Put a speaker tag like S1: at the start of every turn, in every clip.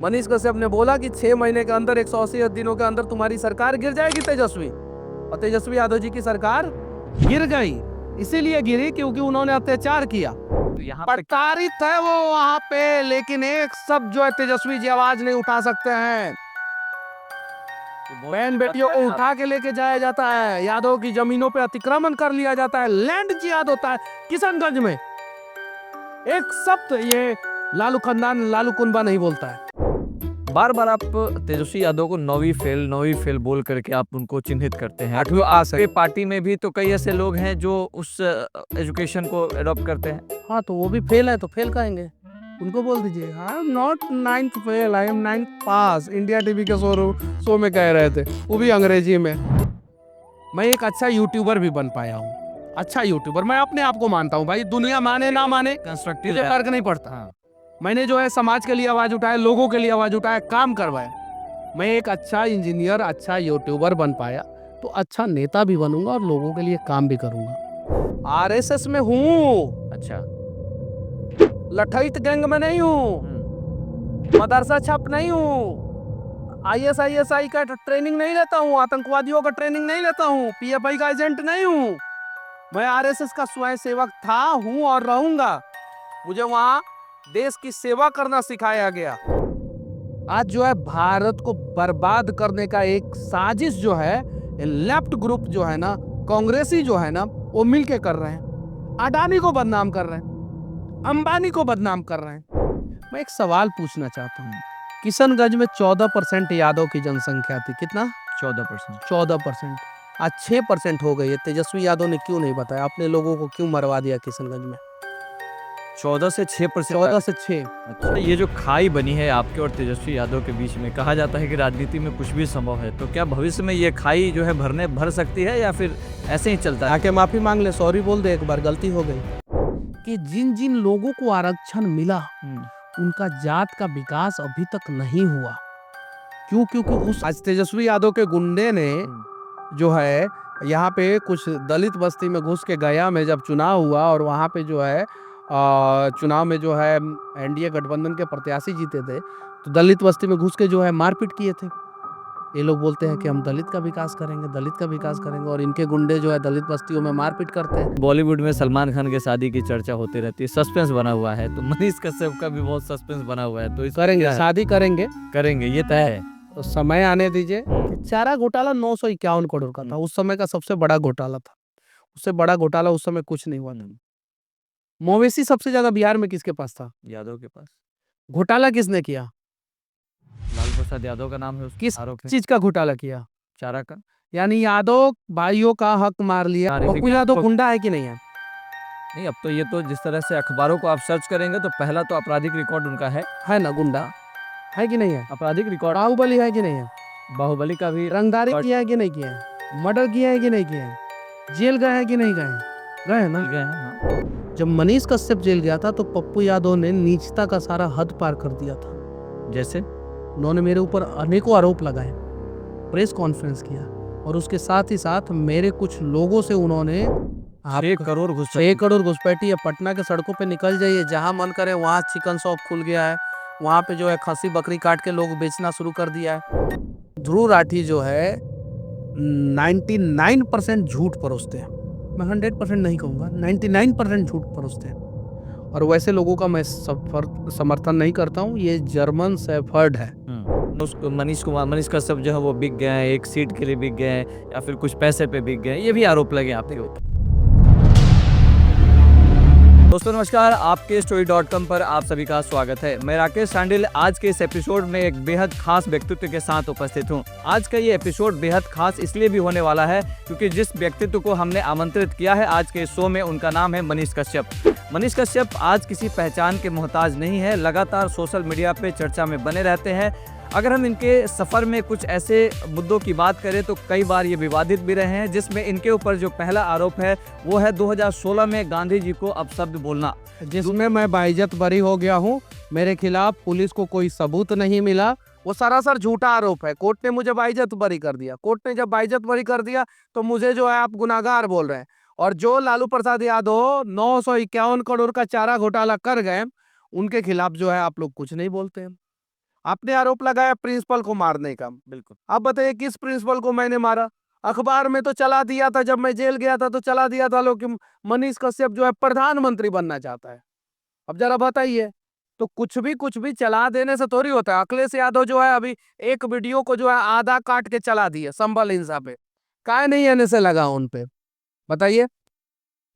S1: मनीष कश्यप ने बोला कि 6 महीने के अंदर 180 दिनों के अंदर तुम्हारी सरकार गिर जाएगी तेजस्वी, और तेजस्वी यादव जी की सरकार गिर गई। इसीलिए गिरी क्योंकि उन्होंने अत्याचार किया।
S2: तो यहाँ पे
S1: प्रताड़ित है वो वहां पे, लेकिन एक शब्द जो है तेजस्वी जी आवाज नहीं उठा सकते हैं। बहन बेटियों को उठा के लेके जाया जाता है, यादव की जमीनों पे अतिक्रमण कर लिया जाता है, लैंड जिहाद होता है किशनगंज में। एक शब्द ये लालू खानदान, लालू कुनबा नहीं बोलता है।
S2: बार बार आप तेजस्वी यादव को नौवीं फेल बोल करके आप उनको चिन्हित करते हैं।
S1: आठवीं पास है।
S2: आपके पार्टी में भी तो कई ऐसे लोग हैं जो उस एजुकेशन को अडॉप्ट करते हैं।
S1: हाँ तो वो भी फेल है तो फेल कहेंगे, उनको बोल दीजिए हाँ not 9th fail, I am 9th pass. India TV के शो में कह रहे थे, वो भी अंग्रेजी में। मैं एक अच्छा यूट्यूबर भी बन पाया हूँ, अच्छा यूट्यूबर मैं अपने आप को मानता हूँ। भाई दुनिया माने ना माने
S2: कंस्ट्रक्टिव
S1: मुझे फर्क नहीं पड़ता।
S2: हाँ।
S1: मैंने जो है समाज के लिए आवाज उठाया, लोगों के लिए आवाज उठाया, काम करवाया। मैं एक अच्छा इंजीनियर, अच्छा यूट्यूबर बन पाया तो अच्छा नेता भी बनूंगा और लोगों के लिए काम भी करूंगा। आरएसएस में हूँ,
S2: अच्छा,
S1: लठैत गैंग में नहीं हूँ, मदरसा छाप नहीं हूँ, आईएसआई का ट्रेनिंग नहीं लेता हूँ, आतंकवादियों का ट्रेनिंग नहीं लेता हूँ, पीएफआई का एजेंट नहीं हूँ। मैं आरएसएस का स्वयं सेवक था, हूँ और रहूंगा। मुझे वहां देश की सेवा करना सिखाया गया। आज जो है भारत को बर्बाद करने का एक साजिश जो है लेफ्ट ग्रुप जो है ना, कांग्रेसी जो है ना, वो मिलके कर रहे हैं। अडानी को बदनाम कर रहे हैं, अंबानी को बदनाम कर रहे हैं। मैं एक सवाल पूछना चाहता हूँ, किशनगंज में 14% यादव की जनसंख्या थी, कितना?
S2: 14%।
S1: 14%। आज 6% हो गई है। तेजस्वी यादव ने क्यों नहीं बताया? अपने लोगों को क्यों मरवा दिया किशनगंज में?
S2: 14 से 6%।
S1: 14 से 6।
S2: अच्छा, ये जो खाई बनी है आपके और तेजस्वी यादव के बीच में, कहा जाता है कि राजनीति में कुछ भी संभव है, तो क्या भविष्य में ये खाई जो है भर सकती है या फिर ऐसे ही चलता है?
S1: आके माफी मांग ले, सॉरी बोल दे, एक बार गलती हो गई। कि जिन जिन लोगों को आरक्षण मिला उनका जात का विकास अभी तक नहीं हुआ। क्यों? क्योंकि उस आज तेजस्वी यादव के गुंडे ने जो है यहाँ पे कुछ दलित बस्ती में घुस के, गया में जब चुनाव हुआ और वहाँ पे जो है चुनाव में जो है एनडीए गठबंधन के प्रत्याशी जीते थे, तो दलित बस्ती में घुस के जो है मारपीट किए थे। ये लोग बोलते हैं कि हम दलित का विकास करेंगे, दलित का विकास करेंगे, और इनके गुंडे जो है दलित बस्तियों में मारपीट करते हैं।
S2: बॉलीवुड में सलमान खान के शादी की चर्चा होती रहती है, सस्पेंस बना हुआ है, तो मनीष कश्यप का भी बहुत सस्पेंस बना हुआ है, तो इस
S1: करेंगे, शादी
S2: करेंगे, ये तय है।
S1: तो समय आने दीजिए। चारा घोटाला 951 करोड़ का था, उस समय का सबसे बड़ा घोटाला था। उससे बड़ा घोटाला उस समय कुछ नहीं हुआ था। मवेशी सबसे ज्यादा बिहार में किसके पास था?
S2: यादव के पास।
S1: घोटाला किसने किया?
S2: लालू प्रसाद यादव का नाम है,
S1: किस
S2: आरोप है
S1: चीज का घोटाला किया?
S2: चारा का।
S1: यानी यादव भाइयों का हक मार लिया। पप्पू यादव गुंडा है कि नहीं है?
S2: नहीं, अब तो ये तो जिस तरह से अखबारों को आप सर्च करेंगे तो पहला तो आपराधिक रिकॉर्ड उनका
S1: है ना, गुंडा है कि नहीं है?
S2: आपराधिक रिकॉर्ड।
S1: बाहुबली है कि नहीं है?
S2: बाहुबली का भी
S1: रंगदारी किया है कि नहीं किया है? मर्डर किया है कि नहीं किया है? जेल गए हैं कि नहीं गए हैं? गए हैं ना।
S2: गए हैं, हाँ।
S1: जब मनीष कश्यप जेल गया था तो पप्पू यादव ने नीचता का सारा हद पार कर दिया था।
S2: जैसे
S1: उन्होंने मेरे ऊपर अनेकों आरोप लगाए, प्रेस कॉन्फ्रेंस किया, और उसके साथ ही साथ मेरे कुछ लोगों से उन्होंने
S2: 6 करोड़ घुस
S1: 6 करोड़ घुसपैठी। पटना के सड़कों पे निकल जाइए, जहां मन करे वहां चिकन शॉप खुल गया है, वहां पे जो है खस्सी बकरी काट के लोग बेचना शुरू कर दिया है। ध्रुव राठी जो है 99% झूठ परोसते हैं। मैं 100% नहीं कहूँगा, 99% झूठ परोसते हैं, और वैसे लोगों का मैं समर्थन नहीं करता हूँ। ये जर्मन शेफर्ड है।
S2: उसको मनीष कश्यप जो है वो बिक गए हैं, एक सीट के लिए बिक गए हैं, या फिर कुछ पैसे पे बिक गए, ये भी आरोप लगे आपके ऊपर। दोस्तों नमस्कार, आपके story.com पर आप सभी का स्वागत है। मैं राकेश सांडिल आज के इस एपिसोड में एक बेहद खास व्यक्तित्व के साथ उपस्थित हूं। आज का ये एपिसोड बेहद खास इसलिए भी होने वाला है क्योंकि जिस व्यक्तित्व को हमने आमंत्रित किया है आज के शो में, उनका नाम है मनीष कश्यप। मनीष कश्यप आज किसी पहचान के मोहताज नहीं है, लगातार सोशल मीडिया पे चर्चा में बने रहते हैं। अगर हम इनके सफ़र में कुछ ऐसे मुद्दों की बात करें तो कई बार ये विवादित भी रहे हैं, जिसमें इनके ऊपर जो पहला आरोप है वो है 2016 में गांधी जी को अपशब्द बोलना,
S1: जिसमें मैं बाइज्जत बरी हो गया हूँ। मेरे खिलाफ पुलिस को कोई सबूत नहीं मिला, वो सरासर झूठा आरोप है। कोर्ट ने मुझे बाइज्जत बरी कर दिया। कोर्ट ने जब बाइज्जत बरी कर दिया तो मुझे जो है आप गुनाहगार बोल रहे हैं। और जो लालू प्रसाद यादव 951 करोड़ का चारा घोटाला कर गए, उनके खिलाफ जो है आप लोग कुछ नहीं बोलते हैं। आपने आरोप लगाया प्रिंसिपल को मारने का।
S2: बिल्कुल।
S1: आप बताइए किस प्रिंसिपल को मैंने मारा? अखबार में तो चला दिया था, जब मैं जेल गया था तो चला दिया था लोग कि मनीष कश्यप जो है प्रधानमंत्री बनना चाहता है। अब जरा बताइए, तो कुछ भी चला देने से थोड़ी होता है। अखिलेश यादव जो है अभी एक वीडियो को जो है आधा काट के चला दिया संभल हिंसा पे, काहे नहीं आने से लगा उन पे, बताइए।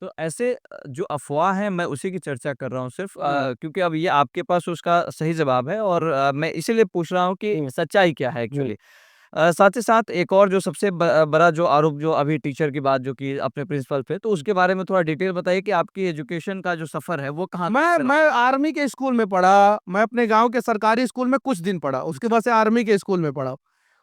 S2: तो ऐसे जो अफ़वाह हैं मैं उसी की चर्चा कर रहा हूँ सिर्फ़
S1: हम्म,
S2: क्योंकि अब ये आपके पास उसका सही जवाब है और मैं इसीलिए पूछ रहा हूँ कि सच्चाई क्या है
S1: हम्म।
S2: एक्चुअली? साथ ही साथ एक और जो सबसे बड़ा जो आरोप जो अभी टीचर की बात जो की अपने प्रिंसिपल पे, तो उसके बारे में थोड़ा डिटेल बताइए कि आपकी एजुकेशन का जो सफ़र है वो कहाँ तक
S1: मैं
S2: चला?
S1: मैं आर्मी के स्कूल में पढ़ा। मैं अपने गांव के सरकारी स्कूल में कुछ दिन पढ़ा, उसके बाद से आर्मी के स्कूल में पढ़ा।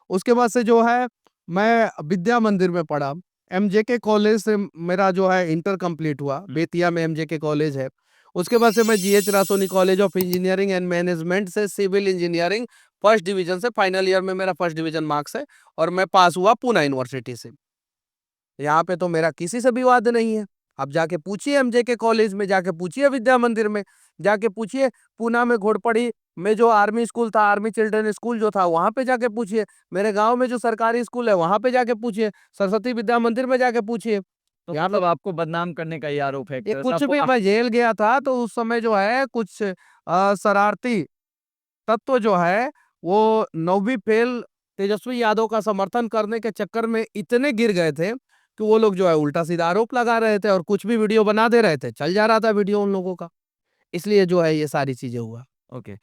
S1: उसके बाद से जो है मैं विद्या मंदिर में पढ़ा। एमजेके कॉलेज से मेरा जो है इंटर कंप्लीट हुआ, बेतिया में एमजेके कॉलेज है। उसके बाद से मैं GH Raisoni college of engineering and management से सिविल इंजीनियरिंग फर्स्ट डिवीजन से, फाइनल ईयर में मेरा फर्स्ट डिवीजन मार्क्स है और मैं पास हुआ पूना यूनिवर्सिटी से। यहाँ पे तो मेरा किसी से विवाद नहीं है। आप जाके पूछिए एमजेके कॉलेज में, जाके पूछिए विद्या मंदिर में, जाके पूछिए पूना में घोड़पड़ी में जो आर्मी स्कूल था, आर्मी चिल्ड्रन स्कूल जो था, वहां पे जाके पूछिए। मेरे गांव में जो सरकारी स्कूल है वहां पे जाके पूछिए। सरस्वती विद्या मंदिर में जाके पूछिए।
S2: तो
S1: यहाँ पे
S2: मतलब आपको बदनाम करने का ये आरोप है एक
S1: ये
S2: तरह से
S1: कुछ भी,
S2: अफ़वाह।
S1: मैं जेल गया था तो उस समय जो है कुछ शरारती तत्व जो है वो 9वीं फेल तेजस्वी यादव का समर्थन करने के चक्कर में इतने गिर गए थे कि वो लोग जो है उल्टा सीधा आरोप लगा रहे थे और कुछ भी वीडियो बना दे रहे थे, चल जा रहा था वीडियो उन लोगों का। इसलिए जो है ये सारी चीजें हुआ।
S2: ओके।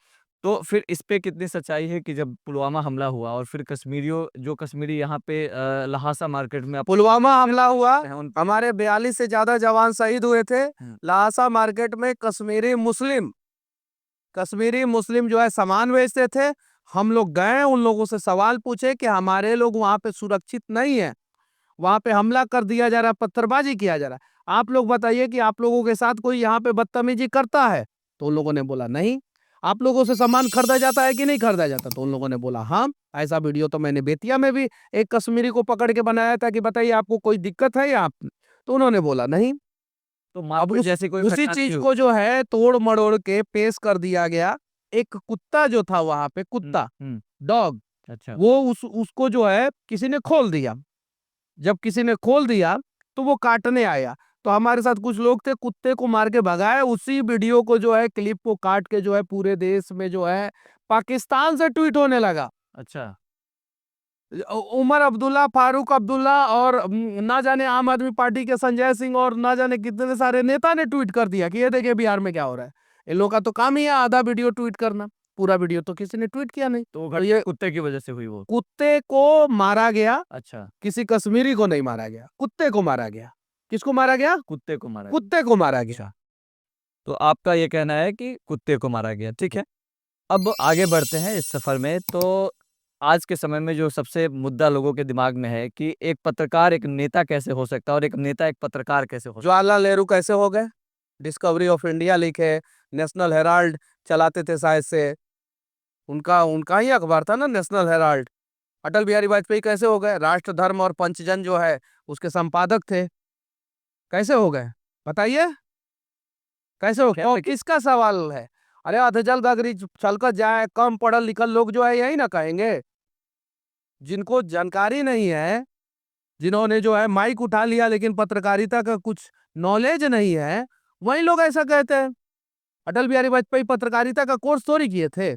S2: तो फिर इस पे कितनी सच्चाई है कि जब पुलवामा हमला हुआ और फिर कश्मीरियों जो कश्मीरी यहाँ पे लहासा मार्केट में
S1: पुलवामा हमला हुआ,
S2: हैं उन
S1: हमारे 42 से ज्यादा जवान शहीद हुए थे।
S2: हुँ,
S1: लासा मार्केट में कश्मीरी मुस्लिम जो है सामान बेचते थे। हम लोग गए, उन लोगों से सवाल पूछे कि हमारे लोग वहां पे सुरक्षित नहीं है, वहां पे हमला कर दिया जा रहा है, पत्थरबाजी किया जा रहा है। आप लोग बताइए कि आप लोगों के साथ कोई यहाँ पे बदतमीजी करता है? तो उन लोगों ने बोला नहीं। आप लोगों से सामान खरीदा जाता है कि नहीं खरीदा जाता? तो उन लोगों ने बोला हाँ। ऐसा वीडियो तो मैंने बेतिया में भी एक कश्मीरी को पकड़ के बनाया था कि बताइए आपको कोई दिक्कत है या आप, तो उन्होंने बोला नहीं।
S2: तो
S1: अब
S2: मारपीट जैसी कोई
S1: उसी
S2: घटना नहीं
S1: चीज
S2: हुई?
S1: को जो है तोड़ मड़ोड़ के पेश कर दिया गया। एक कुत्ता जो था वहां पे,
S2: हुँ,
S1: कुत्ता,
S2: हुँ,
S1: डॉग,
S2: अच्छा।
S1: वो उसको जो है किसी ने खोल दिया। जब किसी ने खोल दिया तो वो काटने आया, तो हमारे साथ कुछ लोग थे, कुत्ते को मार के भगाए। उसी वीडियो को जो है, क्लिप को काट के जो है पूरे देश में जो है पाकिस्तान से ट्वीट होने लगा।
S2: अच्छा,
S1: उमर अब्दुल्ला, फारूक अब्दुल्ला और ना जाने आम आदमी पार्टी के संजय सिंह और ना जाने कितने सारे नेता ने ट्वीट कर दिया कि ये देखिए बिहार में क्या हो रहा है। इन लोगों का तो काम ही है आधा वीडियो ट्वीट करना, पूरा वीडियो तो किसी ने ट्वीट किया नहीं।
S2: तो वो
S1: तो
S2: घटना
S1: ये
S2: कुत्ते की वजह से हुई वो?
S1: कुत्ते को मारा गया,
S2: अच्छा,
S1: किसी कश्मीरी को नहीं मारा गया, कुत्ते को मारा गया। किसको मारा गया?
S2: कुत्ते को मारा गया।
S1: कुत्ते को मारा गया।
S2: अच्छा, तो आपका ये कहना है कि कुत्ते को मारा गया, ठीक है। अब आगे बढ़ते हैं इस सफ़र में, तो आज के समय में जो सबसे मुद्दा लोगों के दिमाग में है कि एक पत्रकार एक नेता कैसे हो सकता है और एक नेता एक पत्रकार कैसे हो सकता
S1: जवाहरलाल नेहरू कैसे हो गए? डिस्कवरी ऑफ इंडिया लिखे, नेशनल हेराल्ड चलाते थे शायद से, उनका उनका ही अखबार था ना नेशनल हेराल्ड। अटल बिहारी वाजपेयी कैसे हो गए? राष्ट्र धर्म और पंचजन जो है उसके संपादक थे। कैसे हो गए बताइए? कैसे हो?
S2: है?
S1: तो
S2: लेकिन
S1: किसका सवाल है? अरे अधजल गगरी छलकत जाए, कम पढ़ल लिखल लोग जो है यही ना कहेंगे। जिनको जानकारी नहीं है, जिन्होंने जो है माइक उठा लिया लेकिन पत्रकारिता का कुछ नॉलेज नहीं है, वही लोग ऐसा कहते हैं। अटल बिहारी वाजपेयी पत्रकारिता का कोर्स थोड़ी किए थे,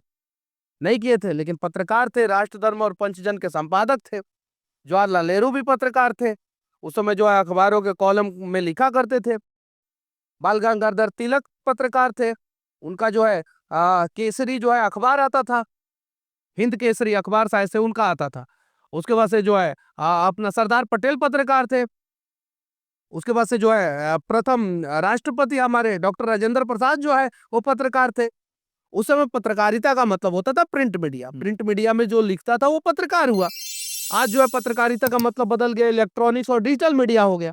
S1: नहीं किए थे, लेकिन पत्रकार थे, राष्ट्र धर्म और पंचजन के संपादक थे। जवाहरलाल नेहरू भी पत्रकार थे, उस समय जो है अखबारों के कॉलम में लिखा करते थे। बाल गंगाधर तिलक पत्रकार थे, उनका जो है केसरी जो है अखबार आता था, हिंद केसरी अखबार शायद से उनका आता था। उसके बाद से जो है अपना सरदार पटेल पत्रकार थे। उसके बाद से जो है प्रथम राष्ट्रपति हमारे डॉक्टर राजेंद्र प्रसाद जो है वो पत्रकार थे। उस समय पत्रकारिता का मतलब होता था प्रिंट मीडिया, प्रिंट मीडिया में जो लिखता था वो पत्रकार हुआ। आज जो है पत्रकारिता का मतलब बदल गया, इलेक्ट्रॉनिक्स और डिजिटल मीडिया हो गया।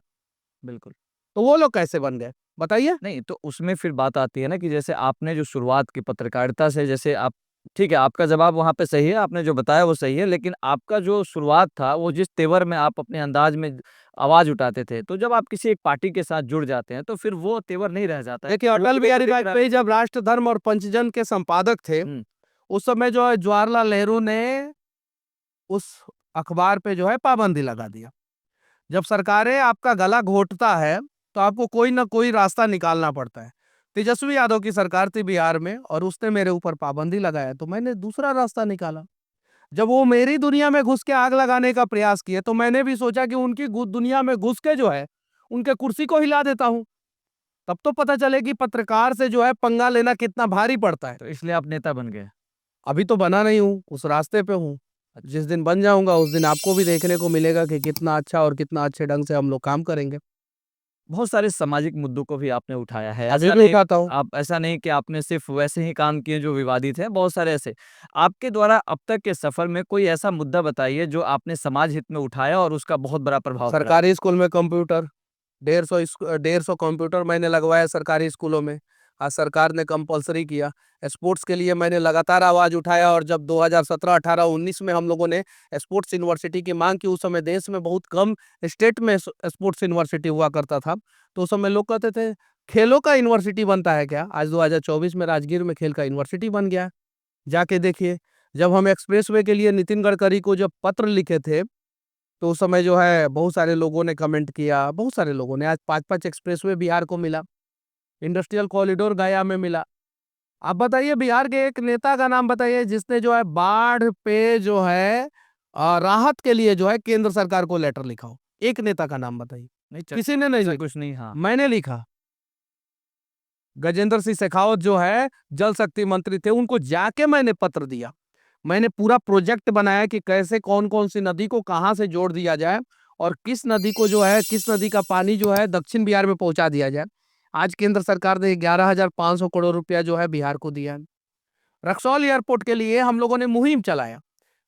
S2: बिल्कुल।
S1: तो वो लोग कैसे बन गए बताइए?
S2: नहीं, तो उसमें फिर बात आती है ना कि जैसे आपने जो शुरुआत की पत्रकारिता से जैसे आप ठीक है, आपका जवाब वहाँ पे सही है, आपने जो बताया वो सही है, लेकिन आपका जो शुरुआत था, वो जिस तेवर में आप अपने अंदाज में आवाज़ उठाते थे, तो जब आप किसी एक पार्टी के साथ जुड़ जाते हैं, तो फिर वो तेवर नहीं रह जाता है।
S1: देखिए
S2: वो
S1: अटल
S2: लोगों को
S1: बिहारी
S2: लेकर आप
S1: वाजपेयी जब राष्ट्र धर्म और पंचजन के संपादक थे,
S2: हुँ,
S1: उस समय जो है जवाहरलाल नेहरू ने उस अखबार पे जो है पाबंदी लगा दिया। जब सरकारें आपका गला घोटता है तो आपको कोई ना कोई रास्ता निकालना पड़ता है। तेजस्वी यादव की सरकार थी बिहार में और उसने मेरे ऊपर पाबंदी लगाया तो मैंने दूसरा रास्ता निकाला। जब वो मेरी दुनिया में घुस के आग लगाने का प्रयास किए तो मैंने भी सोचा कि उनकी दुनिया में घुस के जो है उनके कुर्सी को हिला देता हूं। तब तो पता चले कि पत्रकार से जो है पंगा लेना कितना भारी पड़ता है।
S2: तो इसलिए आप नेता बन गए।
S1: अभी तो बना नहीं हूँ, उस रास्ते पे हूँ। जिस दिन बन जाऊंगा उस दिन आपको भी देखने को मिलेगा कि कितना अच्छा और कितना अच्छे ढंग से हम लोग काम करेंगे।
S2: बहुत सारे सामाजिक मुद्दों को भी आपने उठाया है।
S1: अभी
S2: ऐसा
S1: भी
S2: नहीं
S1: उठाता हूँ।
S2: आप ऐसा नहीं कि आपने सिर्फ़ वैसे ही काम किए जो विवादित हैं, बहुत सारे ऐसे। आपके द्वारा अब तक के सफ़र में कोई ऐसा मुद्दा बताइए जो आपने समाज हित में उठाया और उसका बहुत बड़ा प्रभाव पड़ा?
S1: सरकारी स्कूल में कंप्यूटर 150 कंप्यूटर मैंने लगवाया सरकारी स्कूलों में। आज सरकार ने कंपलसरी किया। स्पोर्ट्स के लिए मैंने लगातार आवाज उठाया और जब 2017, 18, 19 में हम लोगों ने स्पोर्ट्स यूनिवर्सिटी की मांग की, उस समय देश में बहुत कम स्टेट में स्पोर्ट्स यूनिवर्सिटी हुआ करता था। तो उस समय लोग कहते थे खेलों का यूनिवर्सिटी बनता है क्या? आज 2024 में राजगीर में खेल का यूनिवर्सिटी बन गया। जाके देखिए, जब हम एक्सप्रेसवे के लिए नितिन गडकरी को जब पत्र लिखे थे तो उस समय जो है बहुत सारे लोगों ने कमेंट किया, बहुत सारे लोगों ने। आज 5-5 एक्सप्रेसवे बिहार को मिला, इंडस्ट्रियल कॉरिडोर गया में मिला। आप बताइए बिहार के एक नेता का नाम बताइए जिसने जो है बाढ़ पे जो है राहत के लिए जो है केंद्र सरकार को लेटर लिखा हो। एक नेता का नाम बताइए।
S2: नहीं
S1: किसी ने नहीं
S2: ऐसा
S1: लिखा।
S2: कुछ नहीं, हाँ।
S1: मैंने लिखा। गजेंद्र सिंह शेखावत जो है जल शक्ति मंत्री थे, उनको जाके मैंने पत्र दिया। मैंने पूरा प्रोजेक्ट बनाया कि कैसे कौन-कौन सी नदी को कहाँ से जोड़ दिया जाए और किस नदी को जो है किस नदी का पानी जो है दक्षिण बिहार में पहुँचा दिया जाए। आज केंद्र सरकार ने 11,500 करोड़ रुपया जो है बिहार को दिया है। रक्सौल एयरपोर्ट के लिए हम लोगों ने मुहिम चलाया।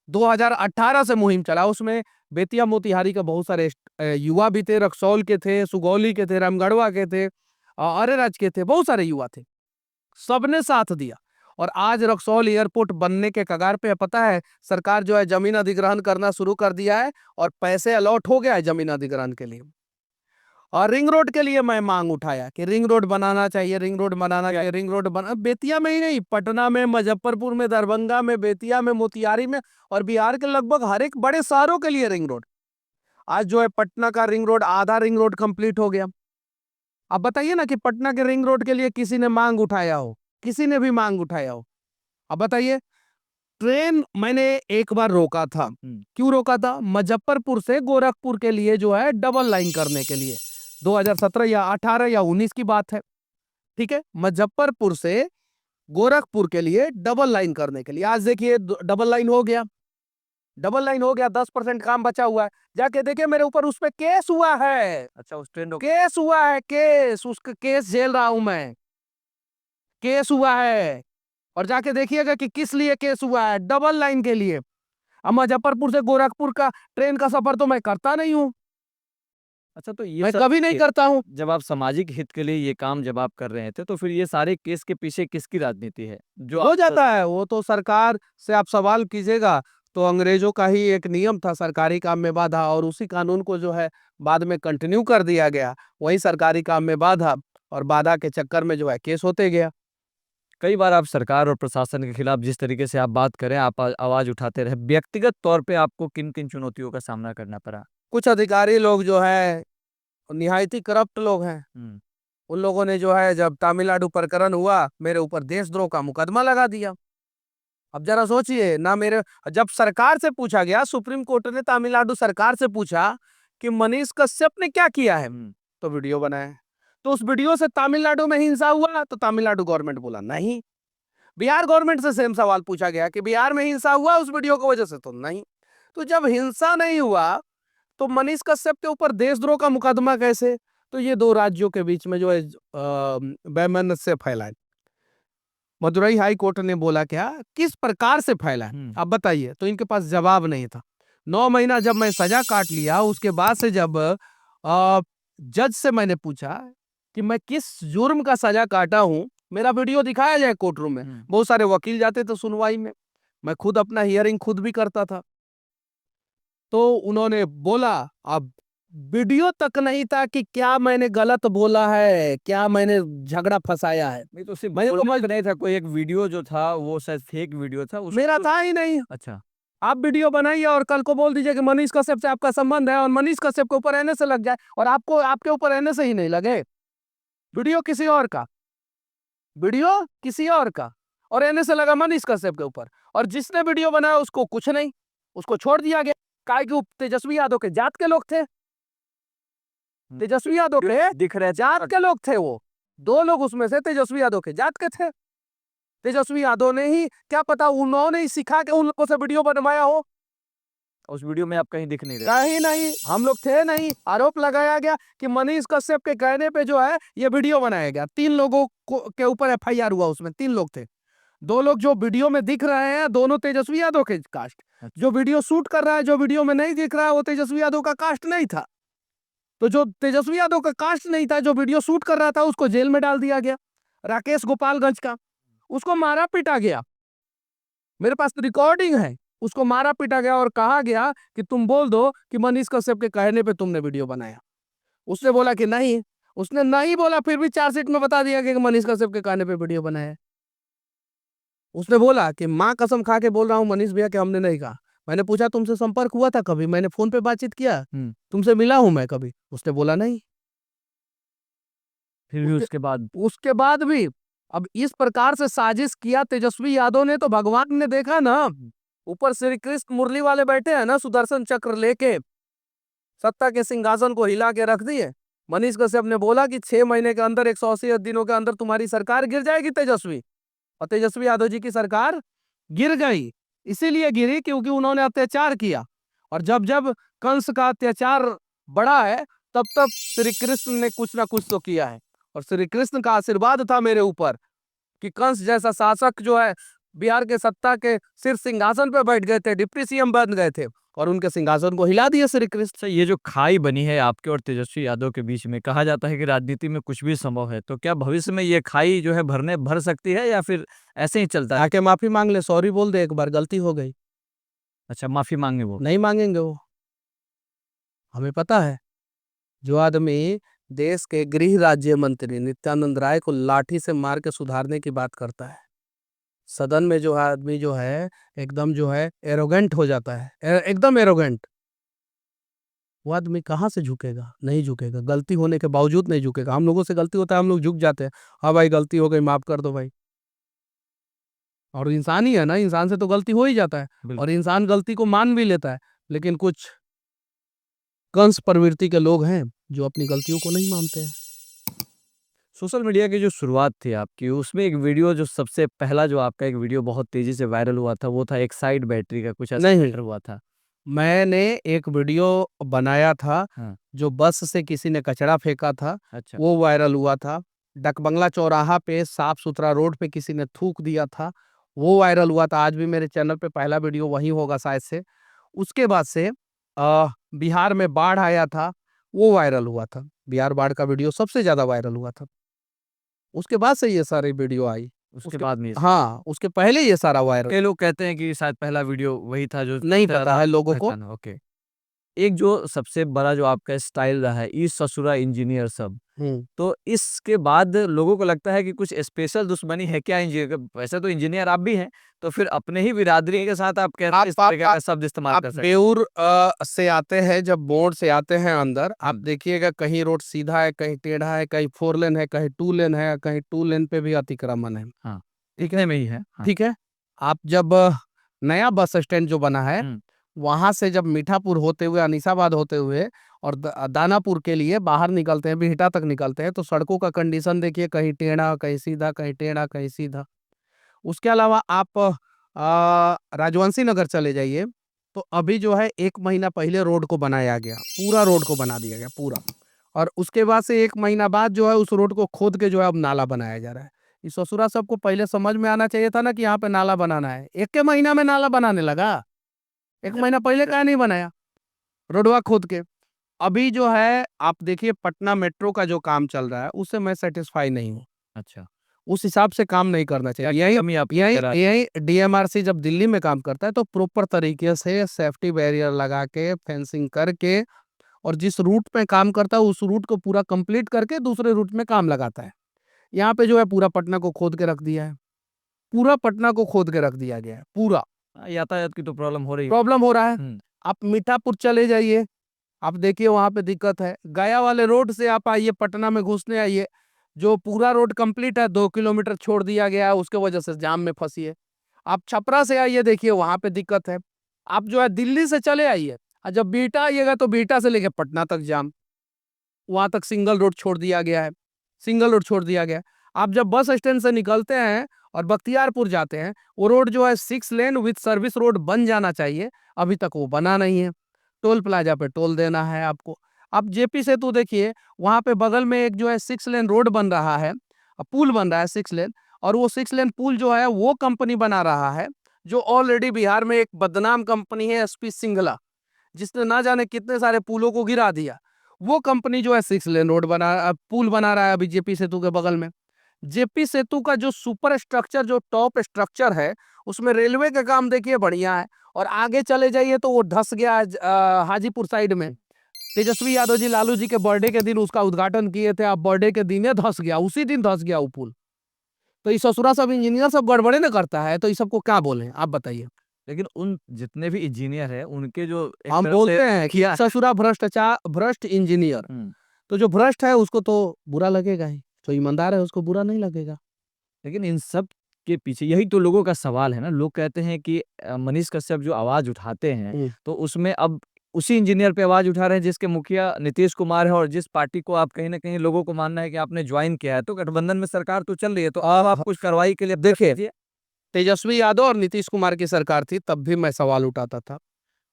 S1: 2018 से मुहिम चला, उसमें बेतिया मोतिहारी के बहुत सारे युवा भी थे, रक्सौल के थे, सुगौली के थे, रामगढ़वा के थे, अरेराज के थे, बहुत सारे युवा थे। सबने साथ दिया और आज रक्सौल एयरपोर्ट बनने के कगार पे है। पता है सरकार जो है जमीन अधिग्रहण करना शुरू कर दिया है और पैसे अलॉट हो गया है जमीन अधिग्रहण के लिए। और रिंग रोड के लिए मैं मांग उठाया कि रिंग रोड बनाना चाहिए, रिंग रोड बनाना चाहिए, रिंग रोड बना। बेतिया में ही नहीं, पटना में, मुजफ्फरपुर में, दरभंगा में, बेतिया में, मोतिहारी में और बिहार के लगभग हर एक बड़े शहरों के लिए रिंग रोड। आज जो है पटना का रिंग रोड, आधा रिंग रोड कंप्लीट हो गया। अब बताइए ना कि पटना के रिंग रोड के लिए किसी ने मांग उठाया हो, किसी ने भी मांग उठाया हो? अब बताइए। ट्रेन मैंने एक बार रोका था। क्यों रोका था? मुजफ्फरपुर से गोरखपुर के लिए जो है डबल लाइन करने के लिए। 2017 या 18 या 19 की बात है। ठीक है, मुजफ्फरपुर से गोरखपुर के लिए डबल लाइन करने के लिए। आज देखिए डबल लाइन हो गया, डबल लाइन हो गया, 10% काम बचा हुआ है। जाके देखिए मेरे ऊपर उस पे केस हुआ है।
S2: अच्छा, उस ट्रेन
S1: केस हुआ है, केस, उसका केस झेल रहा हूं मैं। केस हुआ है और जाके देखिएगा कि किस लिए केस हुआ है। डबल लाइन के लिए। अब मुजफ्फरपुर से गोरखपुर का ट्रेन का सफर तो मैं करता नहीं हूँ,
S2: अच्छा, तो ये
S1: मैं
S2: सब
S1: कभी नहीं करता हूँ।
S2: जब आप सामाजिक हित के लिए ये काम जब आप कर रहे थे, तो फिर ये सारे केस के पीछे किसकी राजनीति है? जो
S1: हो
S2: आप
S1: जाता है, वो तो सरकार से आप सवाल कीजिएगा तो अंग्रेजों का ही एक नियम था सरकारी काम में बाधा, और उसी कानून को जो है बाद में कंटिन्यू कर दिया गया। वही सरकारी काम में बाधा और बाधा के चक्कर में जो है केस होते गया।
S2: कई बार आप सरकार और प्रशासन के खिलाफ जिस तरीके से आप बात करें, आप आवाज़ उठाते रहे। व्यक्तिगत तौर पे आपको किन-किन चुनौतियों का सामना करना पड़ा?
S1: कुछ अधिकारी लोग जो है निहायत ही करप्ट लोग हैं।
S2: हुँ।
S1: उन लोगों ने जो है जब तमिलनाडु प्रकरण हुआ मेरे ऊपर देशद्रोह का मुकदमा लगा दिया। अब जरा सोचिए ना, मेरे जब सरकार से पूछा गया, सुप्रीम कोर्ट ने तमिलनाडु सरकार से पूछा कि मनीष कश्यप ने क्या किया है, तो वीडियो बनाया। तो उस वीडियो से तमिलनाडु में हिंसा हुआ, तो तमिलनाडु गवर्नमेंट बोला नहीं। बिहार गवर्नमेंट से सेम सवाल पूछा गया कि बिहार में हिंसा हुआ उस वीडियो की वजह से, तो नहीं। तो जब हिंसा नहीं हुआ तो मनीष कश्यप के ऊपर देशद्रोह का मुकदमा कैसे? तो ये दो राज्यों के बीच में जो है वैमनस्य से फैला है। मदुरई हाई कोर्ट ने बोला क्या, किस प्रकार से फैला है आप बताइए? तो इनके पास जवाब नहीं था। 9 महीना जब मैं सजा काट लिया, उसके बाद से जब जज से मैंने पूछा कि मैं किस जुर्म का सजा काटा हूं, मेरा वीडियो दिखाया जाए कोर्ट रूम में। बहुत सारे वकील जाते थे सुनवाई में, मैं खुद अपना हियरिंग खुद भी करता था। तो उन्होंने बोला अब वीडियो तक नहीं था कि क्या मैंने गलत बोला है, क्या मैंने झगड़ा फंसाया है।
S2: नहीं तो सिर्फ
S1: मैं
S2: बोलना
S1: समझ
S2: तो नहीं था, कोई एक वीडियो जो था वो शायद फेक वीडियो था
S1: मेरा
S2: उसको।
S1: था ही नहीं।
S2: अच्छा।
S1: आप वीडियो बनाइए और कल को बोल दीजिए कि मनीष कश्यप से आपका संबंध है और मनीष कश्यप के ऊपर एनए से लग जाए और आपको आपके ऊपर एनए से ही नहीं लगे। वीडियो किसी और का, वीडियो किसी और का, और एनए से लगा मनीष कश्यप के ऊपर, और जिसने वीडियो बनाया उसको कुछ नहीं, उसको छोड़ दिया गया। काहे कि वो तेजस्वी यादव के जात के लोग थे। तेजस्वी यादव के
S2: दिख रहे
S1: जात के लोग थे वो। 2 लोग उसमें से तेजस्वी यादव के जात के थे। तेजस्वी यादव ने ही, क्या पता उन्होंने ही सिखा के उन लोगों से वीडियो बनवाया हो।
S2: उस वीडियो में आप कहीं दिख नहीं रहे।
S1: कहीं नहीं, हम लोग थे नहीं। आरोप लगाया गया कि मनीष कश्यप के कहने पे जो है ये वीडियो बनाया गया। 3 लोगों को के ऊपर एफआईआर हुआ, उसमें 3 लोग थे। 2 लोग जो वीडियो में दिख रहे हैं दोनों तेजस्वी यादव के कास्ट, जो वीडियो शूट कर रहा है, जो वीडियो में नहीं दिख रहा है वो तेजस्वी यादव का कास्ट नहीं था। तो जो तेजस्वी यादव का कास्ट नहीं था, जो वीडियो शूट कर रहा था, उसको जेल में डाल दिया गया। राकेश गोपालगंज का, उसको मारा पीटा गया। मेरे पास रिकॉर्डिंग है। उसको मारा पीटा गया और कहा गया कि तुम बोल दो कि मनीष कश्यप के कहने पे तुमने वीडियो बनाया। उसने बोला कि नहीं, उसने नहीं बोला, फिर भी चार्जशीट में बता दिया कि मनीष कश्यप के कहने पे वीडियो बनाया। उसने बोला कि माँ कसम खा के बोल रहा हूँ मनीष भैया कि हमने नहीं कहा। मैंने पूछा तुमसे संपर्क हुआ था कभी, मैंने फोन पे बातचीत किया, तुमसे मिला हूं मैं कभी? उसने बोला नहीं।
S2: फिर भी
S1: उसके बाद भी अब इस प्रकार से साजिश किया तेजस्वी यादव ने, तो भगवान ने देखा ना। ऊपर श्री कृष्ण मुरली वाले बैठे हैं ना, सुदर्शन चक्र लेके सत्ता के सिंहासन को हिला के रख दिए। मनीष कश्यप ने बोला कि 6 महीने के अंदर, 180 दिनों के अंदर तुम्हारी सरकार गिर जाएगी तेजस्वी, और तेजस्वी यादव जी की सरकार गिर गई। इसीलिए गिरी क्योंकि उन्होंने अत्याचार किया, और जब जब कंस का अत्याचार बढ़ा है तब तब श्री कृष्ण ने कुछ ना कुछ तो किया है। और श्री कृष्ण का आशीर्वाद था मेरे ऊपर कि कंस जैसा शासक जो है बिहार के सत्ता के शीर्ष सिंहासन पे बैठ गए थे, डिप्टी सीएम बन गए थे, और उनके सिंहासन को हिला दिए श्री कृष्ण।
S2: अच्छा, ये जो खाई बनी है आपके और तेजस्वी यादव के बीच में, कहा जाता है कि राजनीति में कुछ भी संभव है, तो क्या भविष्य में ये खाई जो है भर सकती है या फिर ऐसे ही चलता है?
S1: आके माफी मांग ले, सॉरी बोल दे, एक बार गलती हो गई।
S2: अच्छा, माफी मांगे वो?
S1: नहीं मांगेंगे वो, हमें पता है। जो आदमी देश के गृह राज्य मंत्री नित्यानंद राय को लाठी से मार के सुधारने की बात करता है, सदन में जो आदमी जो है एकदम जो है एरोगेंट हो जाता है, एकदम एरोगेंट, वो आदमी कहाँ से झुकेगा? नहीं झुकेगा, गलती होने के बावजूद नहीं झुकेगा। हम लोगों से गलती होता है, हम लोग झुक जाते हैं, हाँ भाई गलती हो गई, माफ कर दो भाई। और इंसान ही है ना, इंसान से तो गलती हो ही जाता है, और इंसान गलती को मान भी लेता है। लेकिन कुछ कंस प्रवृत्ति के लोग हैं जो अपनी गलतियों को नहीं मानते हैं।
S2: सोशल मीडिया की जो शुरुआत थी आपकी, उसमें एक वीडियो जो सबसे पहला जो आपका एक वीडियो बहुत तेजी से वायरल हुआ था, वो था एक साइड बैटरी का, कुछ ऐसा
S1: नहीं,
S2: मैटर हुआ था।
S1: मैंने एक वीडियो बनाया था,
S2: हाँ।
S1: जो बस से किसी ने कचरा फेंका था,
S2: अच्छा।
S1: वो वायरल हुआ था। डकबंगला चौराहा पे साफ सुथरा रोड पे किसी ने थूक दिया था, वो वायरल हुआ था। आज भी मेरे चैनल पे पहला वीडियो वही होगा शायद से। उसके बाद से बिहार में बाढ़ आया था, वो वायरल हुआ था। बिहार बाढ़ का वीडियो सबसे ज्यादा वायरल हुआ था। उसके बाद से ये सारी वीडियो आई।
S2: उसके बाद में
S1: हाँ, उसके पहले ये सारा वायरल।
S2: कई लोग कहते हैं कि शायद पहला वीडियो वही था जो
S1: नहीं पता है लोगों को।
S2: पहचाना। ओके। एक जो सबसे बड़ा जो आपका स्टाइल रहा है, ई ससुरा इंजीनियर सब, तो इसके बाद लोगों को लगता है कि कुछ स्पेशल दुश्मनी है क्या इंजीनियर? वैसे तो इंजीनियर आप भी हैं, तो फिर अपने ही बिरादरी के साथ आप कैसे इस तरह का शब्द इस्तेमाल कर सकते हैं?
S1: बेउर से आते हैं, जब मोड़ से आते हैं अंदर, आप देखिएगा कहीं रोड सीधा है, कहीं टेढ़ा है, कहीं 4 लेन है, कहीं 2 लेन है, कहीं 2 लेन पे भी अतिक्रमण है।
S2: हाँ, इतने में ही है। हाँ।
S1: ठीक है। आप जब नया बस स्टैंड जो बना है, वहां से जब मीठापुर होते हुए, अनीसाबाद होते हुए और दानापुर के लिए बाहर निकलते हैं, बिहटा तक निकलते हैं, तो सड़कों का कंडीशन देखिए, कहीं टेढ़ा, कहीं सीधा, कहीं टेढ़ा, कहीं सीधा। उसके अलावा आप राजवंशी नगर चले जाइए, तो अभी जो है 1 महीना पहले रोड को बनाया गया, पूरा रोड को बना दिया गया पूरा। और उसके बाद से 1 महीना बाद जो है उस रोड को खोद के जो है अब नाला बनाया जा रहा है। इस ससुरा सबको पहले समझ में आना चाहिए था ना कि यहाँ पे नाला बनाना है। 1 के महीना में नाला बनाने लगा, 1 महीना पहले क्या नहीं बनाया रोडवा खोद के। अभी जो है आप देखिए पटना मेट्रो का जो काम चल रहा है, उससे मैं सेटिस्फाई नहीं हूँ।
S2: अच्छा।
S1: उस हिसाब से काम नहीं करना चाहिए। यही डीएमआरसी जब दिल्ली में काम करता है तो प्रॉपर तरीके से सेफ्टी बैरियर लगा के, फेंसिंग करके और जिस रूट पे काम करता है उस रूट को पूरा कंप्लीट करके दूसरे रूट में काम लगाता है। यहाँ पे जो है पूरा पटना को खोद के रख दिया है, पूरा पटना को खोद के रख दिया गया है पूरा।
S2: यातायात की तो प्रॉब्लम हो रही है।
S1: प्रॉब्लम हो रहा है।
S2: हम्म,
S1: आप मीठापुर चले जाइए, आप देखिए वहां पे दिक्कत है। गया वाले रोड से आप आइए, पटना में घुसने आइए, जो पूरा रोड कंप्लीट है 2 किलोमीटर छोड़ दिया गया है, उसके वजह से जाम में फंसी है। आप छपरा से आइए, देखिए वहां पे दिक्कत है। आप जो है दिल्ली से चले आइए, और जब बीटा आइएगा तो बीटा से लेके पटना तक जाम, वहां तक सिंगल रोड छोड़ दिया गया है, सिंगल रोड छोड़ दिया गया है। आप जब बस स्टैंड से निकलते हैं और बख्तियारपुर जाते हैं, वो रोड जो है 6 लेन विद सर्विस रोड बन जाना चाहिए, अभी तक वो बना नहीं है। टोल प्लाजा पे टोल देना है आपको। अब जेपी सेतु देखिए, वहां पे बगल में एक जो है 6 लेन रोड बन रहा है, पुल बन रहा है 6 लेन, और वो 6 लेन पुल जो है वो कंपनी बना रहा है, जो ऑलरेडी बिहार में एक बदनाम कंपनी है एसपी सिंगला, जिसने ना जाने कितने सारे पुलों को गिरा दिया। वो कंपनी जो है 6 लेन रोड पुल बना रहा है अभी जेपी सेतु के बगल में। जेपी सेतु का जो सुपर स्ट्रक्चर, जो टॉप स्ट्रक्चर है, उसमें रेलवे का काम देखिए बढ़िया है, और आगे चले जाइए तो वो धस गया हाजीपुर साइड में। तेजस्वी यादव जी लालू जी के बर्थडे के दिन उसका उद्घाटन किए थे, आप बर्थडे के दिन धस गया, उसी दिन धस गया वो पुल। तो इस ससुरा सब इंजीनियर सब गड़बड़े ना करता है, तो इस सबको क्या बोले आप बताइए।
S2: लेकिन उन जितने भी इंजीनियर हैं उनके जो एक
S1: हम
S2: तरफ
S1: बोलते
S2: से
S1: हैं कि
S2: किया।
S1: ससुरा भ्रष्ट इंजीनियर,
S2: हम्म,
S1: तो जो भ्रष्ट है उसको तो बुरा लगेगा ही, जो ईमानदार है उसको बुरा नहीं लगेगा।
S2: लेकिन इन सब के पीछे यही तो लोगों का सवाल है ना। लोग कहते हैं कि मनीष कश्यप जो आवाज उठाते हैं, तो उसमें अब उसी इंजीनियर पे आवाज उठा रहे हैं जिसके मुखिया नीतीश कुमार है, और जिस पार्टी को आप कहीं ना कहीं लोगों को मानना है कि आपने ज्वाइन किया है, तो गठबंधन में सरकार तो चल रही है, तो अब आप कुछ कार्रवाई के लिए
S1: देखिए, तेजस्वी यादव और नीतीश कुमार की सरकार थी तब भी मैं सवाल उठाता था।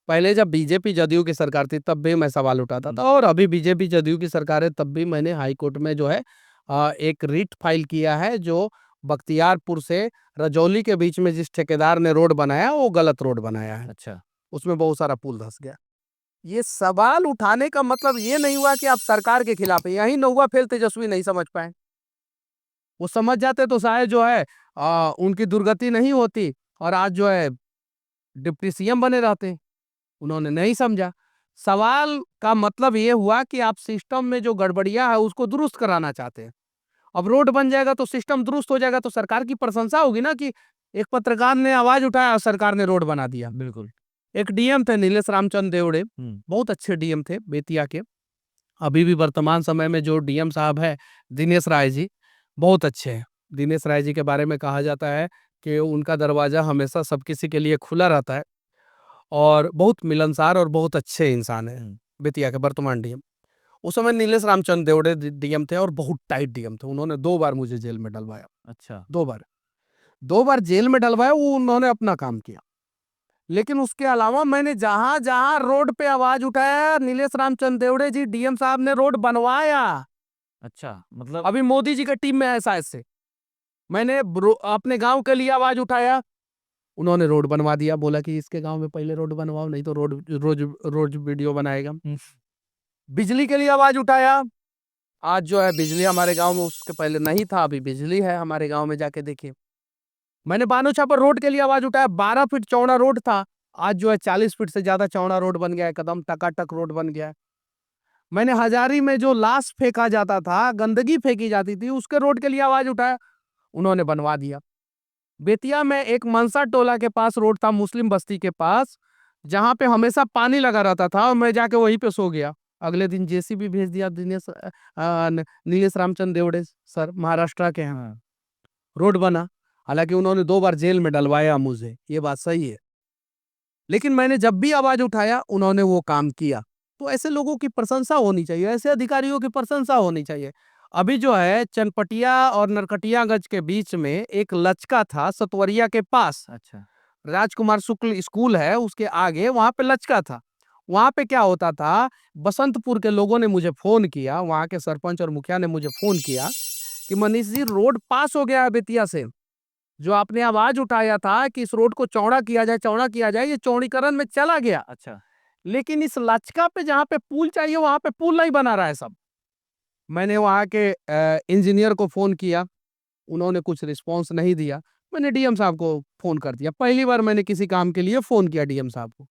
S1: पहले जब बीजेपी जदयू की सरकार थी तब भी मैं सवाल उठाता था, और अभी बीजेपी जदयू की सरकार है तब भी मैंने हाई कोर्ट में जो है एक रिट फाइल किया है, जो बख्तियारपुर से रजौली के बीच में जिस ठेकेदार ने रोड बनाया वो गलत रोड बनाया है,
S2: अच्छा,
S1: उसमें बहुत सारा पुल धंस गया। ये सवाल उठाने का मतलब ये नहीं हुआ कि आप सरकार के खिलाफ है, यही नौवा फेल तेजस्वी नहीं समझ पाए। वो समझ जाते तो शायद जो है उनकी दुर्गति नहीं होती, और आज जो है डिप्टी सीएम बने रहते। उन्होंने नहीं समझा। सवाल का मतलब ये हुआ कि आप सिस्टम में जो गड़बड़ियां है उसको दुरुस्त कराना चाहते हैं। अब रोड बन जाएगा तो सिस्टम दुरुस्त हो जाएगा, तो सरकार की प्रशंसा होगी ना कि एक पत्रकार ने आवाज उठाया और सरकार ने रोड बना दिया।
S2: बिल्कुल।
S1: एक डीएम थे नीलेश रामचंद्र देवड़े, बहुत अच्छे डीएम थे बेतिया के। अभी भी वर्तमान समय में जो डीएम साहब है दिनेश राय जी, बहुत अच्छे हैं। दिनेश राय जी के बारे में कहा जाता है कि उनका दरवाजा हमेशा सब किसी के लिए खुला रहता है, और बहुत मिलनसार और बहुत अच्छे इंसान है बेतिया के वर्तमान डीएम। उस समय नीलेश रामचंद्र देवड़े डीएम थे, और बहुत टाइट डीएम थे। उन्होंने 2 बार मुझे जेल में डलवाया।
S2: अच्छा,
S1: 2 बार, 2 बार जेल में डलवाया। वो उन्होंने अपना काम किया, लेकिन उसके अलावा मैंने जहां जहां रोड पे आवाज उठाया, नीलेश रामचंद्र देवड़े जी डीएम साहब ने रोड बनवाया।
S2: अच्छा, मतलब
S1: अभी मोदी जी के टीम में है शायद से। मैंने अपने गांव के लिए आवाज उठाया, उन्होंने रोड बनवा दिया। बोला कि इसके गांव में पहले रोड बनवाओ, नहीं तो रोड रोज रोज वीडियो बनाएगा। बिजली के लिए आवाज उठाया, आज जो है बिजली हमारे गांव में उसके पहले नहीं था, अभी बिजली है हमारे गांव में, जाके देखिए। मैंने बानोछा पर रोड के लिए आवाज उठाया, 12 फीट चौड़ा रोड था, आज जो है 40 फीट से ज्यादा चौड़ा रोड बन गया है, एकदम टकाटक रोड बन गया है। मैंने हजारी में जो लाश फेंका जाता था, गंदगी फेंकी जाती थी, उसके रोड के लिए आवाज उठाया, उन्होंने बनवा दिया। बेतिया में एक मनसा टोला के पास रोड था, मुस्लिम बस्ती के पास, जहां पे हमेशा पानी लगा रहता था, और मैं जाके वहीं पे सो गया। अगले दिन जेसीबी भेज दिया नीलेश रामचंद्र देवड़े सर, महाराष्ट्र के हैं। रोड बना। हालांकि उन्होंने 2 बार जेल में डलवाया मुझे, ये बात सही है, लेकिन मैंने जब भी आवाज उठाया उन्होंने वो काम किया। तो ऐसे लोगों की प्रशंसा होनी चाहिए, ऐसे अधिकारियों की प्रशंसा होनी चाहिए। अभी जो है चनपटिया और नरकटियागंज के बीच में एक लचका था, सतवरिया के पास।
S2: अच्छा,
S1: राजकुमार शुक्ल स्कूल है उसके आगे, वहां पे लचका था। वहां पे क्या होता था, बसंतपुर के लोगों ने मुझे फोन किया, वहां के सरपंच और मुखिया ने मुझे फोन किया कि मनीष जी रोड पास हो गया है बेतिया से, जो आपने आवाज उठाया था कि इस रोड को चौड़ा किया जाए, चौड़ा किया जाए, ये चौड़ीकरण में चला गया।
S2: अच्छा,
S1: लेकिन इस लचका पे जहाँ पे पुल चाहिए वहां पे पुल नहीं बना रहा है सब। मैंने वहां के इंजीनियर को फोन किया, उन्होंने कुछ रिस्पॉन्स नहीं दिया। मैंने डीएम साहब को फोन कर दिया, पहली बार मैंने किसी काम के लिए फोन किया डीएम साहब को।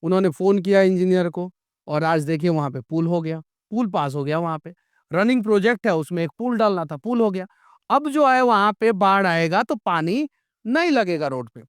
S1: उन्होंने फोन किया इंजीनियर को, और आज देखिए वहां पे पुल हो गया, पुल पास हो गया, वहां पे रनिंग प्रोजेक्ट है, उसमें एक पुल डालना था, पुल हो गया। अब जो है वहां पे बाढ़ आएगा तो पानी नहीं लगेगा रोड पे।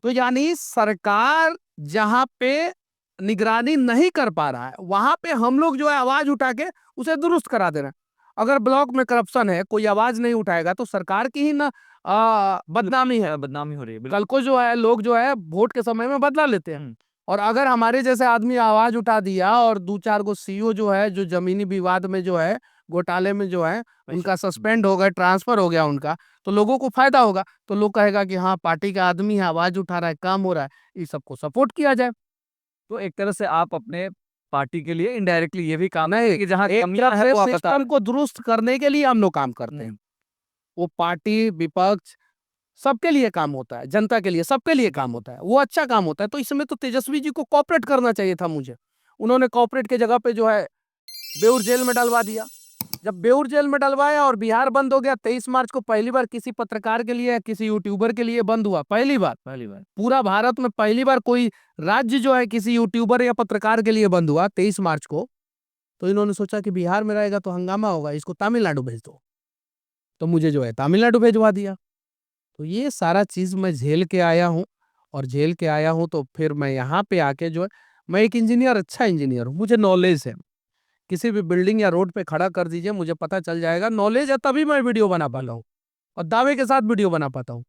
S1: तो यानी सरकार जहां पे निगरानी नहीं कर पा रहा है, वहां पे हम लोग जो है आवाज उठा के उसे दुरुस्त करा दे रहे हैं। अगर ब्लॉक में करप्शन है, कोई आवाज नहीं उठाएगा तो सरकार की ही ना बदनामी है।
S2: बदनामी हो रही है बिल्कुल।
S1: कल को जो है लोग जो है वोट के समय में बदला लेते हैं।
S2: हम्म,
S1: और अगर हमारे जैसे आदमी आवाज उठा दिया और दो चार गो सीईओ जो है, जो जमीनी विवाद में जो है, घोटाले में जो है, उनका सस्पेंड हो गया, ट्रांसफर हो गया उनका, तो लोगों को फायदा होगा। तो लोग कहेगा कि हाँ पार्टी का आदमी है, आवाज उठा रहा है, काम हो रहा है, इस सबको सपोर्ट किया जाए।
S2: तो एक तरह से आप अपने पार्टी के लिए इनडायरेक्टली ये भी काम
S1: नहीं,
S2: कि जहाँ
S1: एक
S2: कमियां
S1: तरफ
S2: है
S1: से
S2: वो आप बता
S1: सिस्टम को दुरुस्त करने के लिए हम लोग काम करते हैं। वो पार्टी विपक्ष सबके लिए काम होता है, जनता के लिए, सबके लिए काम होता है, वो अच्छा काम होता है। तो इसमें तो तेजस्वी जी को कॉपरेट करना चाहिए था मुझे। उन्होंने कॉपरेट के जगह पे जो है बेऊर जेल में डलवा दिया। जब बेऊर जेल में डलवाया और बिहार बंद हो गया, 23 मार्च को पहली बार किसी पत्रकार के लिए, किसी यूट्यूबर के लिए बंद हुआ, पहली बार।
S2: पहली बार
S1: पूरा भारत में पहली बार कोई राज्य जो है किसी यूट्यूबर या पत्रकार के लिए बंद हुआ 23 मार्च को। तो इन्होंने सोचा कि बिहार में रहेगा तो हंगामा होगा, इसको तमिलनाडु भेज दो। तो मुझे जो है तमिलनाडु भेजवा दिया। तो ये सारा चीज मैं झेल के आया हूँ। और झेल के आया हूँ तो फिर मैं यहाँ पे आके जो है, मैं एक इंजीनियर, अच्छा इंजीनियर हूँ, मुझे नॉलेज है। किसी भी बिल्डिंग या रोड पे खड़ा कर दीजिए, मुझे पता चल जाएगा, नॉलेज है तभी मैं वीडियो बना पाता हूँ और दावे के साथ वीडियो बना पाता हूँ।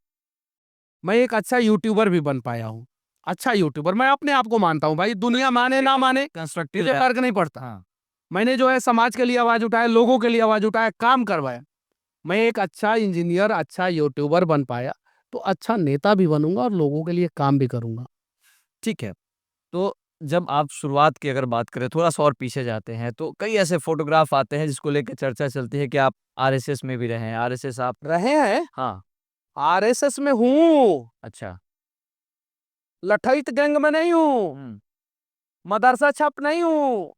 S1: मैं एक अच्छा यूट्यूबर भी बन पाया हूँ। अच्छा यूट्यूबर मैं अपने आप को मानता हूँ भाई, दुनिया माने ना माने
S2: कंस्ट्रक्टिव
S1: मुझे फर्क नहीं पड़ता।
S2: हाँ
S1: मैंने जो है समाज के लिए आवाज उठाया, लोगों के लिए आवाज उठाया, काम करवाया। मैं एक अच्छा इंजीनियर, अच्छा यूट्यूबर बन पाया, तो अच्छा नेता भी बनूंगा और लोगों के लिए काम भी करूंगा।
S2: ठीक है। तो जब आप शुरुआत की अगर बात करें, थोड़ा सा और पीछे जाते हैं, तो कई ऐसे फोटोग्राफ आते हैं जिसको लेकर चर्चा चलती है कि आप आरएसएस में भी रहे हैं, आरएसएस आप
S1: रहे हैं,
S2: हाँ
S1: आरएसएस में हूँ,
S2: अच्छा
S1: लठैत गैंग में नहीं हूँ,
S2: हम्म
S1: मदरसा छाप नहीं हूँ,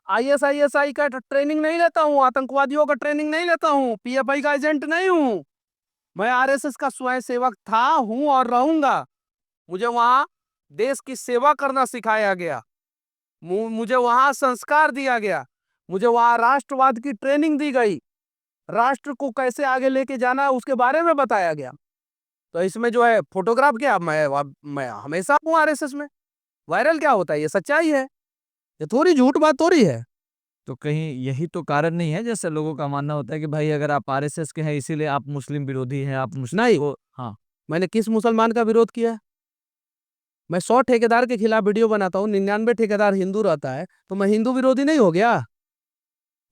S1: आईएसआई का ट्रेनिंग नहीं लेता हूँ, आतंकवादियों का ट्रेनिंग नहीं लेता हूँ, पीएफआई का एजेंट नहीं हूँ। मैं आरएसएस का स्वयं सेवक था, हूँ और रहूंगा। मुझे वहां देश की सेवा करना सिखाया गया, मुझे वहां संस्कार दिया गया, मुझे वहां राष्ट्रवाद की ट्रेनिंग दी गई, राष्ट्र को कैसे आगे लेके जाना है उसके बारे में बताया गया। तो इसमें जो है फोटोग्राफ क्या, मैं हमेशा हूँ आरएसएस में। वायरल क्या होता है, ये सच्चाई है, ये थोड़ी झूठ बात थोड़ी है।
S2: तो कहीं यही तो कारण नहीं है, जैसे लोगों का मानना होता है कि भाई अगर आप आरएसएस के हैं इसीलिए आप मुस्लिम विरोधी हैं, आप मुस्लिम
S1: नहीं,
S2: को हाँ
S1: मैंने किस मुसलमान का विरोध किया है? मैं 100 ठेकेदार के खिलाफ वीडियो बनाता हूँ, 99 ठेकेदार हिंदू रहता है, तो मैं हिंदू विरोधी नहीं हो गया?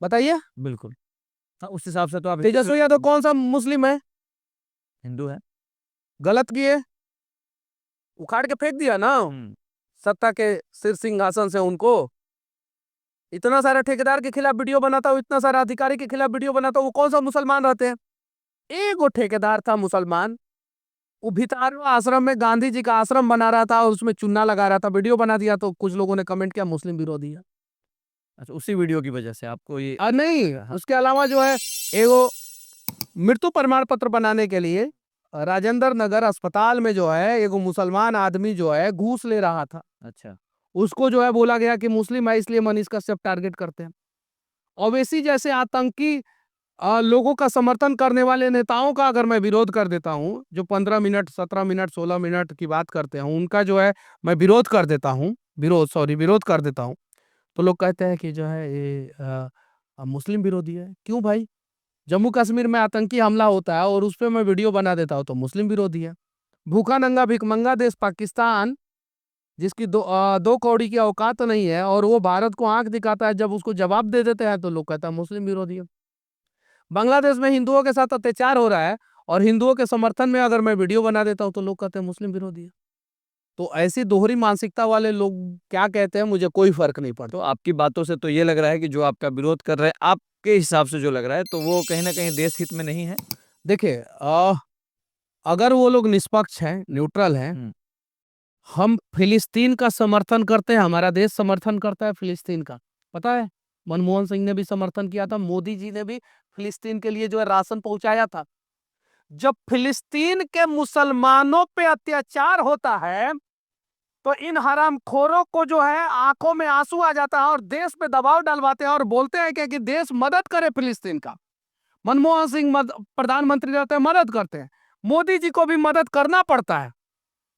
S1: बताइए।
S2: बिल्कुल। हाँ, उस हिसाब से तो आप
S1: तेजस्वी यादव कौन सा मुस्लिम है?
S2: हिंदू है।
S1: गलत किए, उखाड़ के फेंक दिया ना
S2: हम्म
S1: सत्ता के सिर सिंहासन से उनको। इतना सारा ठेकेदार के खिलाफ वीडियो बनाता हूँ, इतना सारा अधिकारी के खिलाफ वीडियो बनाता हूँ, वो कौन सा मुसलमान रहते हैं? एक वो ठेकेदार था मुसलमान, वो भितारवा आश्रम में गांधी जी का आश्रम बना रहा था और उसमें चुन्ना लगा रहा था, वीडियो बना दिया तो कुछ लोगों ने कमेंट किया मुस्लिम विरोधी है।
S2: अच्छा, उसी वीडियो की वजह से आपको ये
S1: नहीं,
S2: हाँ
S1: उसके अलावा जो है एगो मृत्यु प्रमाण पत्र बनाने के लिए राजेंद्र नगर अस्पताल में जो है एगो मुसलमान आदमी जो है घूस ले रहा था।
S2: अच्छा
S1: उसको जो है बोला गया कि मुस्लिम है इसलिए मनीष कश्यप टारगेट करते हैं। ओवैसी जैसे आतंकी लोगों का समर्थन करने वाले नेताओं का अगर मैं विरोध कर देता हूं, जो 15 मिनट 17 मिनट 16 मिनट की बात करते हैं, उनका जो है मैं विरोध कर देता हूं, विरोध कर देता हूं, तो लोग कहते हैं कि जो है ये मुस्लिम विरोधी है। क्यों भाई? जम्मू कश्मीर में आतंकी हमला होता है और उस पर मैं वीडियो बना देता हूं तो मुस्लिम विरोधी है। भूखा नंगा भिखमंगा देश पाकिस्तान, जिसकी दो कौड़ी की औकात नहीं है, और वो भारत को आंख दिखाता है, जब उसको जवाब दे देते हैं तो लोग कहता है मुस्लिम विरोधी है। बांग्लादेश में हिंदुओं के साथ अत्याचार हो रहा है और हिंदुओं के समर्थन में अगर मैं वीडियो बना देता हूं तो लोग कहते हैं मुस्लिम विरोधी है। तो ऐसी दोहरी मानसिकता वाले लोग क्या कहते हैं मुझे कोई फर्क नहीं
S2: तो
S1: पड़ता।
S2: आपकी बातों से तो ये लग रहा है कि जो आपका विरोध कर रहे हैं, आपके हिसाब से जो लग रहा है, तो वो कहीं ना कहीं देश हित में नहीं है।
S1: देखिए अगर वो लोग निष्पक्ष हैं, न्यूट्रल हैं,
S2: हम्म
S1: हम फिलिस्तीन का समर्थन करते हैं, हमारा देश समर्थन करता है फिलिस्तीन का, पता है। मनमोहन सिंह ने भी समर्थन किया था, मोदी जी ने भी फिलिस्तीन के लिए जो है राशन पहुंचाया था। जब फिलिस्तीन के मुसलमानों पे अत्याचार होता है तो इन हरामखोरों को जो है आंखों में आंसू आ जाता है और देश पे दबाव डलवाते हैं और बोलते हैं कि देश मदद करे फिलिस्तीन का। मनमोहन सिंह प्रधानमंत्री रहते हैं, मदद करते हैं। मोदी जी को भी मदद करना पड़ता है।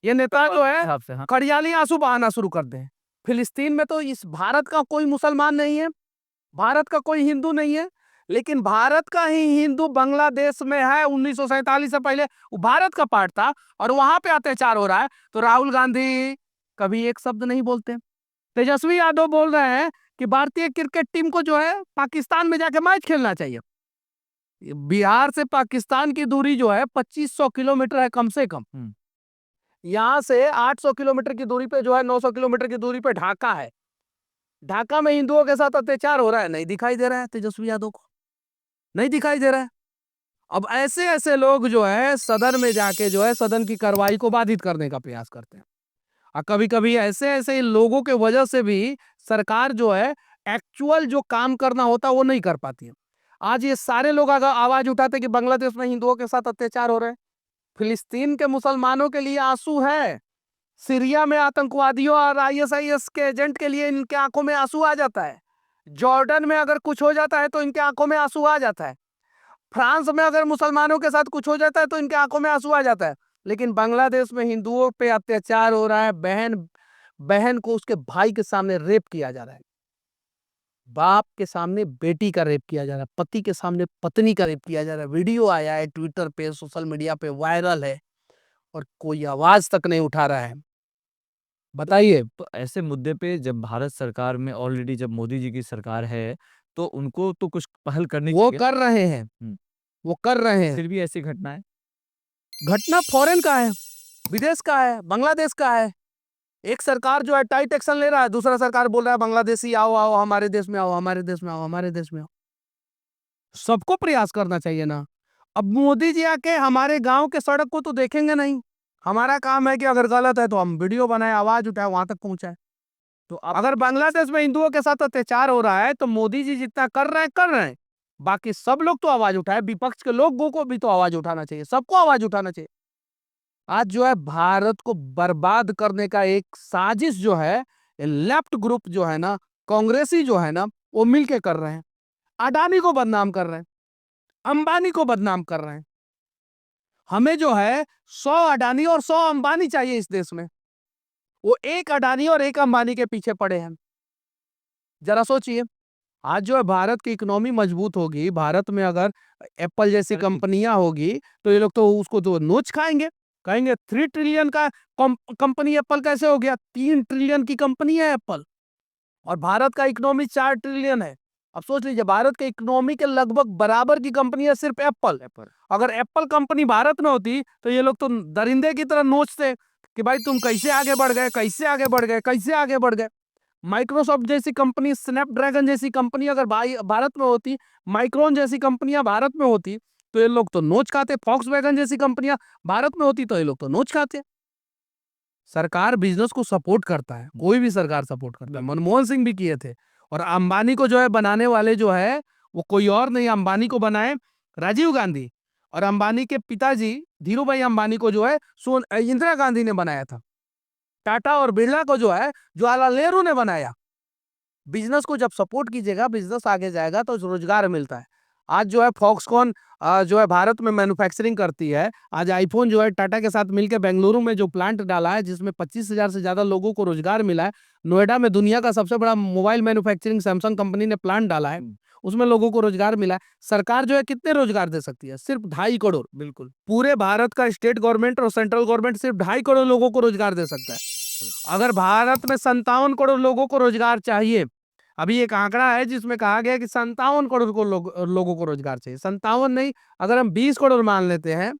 S1: ये नेता जो है
S2: हिसाब से, हाँ।
S1: कड़ियाली आंसू बहाना शुरू कर दे। फिलिस्तीन में तो इस भारत का कोई मुसलमान नहीं है, भारत का कोई हिंदू नहीं है, लेकिन भारत का ही हिंदू बांग्लादेश में है। 1947 से पहले वो भारत का पार्ट था और वहां पे अत्याचार हो रहा है तो राहुल गांधी कभी एक शब्द नहीं बोलते। तेजस्वी यादव बोल रहे हैं कि भारतीय क्रिकेट टीम को जो है पाकिस्तान में जाके मैच खेलना चाहिए। बिहार से पाकिस्तान की दूरी जो है 2500 किलोमीटर है कम से कम। यहाँ से 800 किलोमीटर की दूरी पे जो है 900 किलोमीटर की दूरी पे ढाका है। ढाका में हिंदुओं के साथ अत्याचार हो रहा है, नहीं दिखाई दे रहा है तेजस्वी यादव को, नहीं दिखाई दे रहा है। अब ऐसे ऐसे लोग जो है सदन में जाके जो है सदन की कार्रवाई को बाधित करने का प्रयास करते हैं। और कभी कभी ऐसे ऐसे लोगों के वजह से भी सरकार जो है एक्चुअल जो काम करना होता है वो नहीं कर पाती है। आज ये सारे लोग अगर आवाज उठाते कि बांग्लादेश में हिंदुओं के साथ अत्याचार हो रहे हैं, फिलिस्तीन के मुसलमानों के लिए आंसू है, सीरिया में आतंकवादियों और आईएसआईएस के एजेंट के लिए इनके आंखों में आंसू आ जाता है, जॉर्डन में अगर कुछ हो जाता है तो इनके आंखों में आंसू आ जाता है, फ्रांस में अगर मुसलमानों के साथ कुछ हो जाता है तो इनके आंखों में आंसू आ जाता है। लेकिन बांग्लादेश में हिंदुओं पे अत्याचार हो रहा है, बहन बहन को उसके भाई के सामने रेप किया जा रहा है, बाप के सामने बेटी का रेप किया जा रहा है, पति के सामने पत्नी का रेप किया जा रहा है। वीडियो आया है ट्विटर पे, सोशल मीडिया पे वायरल है और कोई आवाज तक नहीं उठा रहा है। बताइए।
S2: तो ऐसे मुद्दे पे जब भारत सरकार में ऑलरेडी जब मोदी जी की सरकार है, तो उनको तो कुछ पहल करनी
S1: वो
S2: चाहिए।
S1: कर रहे हैं, वो कर रहे हैं।
S2: फिर भी ऐसी घटनाएं।
S1: घटना फॉरेन का है, विदेश का है, बांग्लादेश का है। एक सरकार जो है टाइट एक्शन ले रहा है, दूसरा सरकार बोल रहा है बांग्लादेशी आओ आओ हमारे देश में आओ, हमारे देश में आओ, हमारे देश में आओ। सबको प्रयास करना चाहिए ना। अब मोदी जी आके हमारे गांव के सड़क को तो देखेंगे नहीं। हमारा काम है कि अगर गलत है तो हम वीडियो बनाए, आवाज उठाए, वहां तक पहुंचाए। तो अगर बांग्लादेश में हिंदुओं के साथ अत्याचार हो रहा है तो मोदी जी जितना कर रहे हैं कर रहे हैं, बाकी सब लोग तो आवाज उठाए, विपक्ष के लोगों को भी तो आवाज उठाना चाहिए, सबको आवाज उठाना चाहिए। आज जो है भारत को बर्बाद करने का एक साजिश जो है लेफ्ट ग्रुप जो है ना, कांग्रेसी जो है ना, वो मिलके कर रहे हैं। अडानी को बदनाम कर रहे हैं, अंबानी को बदनाम कर रहे हैं। हमें जो है 100 अडानी और 100 अंबानी चाहिए इस देश में, वो एक अडानी और एक अंबानी के पीछे पड़े हैं। जरा सोचिए, आज जो है भारत की इकोनॉमी मजबूत होगी, भारत में अगर एप्पल जैसी कंपनियां होगी तो ये लोग तो उसको तो नोच खाएंगे, कहेंगे 3 ट्रिलियन का कंपनी एप्पल कैसे हो गया। 3 ट्रिलियन की कंपनी है एप्पल और भारत का इकोनॉमी 4 ट्रिलियन है। अब सोच लीजिए, भारत के इकोनॉमी के लगभग बराबर की कंपनी है सिर्फ एप्पल। अगर एप्पल कंपनी भारत में होती तो ये लोग तो दरिंदे की तरह नोचते कि भाई तुम कैसे आगे बढ़ गए, कैसे आगे बढ़ गए, कैसे आगे बढ़ गए। माइक्रोसॉफ्ट जैसी कंपनी, स्नैपड्रैगन जैसी कंपनी अगर भारत में होती, माइक्रोन जैसी कंपनियां भारत में होती तो ये लोग तो नोच खाते। फॉक्सवैगन जैसी कंपनियां भारत में होती तो ये लोग तो नोच खाते। सरकार बिजनेस को सपोर्ट करता है, कोई भी सरकार सपोर्ट करता है, मनमोहन सिंह भी किए थे। और अंबानी को जो है बनाने वाले जो है वो कोई और नहीं, अंबानी को बनाए राजीव गांधी, और अंबानी के पिताजी धीरू भाई अंबानी को जो है इंदिरा गांधी ने बनाया था। टाटा और बिरला को जो है जवाहरलाल नेहरू ने बनाया। बिजनेस को जब सपोर्ट कीजिएगा, बिजनेस आगे जाएगा तो रोजगार मिलता है। आज जो है फॉक्सकॉन जो है भारत में मैन्युफैक्चरिंग करती है। आज आईफोन जो है टाटा के साथ मिलकर बेंगलुरु में जो प्लांट डाला है, जिसमें 25,000 से ज्यादा लोगों को रोजगार मिला है। नोएडा में दुनिया का सबसे बड़ा मोबाइल मैन्युफैक्चरिंग सैमसंग कंपनी ने प्लांट डाला है, उसमें लोगों को रोजगार मिला है। सरकार जो है कितने रोजगार दे सकती है? सिर्फ 2.5 करोड़। बिल्कुल, पूरे भारत का स्टेट गवर्नमेंट और सेंट्रल गवर्नमेंट सिर्फ 2.5 करोड़ लोगों को रोजगार दे सकता है। अगर भारत में 57 करोड़ लोगों को रोजगार चाहिए, अभी एक आंकड़ा है जिसमें कहा गया कि 57 करोड़ को लोगों को रोजगार चाहिए। 57 नहीं, अगर हम 20 करोड़ मान लेते हैं,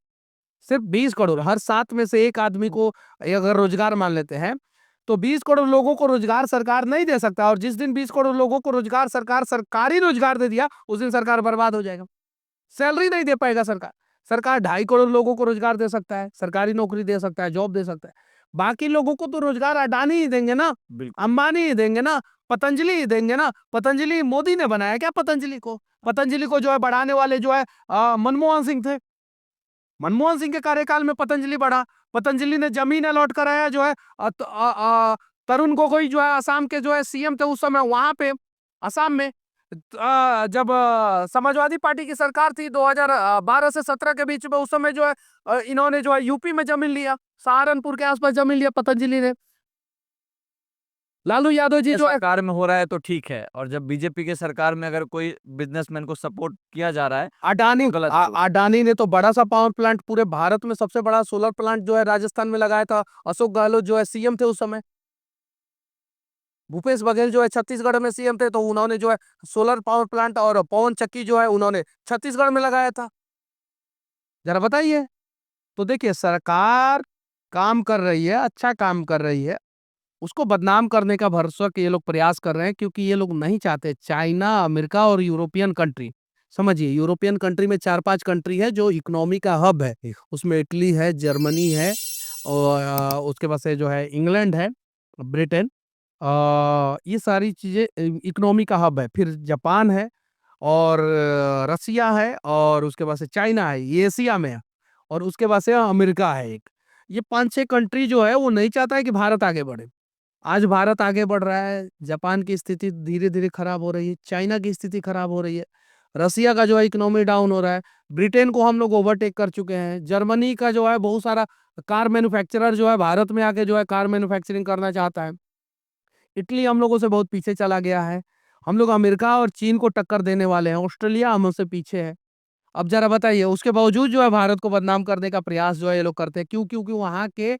S1: सिर्फ 20 करोड़, हर 7 में से एक आदमी को अगर रोजगार मान लेते हैं तो 20 करोड़ लोगों को रोजगार सरकार नहीं दे सकता। और जिस दिन 20 करोड़ लोगों को रोजगार सरकार सरकारी रोजगार दे दिया, उस दिन सरकार बर्बाद हो जाएगा, सैलरी नहीं दे पाएगा सरकार। सरकार 2.5 करोड़ लोगों को रोजगार दे सकता है, सरकारी नौकरी दे सकता है, जॉब दे सकता है। बाकी लोगों को तो रोजगार अडानी ही देंगे ना, अंबानी ही देंगे ना, पतंजलि ही देंगे ना। पतंजलि मोदी ने बनाया क्या? पतंजलि को जो है बढ़ाने वाले जो है मनमोहन सिंह थे। मनमोहन सिंह के कार्यकाल में पतंजलि बढ़ा, पतंजलि ने जमीन अलॉट कराया जो है तरुण गोगोई जो है असम के जो है सीएम थे उस समय, वहां पे असम में जब समाजवादी पार्टी की सरकार थी 2012 से 17 के बीच में, उस समय जो है इन्होंने जो है यूपी में जमीन लिया, सहारनपुर के आसपास जमीन लिया पतंजलि ने। लालू यादव जी
S2: ये
S1: जो है
S2: सरकार में हो रहा है तो ठीक है, और जब बीजेपी के सरकार में अगर कोई बिजनेसमैन को सपोर्ट किया जा रहा है
S1: अडानी
S2: गलत तो
S1: अडानी ने तो बड़ा सा पावर प्लांट, पूरे भारत में सबसे बड़ा सोलर प्लांट जो है राजस्थान में लगाया था। अशोक गहलोत जो है सीएम थे उस समय। भूपेश बघेल जो है छत्तीसगढ़ में सीएम थे, तो उन्होंने जो है सोलर पावर प्लांट और पवन चक्की जो है उन्होंने छत्तीसगढ़ में लगाया था। जरा बताइए। तो देखिए, सरकार काम कर रही है, अच्छा काम कर रही है, उसको बदनाम करने का भरसक ये लोग प्रयास कर रहे हैं, क्योंकि ये लोग नहीं चाहते। चाइना, अमेरिका और यूरोपियन कंट्री, समझिए यूरोपियन कंट्री में 4-5 कंट्री है जो इकोनॉमी का हब है। उसमें इटली है, जर्मनी है, और उसके बाद से जो है इंग्लैंड है, ब्रिटेन, ये सारी चीजें इकोनॉमी का हब है। फिर जापान है, और रसिया है, और उसके बाद से चाइना है, ये एशिया में है, और उसके बाद से अमेरिका है एक। ये 5-6 कंट्री जो है वो नहीं चाहता है कि भारत आगे बढ़े। आज भारत आगे बढ़ रहा है, जापान की स्थिति धीरे धीरे खराब हो रही है, चाइना की स्थिति खराब हो रही है, रसिया का जो है इकोनॉमी डाउन हो रहा है, ब्रिटेन को हम लोग ओवरटेक कर चुके हैं, जर्मनी का जो है बहुत सारा कार मैन्युफैक्चरर जो है भारत में आके जो है कार मैन्युफैक्चरिंग करना चाहता है। इटली हम लोगों से बहुत पीछे चला गया है। हम लोग अमेरिका और चीन को टक्कर देने वाले हैं, ऑस्ट्रेलिया हमसे पीछे है। अब जरा बताइए, उसके बावजूद जो है भारत को बदनाम करने का प्रयास जो है ये लोग करते हैं। क्यों? क्योंकि वहां के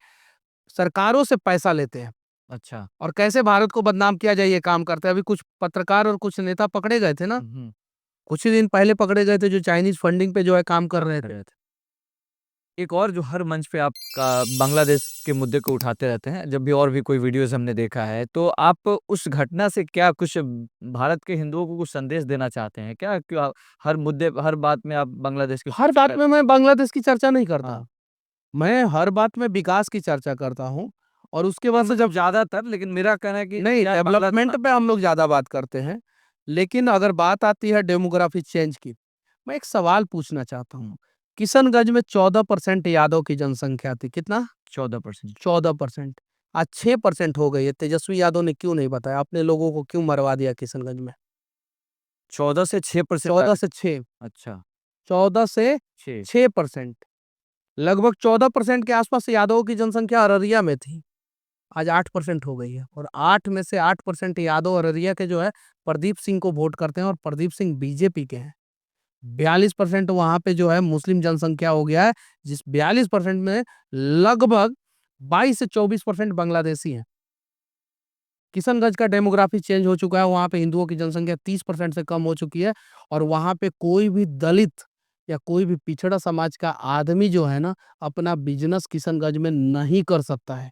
S1: सरकारों से पैसा लेते हैं।
S2: अच्छा।
S1: और कैसे भारत को बदनाम किया जाए ये काम करते हैं। अभी कुछ पत्रकार और कुछ नेता पकड़े गए थे ना, कुछ ही दिन पहले पकड़े गए थे, जो चाइनीज फंडिंग पे जो है काम कर रहे थे।
S2: एक और जो हर मंच पे आपका बांग्लादेश के मुद्दे को उठाते रहते हैं, जब भी और भी कोई वीडियोस हमने देखा है, तो आप उस घटना से क्या कुछ भारत के हिंदुओं को कुछ संदेश देना चाहते हैं क्या? क्यों हर मुद्दे, हर बात में आप बांग्लादेश की
S1: हर बात में मैं बांग्लादेश की चर्चा नहीं करता।
S2: हाँ।
S1: मैं हर बात में विकास की चर्चा करता हूँ, और उसके बाद से
S2: मतलब
S1: जब
S2: ज्यादातर, लेकिन मेरा कहना है कि
S1: नहीं,
S2: क्या
S1: डेवलपमेंट पे हम लोग ज्यादा बात करते हैं, लेकिन अगर बात आती है डेमोग्राफी चेंज की, मैं एक सवाल पूछना चाहता हूँ। किशनगंज में 14% यादव की जनसंख्या थी। कितना?
S2: 14%?
S1: 14%। आज 6% हो गई है। तेजस्वी यादव ने क्यों नहीं बताया? अपने लोगों को क्यों मरवा दिया किशनगंज में?
S2: 14 से 6%?
S1: 14 से 6,
S2: अच्छा।
S1: 14 से
S2: 6।
S1: 6%, लगभग 14% के आसपास यादवों की जनसंख्या अररिया में थी। आज 8% हो गई है, और 8 में से 8% यादव अररिया के जो है प्रदीप सिंह को वोट करते हैं, और प्रदीप सिंह बीजेपी के हैं। 42% वहां पे जो है मुस्लिम जनसंख्या हो गया है, जिस 42% में लगभग 22 से 24% बांग्लादेशी हैं। किशनगंज का डेमोग्राफी चेंज हो चुका है, वहां पे हिंदुओं की जनसंख्या 30% से कम हो चुकी है, और वहां पे कोई भी दलित या कोई भी पिछड़ा समाज का आदमी जो है ना, अपना बिजनेस किशनगंज में नहीं कर सकता है।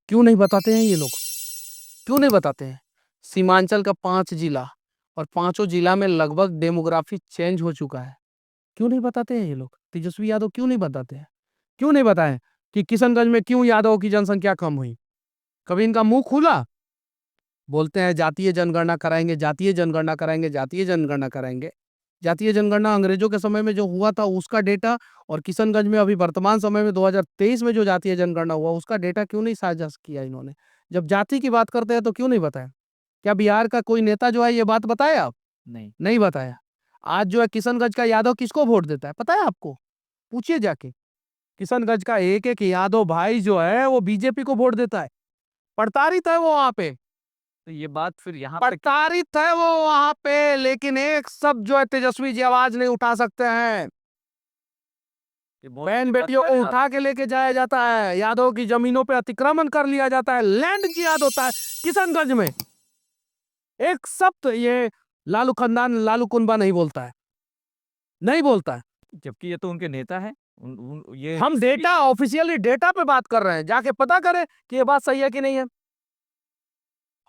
S1: क्यों नहीं बताते हैं ये लोग? क्यों नहीं बताते हैं? सीमांचल का 5 जिला, और पांचों जिला में लगभग डेमोग्राफी चेंज हो चुका है। क्यों नहीं बताते हैं ये लोग? तेजस्वी यादव क्यों नहीं बताते हैं? क्यों नहीं बताएं कि किशनगंज में क्यों यादव की जनसंख्या कम हुई? कभी इनका मुंह खुला? बोलते हैं जातीय जनगणना कराएंगे, जातीय जनगणना कराएंगे, जातीय जनगणना कराएंगे। जातीय जनगणना अंग्रेजों के समय में जो हुआ था उसका डेटा, और किशनगंज में अभी वर्तमान समय में 2023 में जो जातीय जनगणना हुआ उसका डेटा क्यों नहीं साझा किया इन्होंने? जब जाति की बात करते हैं तो क्यों नहीं बताया? क्या बिहार का कोई नेता जो है ये बात बताया आप?
S2: नहीं।
S1: नहीं बताया। आज जो है किशनगंज का यादव किसको वोट देता है पता है आपको? पूछिए जाके। किशनगंज का एक एक यादव भाई जो है वो बीजेपी को वोट देता है। प्रताड़ित है वो वहां पे,
S2: तो ये बात फिर यहाँ पे
S1: प्रताड़ित है वो वहां पे, लेकिन एक शब्द जो है तेजस्वी जी आवाज नहीं उठा सकते हैं।
S2: ये बहुत
S1: बहन
S2: बड़ी बात
S1: बेटियों
S2: कह
S1: को
S2: रहे हैं आप।
S1: उठा के लेके जाया जाता है, यादव की जमीनों पे अतिक्रमण कर लिया जाता है, लैंड जिहाद होता है किशनगंज में। एक शब्द ये लालू खानदान, लालू कुनबा नहीं बोलता है, नहीं बोलता है।
S2: जबकि ये तो उनके नेता हैं। ये
S1: हम डेटा, ऑफिशियली डेटा पे बात कर रहे हैं, जाके पता करें कि ये बात सही है कि नहीं है।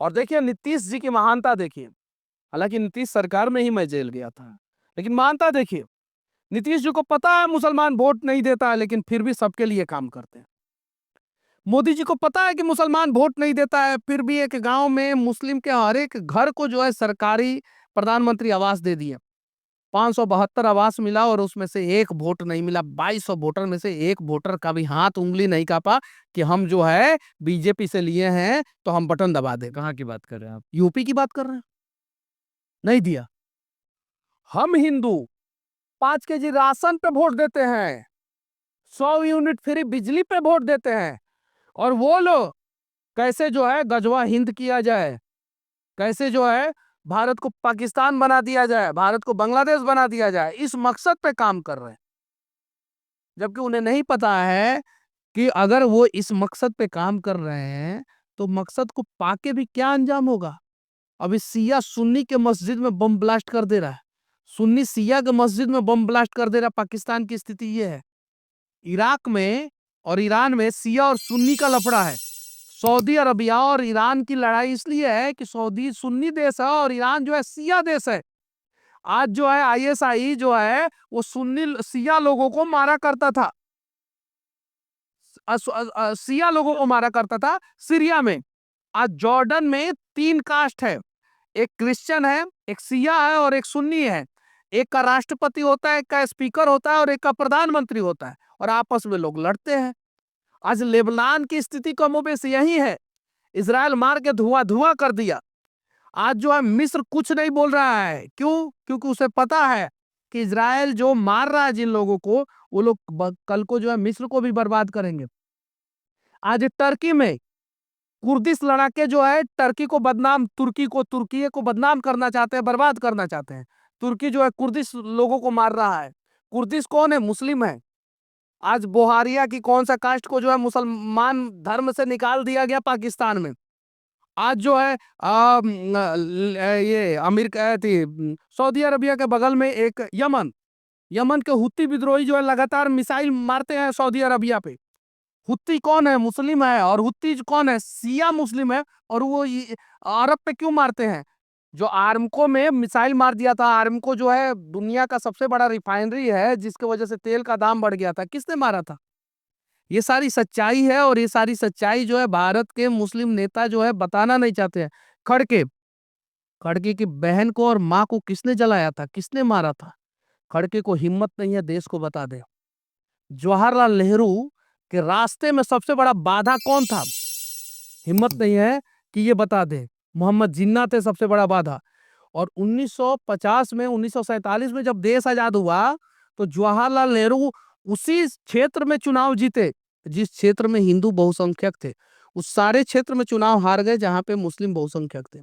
S1: और देखिए नीतीश जी की महानता देखिए, हालांकि नीतीश सरकार में ही मैं जेल गया था, लेकिन महानता देखिए। नीतीश जी को पता है मुसलमान वोट नहीं देता है, लेकिन फिर भी सबके लिए काम करते हैं। मोदी जी को पता है कि मुसलमान वोट नहीं देता है, फिर भी एक गांव में मुस्लिम के हर एक घर को जो है सरकारी प्रधानमंत्री आवास दे दिए। 572 आवास मिला और उसमें से एक वोट नहीं मिला। 2200 वोटर में से एक वोटर का भी हाथ उंगली नहीं कापा कि हम जो है बीजेपी से लिए हैं तो हम बटन दबा दे।
S2: कहाँ की बात कर रहे हैं आप?
S1: यूपी की बात कर रहे हैं, नहीं दिया। हम हिंदू 5 केजी राशन पे वोट देते हैं, 100 यूनिट फ्री बिजली पे वोट देते हैं, और वो लोग कैसे जो है गजवा हिंद किया जाए, कैसे जो है भारत को पाकिस्तान बना दिया जाए, भारत को बांग्लादेश बना दिया जाए, इस मकसद पे काम कर रहे हैं। जबकि उन्हें नहीं पता है कि अगर वो इस मकसद पे काम कर रहे हैं तो मकसद को पाके भी क्या अंजाम होगा। अभी सिया सुन्नी के मस्जिद में बम ब्लास्ट कर दे रहा है, सुन्नी सिया के मस्जिद में बम ब्लास्ट कर दे रहा है। पाकिस्तान की स्थिति ये है। इराक में और ईरान में सिया और सुन्नी का लफड़ा है। सऊदी अरबिया और ईरान की लड़ाई इसलिए है कि सऊदी सुन्नी देश है और ईरान जो है सिया देश है। आज जो है आईएसआई जो है वो सुन्नी सिया लोगों को मारा करता था, सिया लोगों को मारा करता था सीरिया में। आज जॉर्डन में 3 कास्ट है, एक क्रिश्चियन है, एक सिया है और एक सुन्नी है। एक का राष्ट्रपति होता है, एक का स्पीकर होता है और एक का प्रधानमंत्री होता है, और आपस में लोग लड़ते हैं। आज लेबनान की स्थिति कमोबेश यही है। इजराइल मार के धुआं धुआं कर दिया। आज जो है मिस्र कुछ नहीं बोल रहा है, क्यों? क्योंकि उसे पता है कि इजराइल जो मार रहा है जिन लोगों को, वो लोग कल को जो है मिस्र को भी बर्बाद करेंगे। आज टर्की में कुर्दिश लड़ाके जो है टर्की को बदनाम, तुर्की को बदनाम करना चाहते हैं, बर्बाद करना चाहते हैं। तुर्की जो है कुर्दिश लोगों को मार रहा है। कुर्दिश कौन है? मुस्लिम है। आज बोहारिया की कौन सा कास्ट को जो है मुसलमान धर्म से निकाल दिया गया पाकिस्तान में। आज जो है ये अमेरिका थी, सऊदी अरबिया के बगल में एक यमन, यमन के हुत्ती विद्रोही जो है लगातार मिसाइल मारते हैं सऊदी अरबिया पे। हुत्ती कौन है? मुस्लिम है। और हुत्ती कौन है? सिया मुस्लिम है। और वो अरब पे क्यों मारते हैं? जो आर्मको में मिसाइल मार दिया था, आर्मको जो है दुनिया का सबसे बड़ा रिफाइनरी है जिसके वजह से तेल का दाम बढ़ गया था, किसने मारा था? ये सारी सच्चाई है, और ये सारी सच्चाई जो है भारत के मुस्लिम नेता जो है बताना नहीं चाहते हैं। खड़के खड़के की बहन को और माँ को किसने जलाया था, किसने मारा था? खड़के को हिम्मत नहीं है देश को बता दे। जवाहरलाल नेहरू के रास्ते में सबसे बड़ा बाधा कौन था? हिम्मत नहीं है कि ये बता दे। मोहम्मद जिन्ना थे सबसे बड़ा बाधा। और 1950 में, 1947 में जब देश आजाद हुआ तो जवाहरलाल नेहरू उसी क्षेत्र में चुनाव जीते जिस क्षेत्र में हिंदू बहुसंख्यक थे। उस सारे क्षेत्र में चुनाव हार गए जहां पे मुस्लिम बहुसंख्यक थे।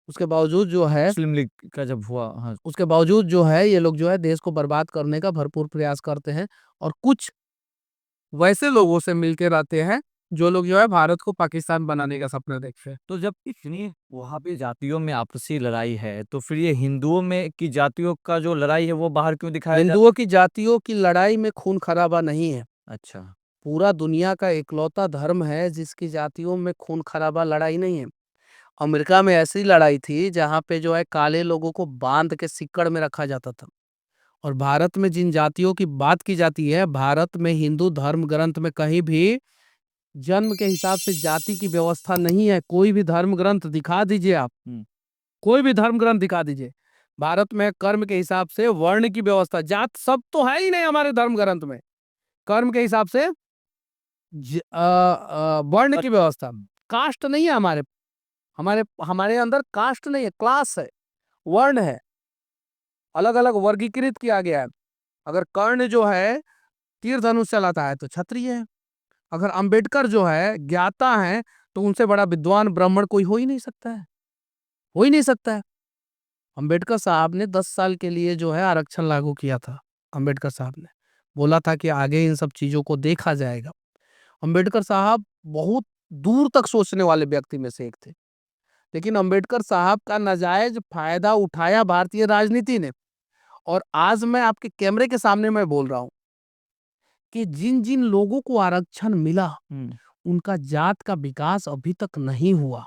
S1: उसके बावजूद जो है
S2: मुस्लिम लीग का जब हुआ, हाँ।
S1: उसके बावजूद जो है ये लोग जो है देश को बर्बाद करने का भरपूर प्रयास करते हैं, और कुछ वैसे लोगों से मिलके रहते हैं जो लोग जो है भारत को पाकिस्तान बनाने का सपना देखते हैं।
S2: तो जब इतनी वहां पे जातियों में आपसी लड़ाई है, तो फिर ये हिंदुओं में की जातियों का जो लड़ाई है वो बाहर क्यों दिखाया जाता
S1: हिंदुओं की जातियों की लड़ाई में खून खराबा नहीं है।
S2: है? अच्छा।
S1: पूरा दुनिया का इकलौता धर्म है जिसकी जातियों में खून खराबा लड़ाई नहीं है। अमेरिका में ऐसी लड़ाई थी जहां पे जो है काले लोगों को बांध के सिक्कड़ में रखा जाता था। और भारत में जिन जातियों की बात की जाती है, भारत में हिंदू धर्म ग्रंथ में कहीं भी जन्म के हिसाब से जाति की व्यवस्था नहीं है। कोई भी धर्म ग्रंथ दिखा दीजिए आप, कोई भी धर्म ग्रंथ दिखा दीजिए। भारत में कर्म के हिसाब से वर्ण की व्यवस्था, जात सब तो है ही नहीं हमारे धर्म ग्रंथ में। कर्म के हिसाब से वर्ण की व्यवस्था, कास्ट नहीं है हमारे हमारे हमारे अंदर कास्ट नहीं है, क्लास है, वर्ण है, अलग अलग वर्गीकृत किया गया है। अगर कर्ण जो है तीर धनुष चलाता है तो क्षत्रिय है। अगर अंबेडकर जो है ज्ञाता है तो उनसे बड़ा विद्वान ब्राह्मण कोई हो ही नहीं सकता है, हो ही नहीं सकता है। अंबेडकर साहब ने 10 साल के लिए जो है आरक्षण लागू किया था। अंबेडकर साहब ने बोला था कि आगे इन सब चीजों को देखा जाएगा। अंबेडकर साहब बहुत दूर तक सोचने वाले व्यक्ति में से एक थे। लेकिन अंबेडकर साहब का नाजायज फायदा उठाया भारतीय राजनीति ने। और आज मैं आपके कैमरे के सामने मैं बोल रहा हूं कि जिन जिन लोगों को आरक्षण मिला उनका जात का विकास अभी तक नहीं हुआ।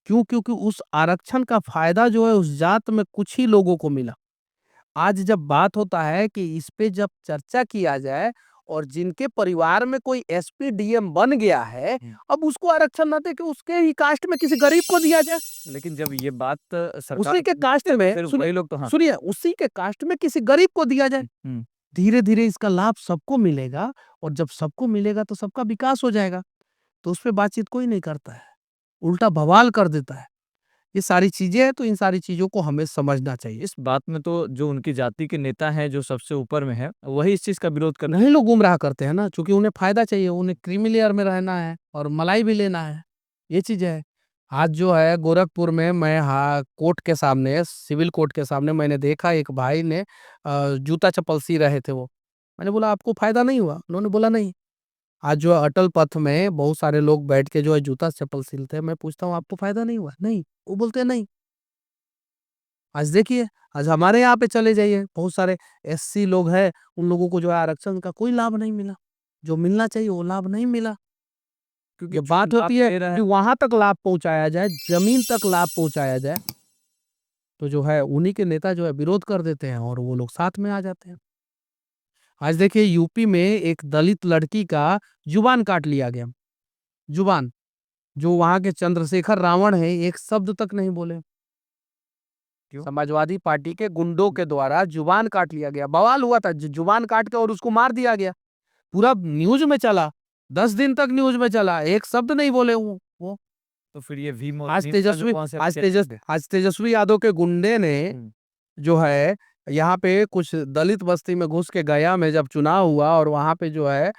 S1: क्यों? क्योंकि उस आरक्षण का फायदा जो है उस जात में कुछ ही लोगों को मिला। आज जब बात होता है कि इस पे जब चर्चा किया जाए और जिनके परिवार में कोई एसपी डीएम बन गया है, अब उसको आरक्षण ना दे के उसके ही कास्ट में किसी गरीब को दिया जाए।
S2: लेकिन जब ये बात सरकार
S1: उसी के कास्ट में
S2: फिर
S1: सुनिए
S2: वही लोग तो हाँ
S1: सुनिए, उसी के कास्ट में किसी गरीब को दिया जाए।
S2: हम्म,
S1: धीरे धीरे इसका लाभ सबको मिलेगा, और जब सबको मिलेगा तो सबका विकास हो जाएगा। तो उस पे बातचीत कोई नहीं करता है, उल्टा बवाल कर देता है। ये सारी चीजें हैं, तो इन सारी चीजों को हमें समझना चाहिए।
S2: इस बात में तो जो उनकी जाति के नेता हैं जो सबसे ऊपर में है वही इस चीज का विरोध कर
S1: नहीं, लोग गुमराह करते हैं ना, क्योंकि उन्हें फायदा चाहिए, उन्हें क्रीमी लेयर में रहना है और मलाई भी लेना है। ये चीज है। आज जो है गोरखपुर में, मैं कोर्ट के सामने, सिविल कोर्ट के सामने मैंने देखा, एक भाई ने जूता चप्पल सी रहे थे वो। मैंने बोला आपको फायदा नहीं हुआ? उन्होंने बोला नहीं। आज जो है अटल पथ में बहुत सारे लोग बैठ के जो है जूता चप्पल सिलते हैं, मैं पूछता हूँ आपको फायदा नहीं हुआ? नहीं, वो बोलते हैं नहीं। आज देखिए, आज हमारे यहाँ पे चले जाइए, बहुत सारे एससी लोग हैं, उन लोगों को जो है आरक्षण का कोई लाभ नहीं मिला, जो मिलना चाहिए वो लाभ नहीं मिला।
S2: क्योंकि
S1: जब बात
S2: लाभ
S1: होती है
S2: दे रहा
S1: कि वहां तक लाभ पहुंचाया जाए, जमीन तक लाभ पहुंचाया जाए, तो जो है उन्हीं के नेता जो है विरोध कर देते हैं और वो लोग साथ में आ जाते हैं। आज देखिए, यूपी में एक दलित लड़की का जुबान काट लिया गया। जुबान, जो वहां के चंद्रशेखर रावण है, एक शब्द तक नहीं बोले।
S2: क्यों?
S1: समाजवादी पार्टी के गुंडों के द्वारा जुबान काट लिया गया, बवाल हुआ था, जुबान काट के और उसको मार दिया गया। पूरा न्यूज में चला, 10 दिन तक न्यूज में चला, एक शब्द नहीं बोले वो।
S2: तो फिर ये भीम और
S1: आज
S2: भीम का जो
S1: तेजस्वी
S2: concept है,
S1: आज तेजस्वी यादव के गुंडे ने जो है यहाँ पे कुछ दलित बस्ती में घुस के, गया में जब चुनाव हुआ और वहां पे जो है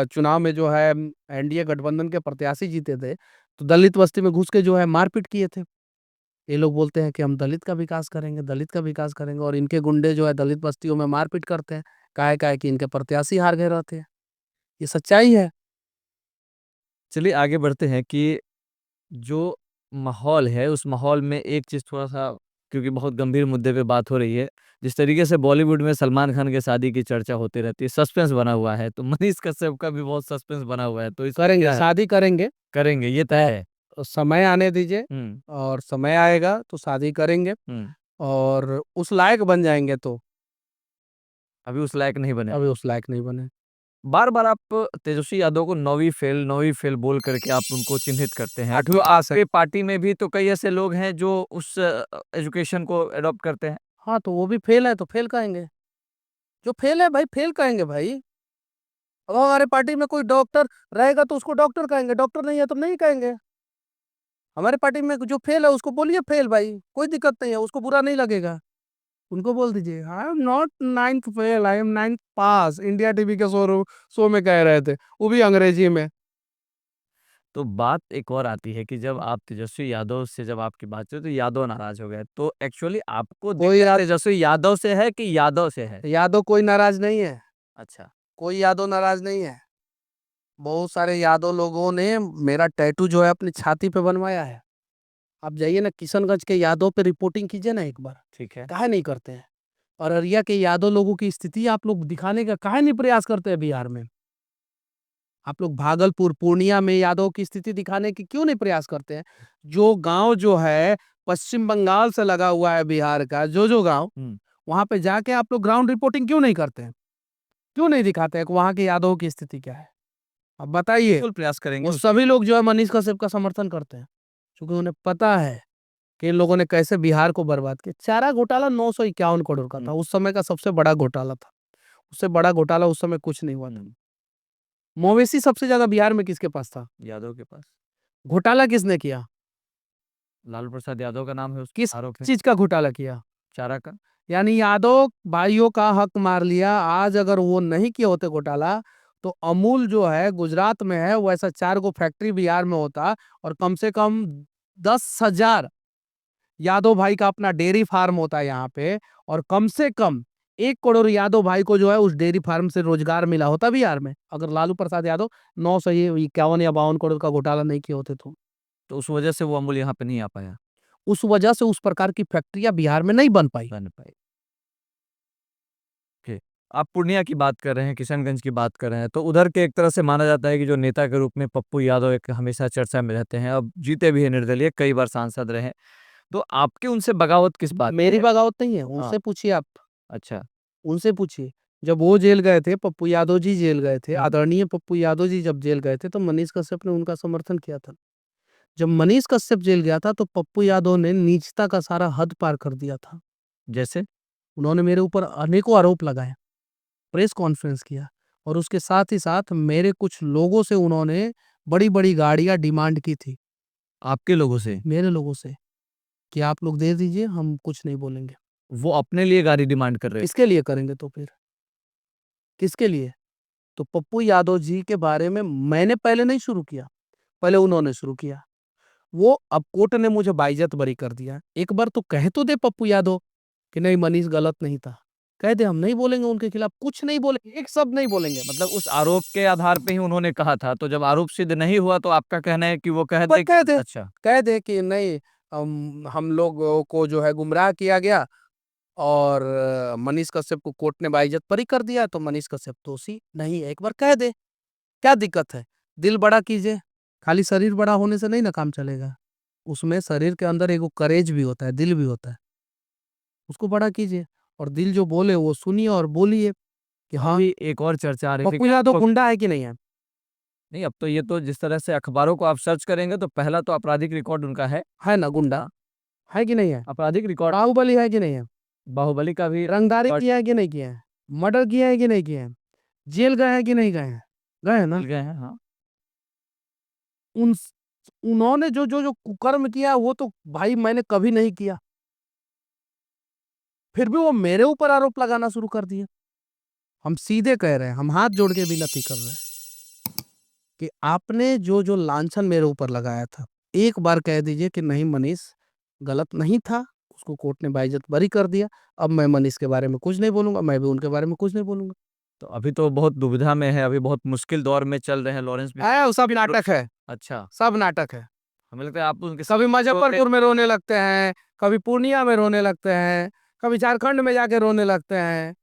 S1: चुनाव में जो है एनडीए गठबंधन के प्रत्याशी जीते थे, तो दलित बस्ती में घुस के जो है मारपीट किए थे। ये लोग बोलते हैं कि हम दलित का विकास करेंगे, दलित का विकास करेंगे, और इनके गुंडे जो है दलित बस्तियों में मारपीट करते हैं। काहे कि इनके प्रत्याशी हार गए रहते हैं। ये सच्चाई है।
S2: चलिए आगे बढ़ते हैं कि जो माहौल है उस माहौल में एक चीज थोड़ा सा, क्योंकि बहुत गंभीर मुद्दे पे बात हो रही है, जिस तरीके से बॉलीवुड में सलमान खान के शादी की चर्चा होती रहती है, सस्पेंस बना हुआ है, तो मनीष कश्यप का भी बहुत सस्पेंस बना हुआ है, तो इस
S1: करेंगे,
S2: क्या है?
S1: शादी करेंगे,
S2: करेंगे ये तय है।
S1: तो समय आने दीजिए,
S2: हम्म
S1: और समय आएगा तो शादी करेंगे,
S2: हम्म
S1: और उस लायक बन जाएंगे। तो
S2: अभी उस लायक नहीं बने।
S1: अभी उस लायक नहीं बने।
S2: बार बार आप तेजस्वी यादव को नौवीं फेल बोल करके आप उनको चिन्हित करते हैं।
S1: आठवीं
S2: तो
S1: पास है।
S2: आपके पार्टी में भी तो कई ऐसे लोग हैं जो उस एजुकेशन को अडॉप्ट करते हैं।
S1: हाँ, तो वो भी फेल है तो फेल कहेंगे। जो फेल है भाई, फेल कहेंगे भाई। अब हमारे पार्टी में कोई डॉक्टर रहेगा तो उसको डॉक्टर कहेंगे, डॉक्टर नहीं है तो नहीं कहेंगे। हमारे पार्टी में जो फेल है उसको बोलिए फेल भाई, कोई दिक्कत नहीं है, उसको बुरा नहीं लगेगा। उनको बोल दीजिए I am not ninth fail, I am ninth pass. India TV के शो में कह रहे थे, वो भी अंग्रेजी में।
S2: तो बात एक और आती है कि जब आप तेजस्वी यादव से जब आपकी बात हुई तो यादव नाराज हो गए, तो एक्चुअली आपको
S1: कोई
S2: दिक्कत तेजस्वी यादव से है कि यादव से है?
S1: यादव कोई नाराज नहीं है,
S2: अच्छा।
S1: कोई यादव नाराज नहीं है। बहुत सारे यादव लोगों ने मेरा टैटू जो है अपनी छाती पे बनवाया है। आप जाइए ना किशनगंज के यादव पे रिपोर्टिंग कीजिए ना एक बार।
S2: ठीक है।
S1: काहे नहीं करते हैं? और अररिया के यादव लोगों की स्थिति आप लोग दिखाने का काहे नहीं प्रयास करते हैं बिहार में? आप लोग भागलपुर, पूर्णिया में यादव की स्थिति दिखाने की क्यों नहीं प्रयास करते हैं? जो गांव जो है पश्चिम बंगाल से लगा हुआ है बिहार का, जो गांव, वहां पे जाके आप लोग ग्राउंड रिपोर्टिंग क्यों नहीं करते हैं? क्यों नहीं दिखाते हैं कि वहां के यादव की स्थिति क्या है? अब बताइए।
S2: बिल्कुल प्रयास करेंगे
S1: वो सभी लोग जो है मनीष कश्यप का समर्थन करते हैं, क्योंकि उन्हें पता है कि इन लोगों ने कैसे बिहार को बर्बाद किया। चारा घोटाला 951 करोड़ का था, उस समय का सबसे बड़ा घोटाला था। उससे बड़ा घोटाला उस समय कुछ नहीं हुआ था। मवेशी सबसे ज्यादा बिहार में किसके पास था?
S2: यादव के पास।
S1: घोटाला किसने किया?
S2: लालू प्रसाद यादव का नाम है, उसके
S1: किस
S2: आरोप है।
S1: चीज का घोटाला किया?
S2: चारा का।
S1: यानी यादव भाइयों का हक मार लिया। आज अगर वो नहीं किए होते घोटाला, तो अमूल जो है गुजरात में है, वैसा 4 गो फैक्ट्री बिहार में होता, और कम से कम 10,000 यादव भाई का अपना डेयरी फार्म होता है यहाँ पे, और कम से कम 1 करोड़ यादव भाई को जो है उस डेयरी फार्म से रोजगार मिला होता बिहार में, अगर लालू प्रसाद यादव 951 या 52 करोड़ का घोटाला नहीं किए होते
S2: तो उस वजह से वो अमूल यहाँ पे नहीं आ पाया।
S1: उस वजह से उस प्रकार की फैक्ट्रियां बिहार में नहीं बन पाई।
S2: बन पाई। ओके। आप पूर्णिया की बात कर रहे हैं, किशनगंज की बात कर रहे हैं, तो उधर के एक तरह से माना जाता है कि जो नेता के रूप में पप्पू यादव एक हमेशा चर्चा में रहते हैं, अब जीते भी हैं निर्दलीय, कई बार सांसद रहे हैं, तो आपकी उनसे बगावत किस बात की
S1: मेरी
S2: है?
S1: बगावत नहीं है,
S2: हाँ।
S1: उनसे पूछिए आप।
S2: अच्छा।
S1: उनसे पूछिए। जब वो जेल गए थे, पप्पू यादव जी जेल गए थे, आदरणीय पप्पू यादव जी जब जेल गए थे तो मनीष कश्यप ने उनका समर्थन किया था। जब मनीष कश्यप जेल गया था तो पप्पू यादव ने नीचता का सारा हद पार कर दिया था।
S2: जैसे?
S1: उन्होंने मेरे ऊपर अनेकों आरोप लगाए, प्रेस कॉन्फ्रेंस किया और उसके साथ ही साथ मेरे कुछ लोगों से उन्होंने बड़ी-बड़ी गाड़ियाँ डिमांड की थी,
S2: आपके लोगों से?
S1: मेरे लोगों से, कि आप लोग दे दीजिए, हम कुछ नहीं बोलेंगे।
S2: वो अपने लिए गाड़ी डिमांड कर रहे थे?
S1: किसके लिए करेंगे तो फिर? किसके लिए? तो पप्पू यादव जी के बारे में मैंने पहले नहीं शुरू किया, पहले उन्होंने शुरू किया। वो अब कोर्ट ने मुझे बाइज्जत बरी कर दिया। एक बार तो कह तो दे पप्पू यादव कि नहीं मनीष गलत नहीं था। कह दे हम नहीं बोलेंगे उनके खिलाफ, कुछ नहीं बोलेंगे, एक शब्द नहीं बोलेंगे।
S2: मतलब उस आरोप के आधार पे ही उन्होंने कहा था, तो जब आरोप सिद्ध नहीं हुआ तो आपका कहना है कि वो कह
S1: पर
S2: दे
S1: कह दे
S2: अच्छा।
S1: कह दे कि नहीं हम लोगों को जो है गुमराह किया गया और मनीष कश्यप को कोर्ट ने बाइज्जत बरी कर दिया तो मनीष कश्यप दोषी नहीं है। एक बार कह दे, क्या दिक्कत है? दिल बड़ा कीजिए, खाली शरीर बड़ा होने से नहीं ना काम चलेगा। उसमें शरीर के अंदर एगो करेज भी होता है, दिल भी होता है। उसको बड़ा कीजिए और दिल जो बोले वो सुनिए और बोलिए कि हाँ,
S2: अभी एक और चर्चा आ रही थी
S1: पप्पू
S2: कि
S1: यादव
S2: आपको
S1: गुंडा है कि नहीं है?
S2: नहीं, अब तो ये तो जिस तरह से अखबारों को आप सर्च करेंगे तो पहला तो आपराधिक रिकॉर्ड उनका है।
S1: है ना गुंडा?
S2: हाँ,
S1: है कि नहीं है?
S2: आपराधिक रिकॉर्ड।
S1: बाहुबली है कि नहीं है?
S2: बाहुबली का भी
S1: रंगदारी
S2: रिकॉर्ड
S1: किया है कि नहीं किया है? मर्डर किया है कि नहीं किया है? जेल गए हैं कि नहीं गए हैं? गए हैं ना?
S2: मिल गए हैं, हाँ।
S1: उन उन्होंने जो कुकर्म किया वो तो भाई मैंने कभी नहीं किया। फिर भी वो मेरे ऊपर आरोप लगाना शुरू कर दिए। हम सीधे कह रहे हैं, हम हाथ जोड़ के विनती कर रहे हैं कि आपने जो लांछन मेरे ऊपर लगाया था, एक बार कह दीजिए कि नहीं मनीष गलत नहीं था, उसको कोर्ट ने बाइज्जत बरी कर दिया। अब मैं मनीष के बारे में कुछ नहीं बोलूँगा, मैं भी उनके बारे में कुछ नहीं बोलूँगा।
S2: तो अभी तो बहुत दुविधा में है, अभी बहुत मुश्किल दौर में चल रहे हैं लॉरेंस भी।
S1: वो सब नाटक है,
S2: अच्छा,
S1: सब नाटक है।
S2: हमें लगता है आप उनके
S1: कभी
S2: तो
S1: मुजफ्फरपुर में रोने लगते हैं, कभी पूर्णिया में रोने लगते हैं, कभी झारखंड में जाके रोने लगते हैं।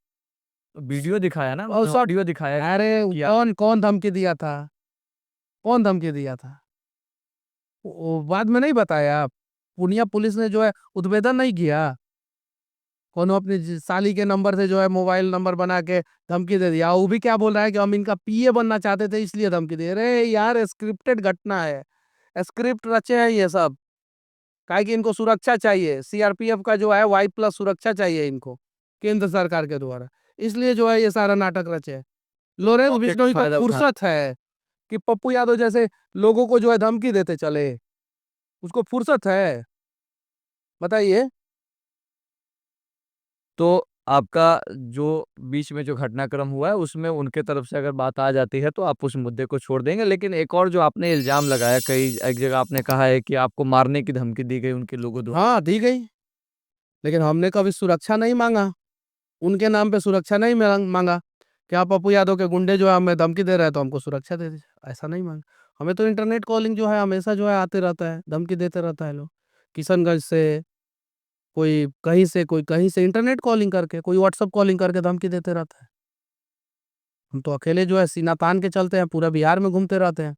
S2: वीडियो दिखाया ना,
S1: और सब
S2: वीडियो दिखाया
S1: अरे
S2: किया।
S1: कौन कौन धमकी दिया था? कौन धमकी दिया था? वो बाद में नहीं बताया? पूर्णिया पुलिस ने जो है उद्भेदन नहीं किया? कोनो अपनी साली के नंबर से जो है मोबाइल नंबर बना के धमकी दे दिया। वो भी क्या बोल रहा है कि हम इनका पीए बनना चाहते थे इसलिए धमकी दे। अरे यार स्क्रिप्टेड घटना है, स्क्रिप्ट रचे हैं ये सब। काहे कि इनको सुरक्षा चाहिए, सीआरपीएफ का जो है वाई प्लस सुरक्षा चाहिए इनको केंद्र सरकार के द्वारा, इसलिए जो है ये सारा नाटक रचे हैं। लॉरेंस
S2: पॉकेट
S1: बिश्नोई को
S2: फायदा उठा।
S1: फुर्सत है कि पप्पू यादव जैसे लोगों को जो है धमकी देते चले, उसको फुर्सत है? बताइए।
S2: तो आपका जो बीच में जो घटनाक्रम हुआ है उसमें उनके तरफ से अगर बात आ जाती है तो आप उस मुद्दे को छोड़ देंगे, लेकिन एक और जो आपने इल्जाम लगाया, कई एक जगह आपने कहा है कि आपको मारने की धमकी दी गई उनके लोगों द्वारा।
S1: हाँ, दी गई, लेकिन हमने कभी सुरक्षा नहीं माँगा। उनके नाम पे सुरक्षा नहीं माँगा कि आप पप्पू यादव के गुंडे जो है हमें धमकी दे रहे हैं तो हमको सुरक्षा दे दीजिए, ऐसा नहीं माँगा। हमें तो इंटरनेट कॉलिंग जो है हमेशा जो है आते रहता है, धमकी देते रहता है लोग। किशनगंज से, कोई कहीं से इंटरनेट कॉलिंग करके, कोई व्हाट्सएप कॉलिंग करके धमकी देते रहता है। हम तो अकेले जो है सीना तान के चलते हैं, पूरा बिहार में घूमते रहते हैं।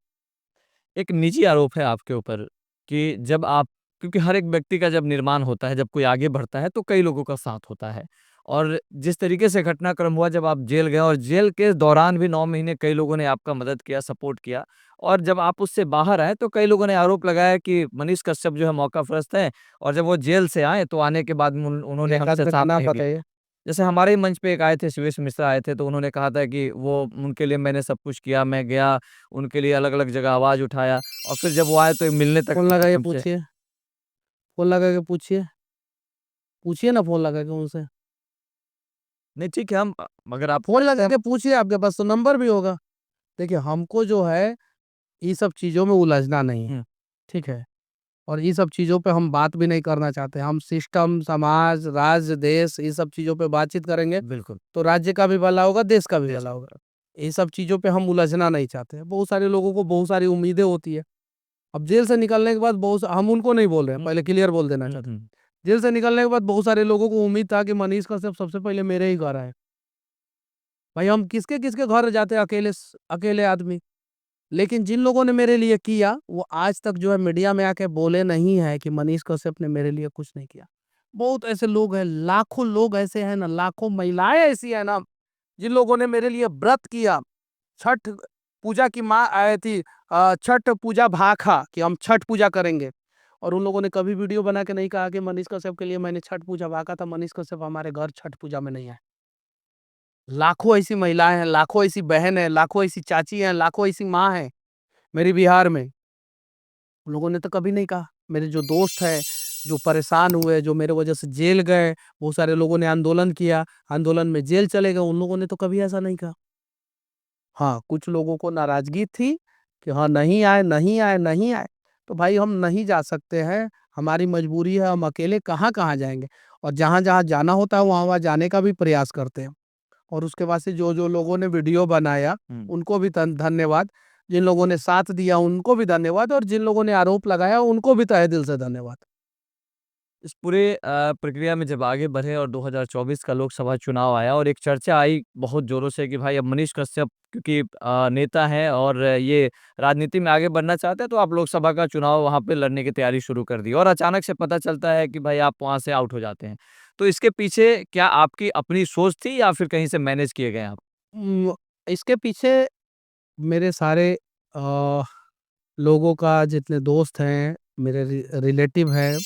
S2: एक निजी आरोप है आपके ऊपर कि जब आप, क्योंकि हर एक व्यक्ति का जब निर्माण होता है, जब कोई आगे बढ़ता है तो कई लोगों का साथ होता है, और जिस तरीके से घटनाक्रम हुआ जब आप जेल गए और जेल के दौरान भी 9 महीने कई लोगों ने आपका मदद किया, सपोर्ट किया, और जब आप उससे बाहर आए तो कई लोगों ने आरोप लगाया कि मनीष कश्यप जो है मौकापरस्त है, और जब वो जेल से आए तो आने के बाद उन्होंने
S1: एक आध
S2: हमसे साथ
S1: घटना
S2: नहीं दिया।
S1: बताइए।
S2: जैसे हमारे ही मंच पे एक आए थे, सुरेश मिश्रा आए थे, तो उन्होंने कहा था कि वो उनके लिए मैंने सब कुछ किया, मैं गया, उनके लिए अलग-अलग जगह आवाज़ उठाया, और फिर जब वो आए तो मिलने तक
S1: फ़ोन
S2: नहीं
S1: लगा
S2: आए
S1: के
S2: हमसे।
S1: पूछिए, फ़ोन लगा के पूछिए, पूछिए ना फ़ोन लगा के उनसे।
S2: नहीं ठीक है, हम मगर आप
S1: फ़ोन लगा के पूछिए, आपके पास तो नंबर भी होगा। देखिए हमको जो है, ये सब चीज़ों में उलझना नहीं है,
S2: हुँ,
S1: ठीक है? और ये सब चीज़ों पे हम बात भी नहीं करना चाहते। हम सिस्टम, समाज, राज्य, देश ये सब चीज़ों पे बातचीत करेंगे,
S2: बिल्कुल,
S1: तो राज्य का भी भला होगा, देश का भी
S2: देश
S1: भला
S2: का।
S1: होगा। ये सब चीज़ों पे हम उलझना नहीं चाहते। बहुत सारे लोगों को बहुत सारी उम्मीदें होती है। अब जेल से निकलने के बाद हम उनको नहीं बोल रहे हैं,
S2: हुँ,
S1: पहले क्लियर बोल देना
S2: हुँ,
S1: चाहते हैं।
S2: हुँ।
S1: जेल से निकलने के बाद बहुत सारे लोगों को उम्मीद था कि मनीष कश्यप सबसे पहले मेरे ही घर आए। भाई हम किसके-किसके घर जाते हैं अकेले आदमी। लेकिन जिन लोगों ने मेरे लिए किया, वो आज तक जो है मीडिया में आके बोले नहीं है कि मनीष कश्यप ने मेरे लिए कुछ नहीं किया। बहुत ऐसे लोग हैं, लाखों लोग ऐसे हैं ना, लाखों महिलाएँ ऐसी हैं ना, जिन लोगों ने मेरे लिए व्रत किया, छठ पूजा की माँ आई थी, छठ पूजा भाखा कि हम छठ पूजा करेंगे, और उन लोगों ने कभी वीडियो बना के नहीं कहा कि मनीष कश्यप के लिए मैंने छठ पूजा भाखा था, मनीष कश्यप हमारे घर छठ पूजा में नहीं आए। लाखों ऐसी महिलाएं हैं, लाखों ऐसी बहन है, लाखों ऐसी चाची हैं, लाखों ऐसी माँ है मेरी बिहार में, उन लोगों ने तो कभी नहीं कहा। मेरे जो दोस्त है, जो परेशान हुए, जो मेरे वजह से जेल गए, बहुत सारे लोगों ने आंदोलन किया, आंदोलन में जेल चले गए, उन लोगों ने तो कभी ऐसा नहीं कहा। हाँ, कुछ लोगों को नाराजगी थी कि हाँ, नहीं आए, नहीं आए, नहीं आए। तो भाई हम नहीं जा सकते हैं, हमारी मजबूरी है, हम अकेले कहाँ-कहाँ जाएँगे, और जहाँ-जहाँ जाना होता है वहाँ-वहाँ जाने का भी प्रयास करते हैं। और उसके बाद से जो-जो लोगों ने वीडियो बनाया, उनको भी धन्यवाद। जिन लोगों ने साथ दिया उनको भी धन्यवाद, और जिन लोगों ने आरोप लगाया उनको भी तहे दिल से धन्यवाद।
S2: इस पूरे प्रक्रिया में जब आगे बढ़े और 2024 का लोकसभा चुनाव आया और एक चर्चा आई बहुत ज़ोरों से कि भाई अब मनीष कश्यप क्योंकि नेता हैं और ये राजनीति में आगे बढ़ना चाहते हैं, तो आप लोकसभा का चुनाव वहाँ पे लड़ने की तैयारी शुरू कर दी और अचानक से पता चलता है कि भाई आप वहाँ से आउट हो जाते हैं। तो इसके पीछे क्या आपकी अपनी सोच थी या फिर कहीं से मैनेज किए गए आप?
S1: इसके पीछे मेरे सारे अ, लोगों का, जितने दोस्त हैं, मेरे रिलेटिव हैं,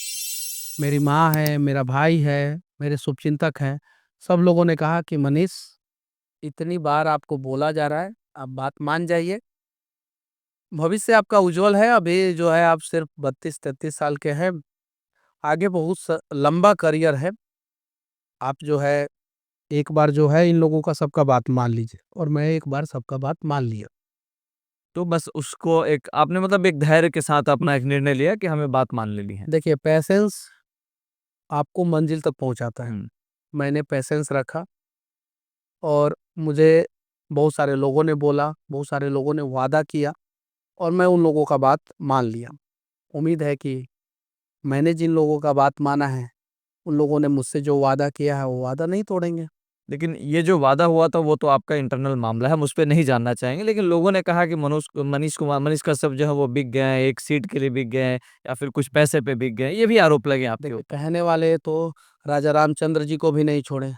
S1: मेरी माँ है, मेरा भाई है, मेरे शुभचिंतक हैं, सब लोगों ने कहा कि मनीष, इतनी बार आपको बोला जा रहा है, आप बात मान जाइए। भविष्य आपका उज्जवल है, अभी जो है आप सिर्फ 32-33 साल के हैं, आगे बहुत लंबा करियर है। आप जो है एक बार जो है इन लोगों का सबका बात मान लीजिए, और मैं एक बार सबका बात मान लिया।
S2: तो बस उसको एक आपने मतलब एक धैर्य के साथ अपना एक निर्णय लिया कि हमें बात मान लेनी है।
S1: देखिए, पैसेंस आपको मंजिल तक पहुंचाता है।
S2: हुँ।
S1: मैंने पैसेंस रखा, और मुझे बहुत सारे लोगों ने बोला, बहुत सारे लोगों ने वादा किया, और मैं उन लोगों का बात मान लिया। उम्मीद है कि मैंने जिन लोगों का बात माना है, उन लोगों ने मुझसे जो वादा किया है वो वादा नहीं तोड़ेंगे।
S2: लेकिन ये जो वादा हुआ था वो तो आपका इंटरनल मामला है, हम उस पे नहीं जानना चाहेंगे। लेकिन लोगों ने कहा कि मनीष कश्यप जो है वो बिक गए हैं, एक सीट के लिए बिक गए हैं या फिर कुछ पैसे पे बिक गए हैं, ये भी आरोप लगे आपके
S1: देखिए,
S2: ऊपर।
S1: कहने वाले तो राजा रामचंद्र जी को भी नहीं छोड़े,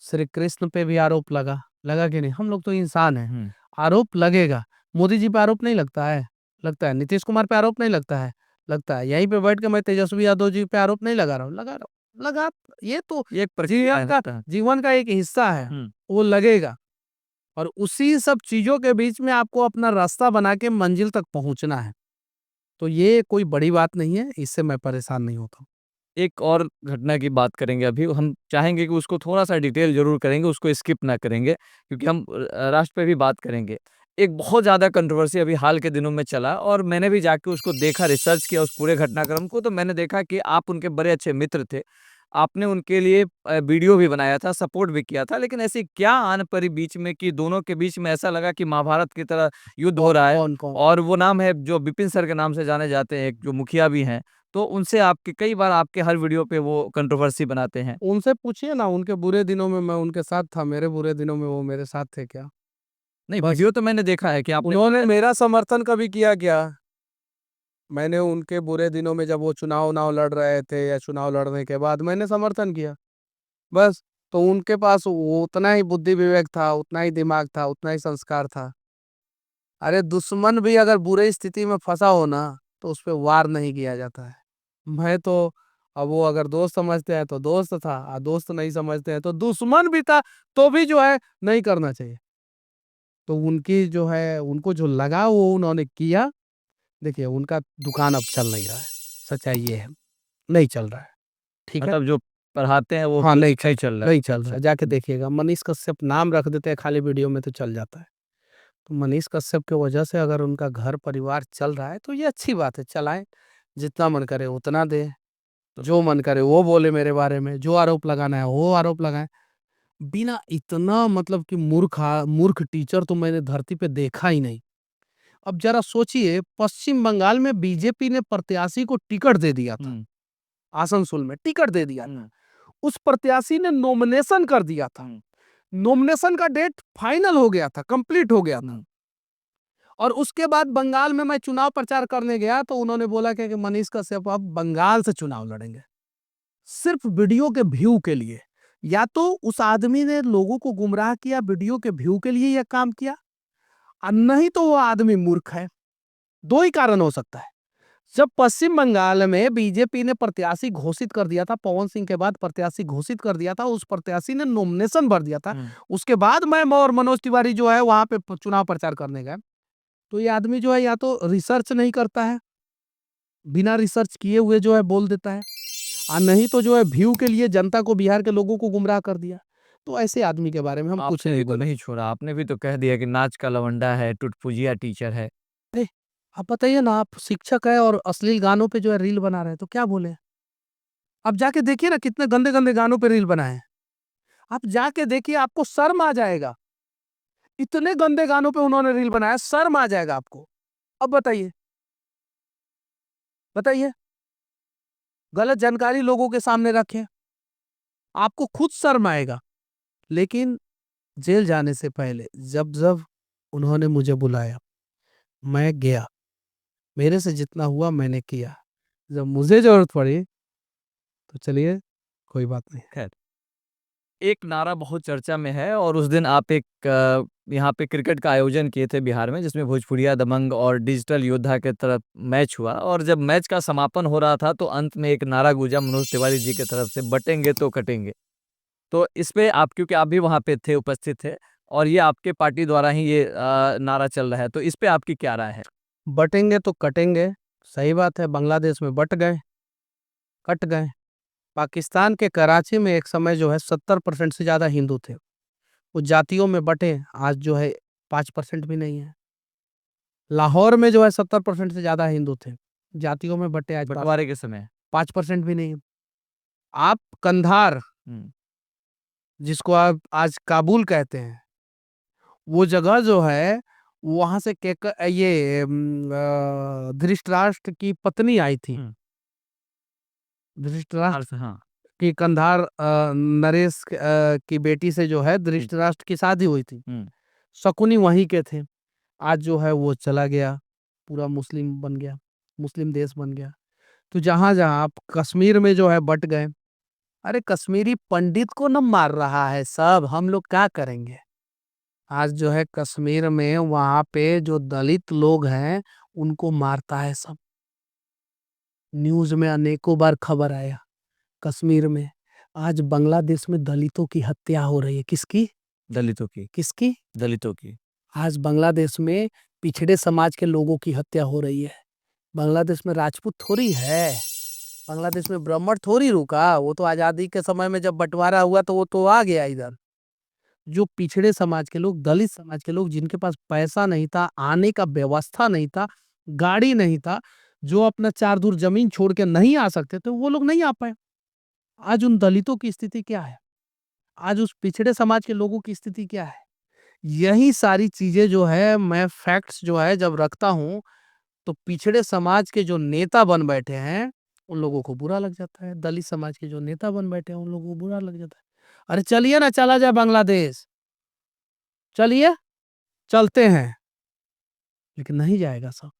S1: श्री कृष्ण पे भी आरोप लगा, लगा कि नहीं? हम लोग तो इंसान हैं,
S2: हुँ।
S1: आरोप लगेगा। मोदी जी पे आरोप नहीं लगता है? लगता है। नीतीश कुमार पे आरोप नहीं लगता है? लगता है। यहीं पे बैठ के मैं तेजस्वी यादव जी पे आरोप नहीं लगा रहा हूँ, लगा रहा हूँ। लगा, ये तो
S2: ये एक प्रक्रिया है।
S1: जीवन का एक हिस्सा है,
S2: हुँ।
S1: वो लगेगा। और उसी सब चीज़ों के बीच में आपको अपना रास्ता बना के मंजिल तक पहुँचना है। तो ये कोई बड़ी बात नहीं है, इससे मैं परेशान नहीं होता हूँ।
S2: एक और घटना की बात करेंगे अभी, हम चाहेंगे कि उसको थोड़ा-सा डिटेल ज़रूर करेंगे, उसको स्किप ना करेंगे क्योंकि हम राष्ट्र पे भी बात करेंगे। एक बहुत ज़्यादा कंट्रोवर्सी अभी हाल के दिनों में चला और मैंने भी जाके उसको देखा, रिसर्च किया उस पूरे घटनाक्रम को, तो मैंने देखा कि आप उनके बड़े अच्छे मित्र थे। आपने उनके लिए वीडियो भी बनाया था, सपोर्ट भी किया था, लेकिन ऐसी क्या आन पड़ी बीच में कि दोनों के बीच में ऐसा लगा कि महाभारत की तरह युद्ध हो रहा है
S1: कौन-कौन?
S2: और वो नाम है जो विपिन सर के नाम से जाने जाते हैं, एक जो मुखिया भी हैं। तो उनसे आपके कई बार आपके हर वीडियो पे वो कंट्रोवर्सी बनाते हैं।
S1: उनसे पूछिए ना, उनके बुरे दिनों में मैं उनके साथ था, मेरे बुरे दिनों में वो मेरे साथ थे क्या?
S2: नहीं,
S1: बस
S2: वीडियो तो मैंने देखा है कि आपने
S1: उन्होंने मेरा समर्थन कभी किया क्या? मैंने उनके बुरे दिनों में, जब वो चुनाव-उनाव लड़ रहे थे या चुनाव लड़ने के बाद, मैंने समर्थन किया, बस। तो उनके पास वो उतना ही बुद्धि विवेक था, उतना ही दिमाग था, उतना ही संस्कार था। अरे दुश्मन भी अगर बुरे स्थिति में फँसा हो ना, तो उस पे वार नहीं किया जाता है। मैं तो, अब वो अगर दोस्त समझते हैं तो दोस्त था, दोस्त नहीं समझते हैं तो दुश्मन भी था, तो भी जो है नहीं करना चाहिए। तो उनकी जो है, उनको जो लगा वो उन्होंने किया। देखिए, उनका दुकान अब चल नहीं रहा है, सच्चाई ये है, नहीं चल रहा है, ठीक है?
S2: मतलब जो पढ़ाते हैं वो
S1: हाँ, नहीं चल
S2: नहीं चल रहा
S1: नहीं
S2: है।
S1: चल रहा
S2: अच्छा।
S1: है, जाके
S2: हुँ।
S1: देखिएगा। मनीष कश्यप नाम रख देते हैं खाली वीडियो में तो चल जाता है। तो मनीष कश्यप की वजह से अगर उनका घर परिवार चल रहा है तो ये अच्छी बात है, चलाएँ, जितना मन करे उतना दें, जो मन करे वो बोले मेरे बारे में, जो आरोप लगाना है वो आरोप लगाएँ। बिना इतना मतलब कि मूर्ख टीचर तो मैंने धरती पे देखा ही नहीं। अब ज़रा सोचिए, पश्चिम बंगाल में बीजेपी ने प्रत्याशी को टिकट दे दिया था,
S2: हुँ,
S1: आसनसोल में टिकट दे दिया था।
S2: हुँ,
S1: उस प्रत्याशी ने नॉमिनेशन कर दिया था।
S2: हुँ,
S1: नॉमिनेशन का डेट फाइनल हो गया था, कंप्लीट हो गया था।
S2: हुँ।
S1: और उसके बाद बंगाल में मैं चुनाव प्रचार करने गया तो उन्होंने बोला कि मनीष कश्यप अब बंगाल से चुनाव लड़ेंगे, सिर्फ वीडियो के व्यू के लिए। या तो उस आदमी ने लोगों को गुमराह किया वीडियो के व्यू के लिए यह काम किया, और नहीं तो वो आदमी मूर्ख है। दो ही कारण हो सकता है। जब पश्चिम बंगाल में बीजेपी ने प्रत्याशी घोषित कर दिया था, पवन सिंह के बाद प्रत्याशी घोषित कर दिया था, उस प्रत्याशी ने नॉमिनेशन भर दिया था, उसके बाद मैं और मनोज तिवारी जो है वहां पे चुनाव प्रचार करने गए, तो ये आदमी जो है या तो रिसर्च नहीं करता है, बिना रिसर्च किए हुए जो है बोल देता है, और नहीं तो जो है व्यू के लिए जनता को, बिहार के लोगों को गुमराह कर दिया। तो ऐसे आदमी के बारे में हम कुछ
S2: आपने
S1: नहीं
S2: भी तो
S1: बोले।
S2: नहीं छोड़ा, आपने भी तो कह दिया कि नाच का लवंडा है, टुटपुजिया टीचर है।
S1: अरे आप बताइए ना, आप शिक्षक है और अश्लील गानों पे जो है रील बना रहे हैं, तो क्या बोले? आप जाके देखिए ना, कितने गंदे गंदे गानों पे रील बनाए हैं। आप जाके देखिए, आपको शर्म आ जाएगा। इतने गंदे गानों पे उन्होंने रील बनाया, शर्म आ जाएगा आपको। अब बताइए, बताइए, गलत जानकारी लोगों के सामने रखें, आपको खुद शर्म आएगा। लेकिन जेल जाने से पहले जब जब उन्होंने मुझे बुलाया, मैं गया, मेरे से जितना हुआ मैंने किया। जब मुझे जरूरत पड़ी तो चलिए, कोई बात नहीं।
S2: खैर, एक नारा बहुत चर्चा में है और उस दिन आप एक यहाँ पे क्रिकेट का आयोजन किए थे बिहार में, जिसमें भोजपुरिया दबंग और डिजिटल योद्धा के तरफ मैच हुआ, और जब मैच का समापन हो रहा था तो अंत में एक नारा गूंजा मनोज तिवारी जी की तरफ से, बटेंगे तो कटेंगे। तो इस पे आप, क्योंकि आप भी वहाँ पे थे, उपस्थित थे, और ये आपके पार्टी द्वारा ही ये नारा चल रहा है, तो इस पे आपकी क्या राय है?
S1: बटेंगे तो कटेंगे, सही बात है। बांग्लादेश में बट गए, कट गए। पाकिस्तान के कराची में एक समय जो है 70% से ज्यादा हिंदू थे, वो जातियों में बटे, आज जो है 5% भी नहीं है। लाहौर में जो है 70% से ज्यादा हिंदू थे, जातियों में बटे, आज
S2: बंटवारे के समय।
S1: 5% भी नहीं है। आप कंधार,
S2: हम्म।
S1: जिसको आप आज काबुल कहते हैं, वो जगह जो है, वहां से ये धृतराष्ट्र की पत्नी आई थी।
S2: हम्म।
S1: धृतराष्ट्र
S2: हाँ।
S1: की कंधार नरेश की बेटी से जो है
S2: ठीक।
S1: धृतराष्ट्र की शादी हुई थी।
S2: हम्म।
S1: शकुनी वहीं के थे। आज जो है वो चला गया, पूरा मुस्लिम बन गया, मुस्लिम देश बन गया। तो जहां जहां आप कश्मीर में जो है बट गए, अरे कश्मीरी पंडित को न मार रहा है सब, हम लोग क्या करेंगे? आज जो है कश्मीर में वहां पे जो दलित लोग हैं, उनको मारता है सब। न्यूज में अनेकों बार खबर आया, कश्मीर में आज बांग्लादेश में दलितों की हत्या हो रही है। किसकी?
S2: दलितों की।
S1: किसकी?
S2: दलितों की।
S1: आज बांग्लादेश में पिछड़े समाज के लोगों की हत्या हो रही है। बांग्लादेश में राजपूत थोड़ी है, बांग्लादेश में ब्राह्मण थोड़ी रुका। वो तो आजादी के समय में जब बंटवारा हुआ तो वो तो आ गया इधर। जो पिछड़े समाज के लोग, दलित समाज के लोग, जिनके पास पैसा नहीं था, आने का व्यवस्था नहीं था, गाड़ी नहीं था, जो अपना 4 दूर जमीन छोड़ के नहीं आ सकते थे, वो लोग नहीं आ पाए। आज उन दलितों की स्थिति क्या है? आज उस पिछड़े समाज के लोगों की स्थिति क्या है? यही सारी चीजें जो है, मैं फैक्ट्स जो है जब रखता हूं, तो पिछड़े समाज के जो नेता बन बैठे हैं, उन लोगों को बुरा लग जाता है। दलित समाज के जो नेता बन बैठे हैं, उन लोगों को बुरा लग जाता है। अरे चलिए ना, चला जाए बांग्लादेश, चलिए, चलते हैं। लेकिन नहीं जाएगा सब,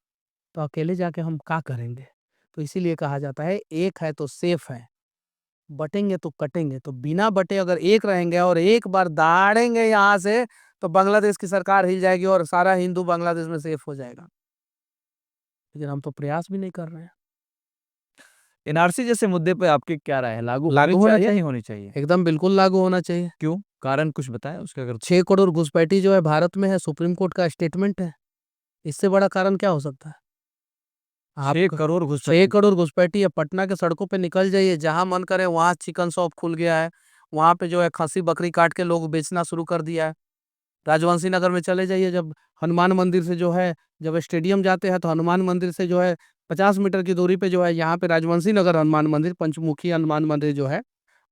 S1: तो अकेले जाके हम क्या करेंगे? तो इसीलिए कहा जाता है, एक है तो सेफ है, बटेंगे तो कटेंगे। तो बिना बटे अगर एक रहेंगे और एक बार दाड़ेंगे यहाँ से, तो बांग्लादेश की सरकार हिल जाएगी और सारा हिंदू बांग्लादेश में सेफ हो जाएगा। लेकिन हम तो प्रयास भी नहीं कर रहे हैं।
S2: एनआरसी जैसे मुद्दे पे आपकी क्या राय है? लागू होनी
S1: लागू होना
S2: चाहिए या नहीं
S1: चाहिए,
S2: होनी चाहिए?
S1: एकदम बिल्कुल लागू होना चाहिए।
S2: क्यों? कारण कुछ बताएं उसका, अगर।
S1: 6 करोड़ घुसपैठी जो है भारत में है, सुप्रीम कोर्ट का स्टेटमेंट है। इससे बड़ा कारण क्या हो सकता है? आप
S2: 6 करोड़
S1: 6
S2: घुसपैठी।
S1: करोड़ घुसपैठी है, पटना के सड़कों पे निकल जाइए, जहां मन करे वहां चिकन शॉप खुल गया है, वहां पे जो है खस्सी बकरी काट के लोग बेचना शुरू कर दिया है। राजवंशी नगर में चले जाइए, जब हनुमान मंदिर से जो है, जब स्टेडियम जाते हैं तो हनुमान मंदिर से जो है 50 मीटर की दूरी पे जो है, यहाँ पे राजवंशी नगर हनुमान मंदिर, पंचमुखी हनुमान मंदिर जो है,